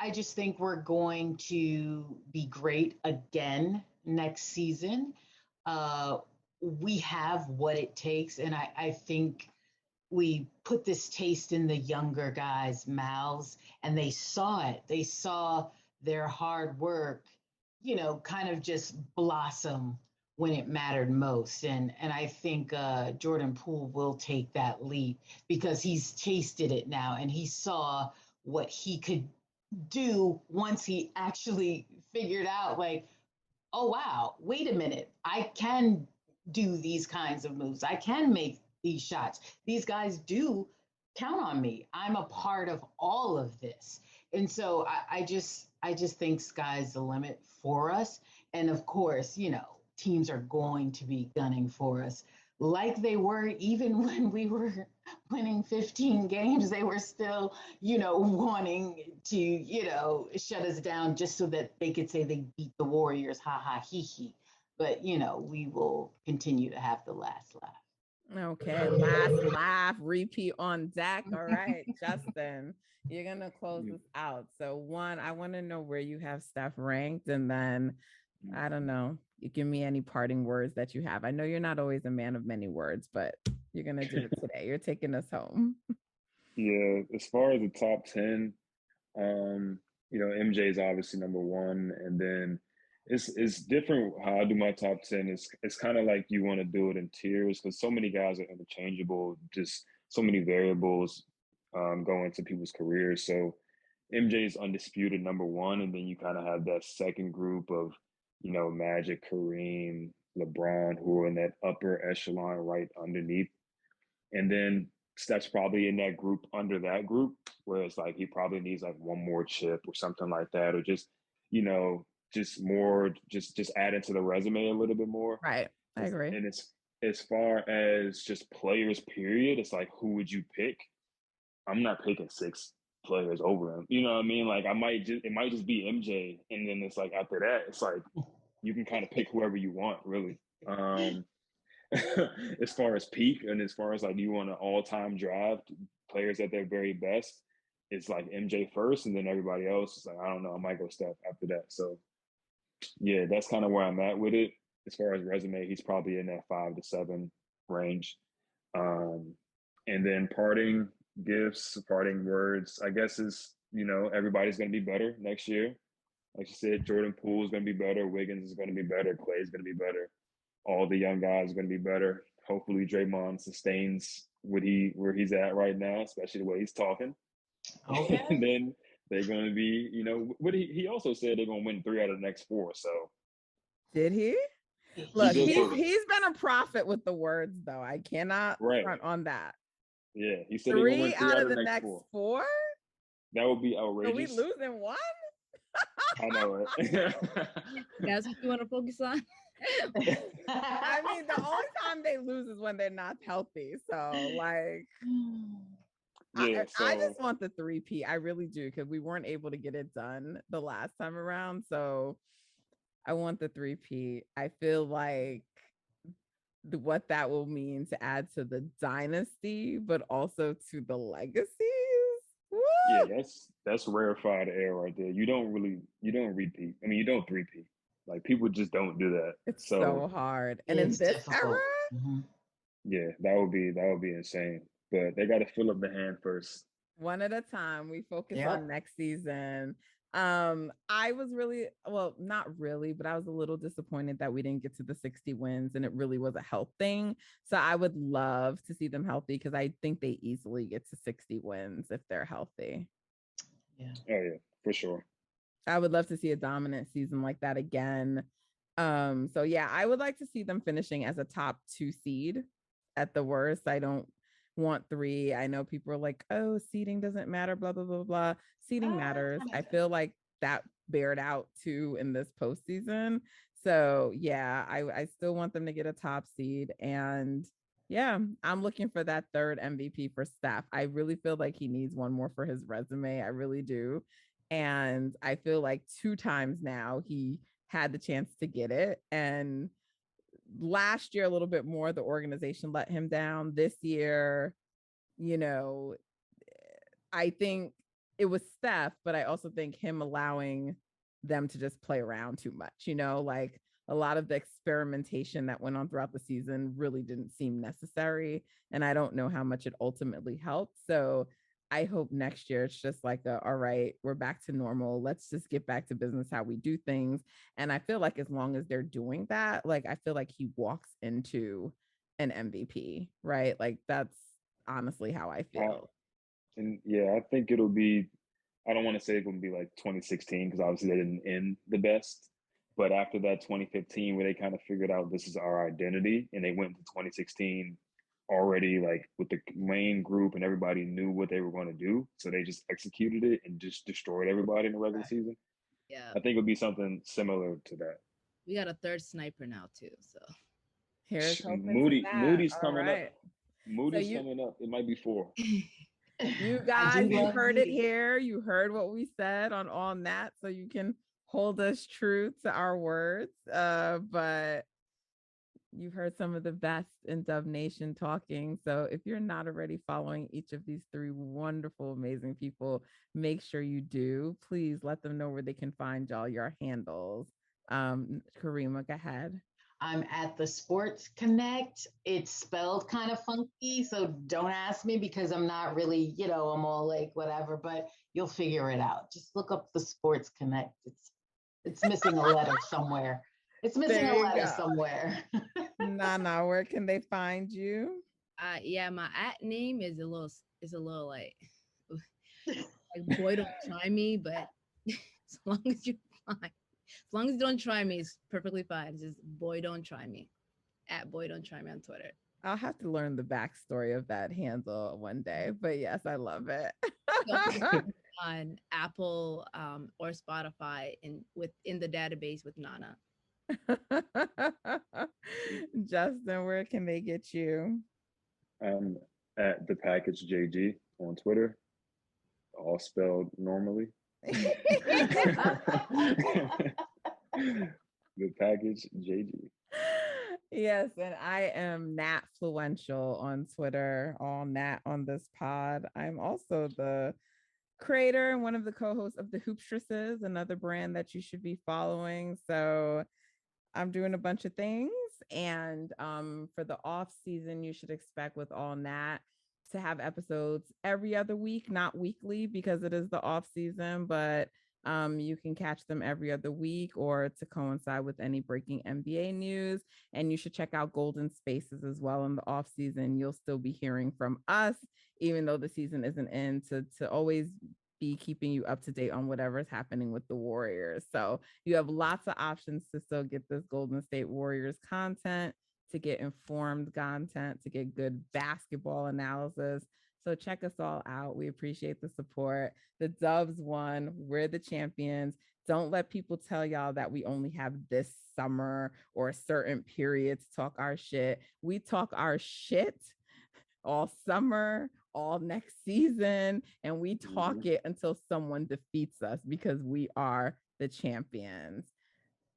I just think we're going to be great again next season. We have what it takes. And I think we put this taste in the younger guys' mouths and they saw it. They saw their hard work, kind of just blossom when it mattered most. And I think Jordan Poole will take that leap because he's tasted it now and he saw what he could do once he actually figured out like, oh, wow, wait a minute. I can do these kinds of moves. I can make these shots. These guys do count on me. I'm a part of all of this. And so I just think sky's the limit for us. And of course, teams are going to be gunning for us like they were even when we were winning 15 games. They were still, wanting to, shut us down just so that they could say they beat the Warriors. Ha ha, hee hee. But, we will continue to have the last laugh. Okay, last laugh, repeat on deck. All right, Justin, you're gonna close this out. So one, I want to know where you have Steph ranked, and then I don't know, you give me any parting words that you have. I know you're not always a man of many words, but you're gonna do it today. You're taking us home. Yeah, as far as the top 10, MJ is obviously number 1, and then it's different how I do my top 10. It's kind of like you want to do it in tiers because so many guys are interchangeable, just so many variables go into people's careers. So MJ is undisputed number 1, and then you kind of have that second group of Magic, Kareem, LeBron, who are in that upper echelon right underneath. And then Steph's probably in that group under that group, where it's like he probably needs like one more chip or something like that, or just, just more, just add into the resume a little bit more. Right. I agree. And it's as far as just players, period, it's like, who would you pick? I'm not picking 6 players over him. You know what I mean? Like it might just be MJ, and then it's like after that, it's like you can kind of pick whoever you want, really. As far as peak and as far as like you want an all-time draft players at their very best, it's like MJ first, and then everybody else is like, I don't know, I might go Steph after that. So yeah, that's kind of where I'm at with it. As far as resume, he's probably in that 5 to 7 range. And then parting gifts, parting words, I guess is, everybody's going to be better next year. Like you said, Jordan Poole is going to be better. Wiggins is going to be better. Clay is going to be better. All the young guys are going to be better. Hopefully Draymond sustains where he's at right now, especially the way he's talking. Okay. And then they're going to be, what he also said they're going to win 3 out of the next 4. So did he? Look, did he's so. been a prophet with the words, though. I cannot front on that. Yeah, he said 3 out of the next 4. That would be outrageous. Are we losing one? I know it. That's what you want to focus on. I mean, the only time they lose is when they're not healthy. So, like, yeah, I just want the 3P. I really do, because we weren't able to get it done the last time around. So, I want the 3P. I feel like what that will mean to add to the dynasty, but also to the legacies. Woo! Yeah, that's rarefied air right there. You don't repeat. I mean, you don't 3P. Like people just don't do that. It's so hard. And in this era, yeah, that would be insane. But they got to fill up the hand first. One at a time. We focus on next season. I was really, well, not really, but I was a little disappointed that we didn't get to the 60 wins, and it really was a health thing. So I would love to see them healthy, because I think they easily get to 60 wins if they're healthy. Yeah. Oh yeah, for sure. I would love to see a dominant season like that again. So yeah, I would like to see them finishing as a top 2 seed at the worst. I don't want 3. I know people are like, oh, seeding doesn't matter, blah, blah, blah, blah. Seeding matters. I feel like that bared out too in this postseason. So yeah, I still want them to get a top seed. And yeah, I'm looking for that 3rd MVP for Steph. I really feel like he needs one more for his resume. I really do. And I feel like 2 times now he had the chance to get it. And last year, a little bit more, the organization let him down. This year, I think it was Steph, but I also think him allowing them to just play around too much, like a lot of the experimentation that went on throughout the season really didn't seem necessary. And I don't know how much it ultimately helped. So I hope next year it's just like, all right, we're back to normal. Let's just get back to business, how we do things. And I feel like as long as they're doing that, like, I feel like he walks into an MVP, right? Like, that's honestly how I feel. And yeah, I think it'll be, I don't want to say it's going to be like 2016, because obviously they didn't end the best. But after that 2015, where they kind of figured out this is our identity, and they went to 2016 already like with the main group, and everybody knew what they were going to do. So they just executed it and just destroyed everybody in the regular season. Yeah. I think it'll be something similar to that. We got a 3rd sniper now too. So here's Moody's coming up. Moody's coming up. It might be 4. You guys, you heard it here. You heard what we said on All Nat, so you can hold us true to our words. But you've heard some of the best in DubNation talking. So if you're not already following each of these 3 wonderful, amazing people, make sure you do. Please let them know where they can find y'all, your handles. Kariemah, go ahead. I'm at the Sports Connect. It's spelled kind of funky, so don't ask me, because I'm not really, I'm all like whatever, but you'll figure it out. Just look up the Sports Connect. It's missing a letter somewhere. It's missing a letter somewhere. Nana, where can they find you? Yeah, my name is a little like boy, don't try me, but as long as you're fine. As long as you don't try me, it's perfectly fine. It's just boy, don't try me. At boy, don't try me on Twitter. I'll have to learn the backstory of that handle one day, but yes, I love it. On Apple or Spotify in the database with Nana. Justin, where can they get you? At the package JG on Twitter, all spelled normally. The package JG. Yes, and I am Natfluential on Twitter, all Nat on this pod. I'm also the creator and one of the co-hosts of the Hoopstresses, another brand that you should be following. So I'm doing a bunch of things, and for the off season, you should expect with all Nat to have episodes every other week, not weekly because it is the off season, but you can catch them every other week or to coincide with any breaking NBA news. And you should check out Golden Spaces as well in the off season. You'll still be hearing from us, even though the season isn't in, to always be keeping you up to date on whatever's happening with the Warriors. So you have lots of options to still get this Golden State Warriors content, to get informed content, to get good basketball analysis. So check us all out. We appreciate the support. The Dubs won. We're the champions. Don't let people tell y'all that we only have this summer or a certain period to talk our shit. We talk our shit all summer, all next season, and we talk it until someone defeats us because we are the champions.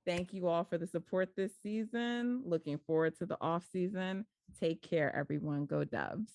Thank you all for the support this season. Looking forward to the off season. Take care, everyone. Go Dubs.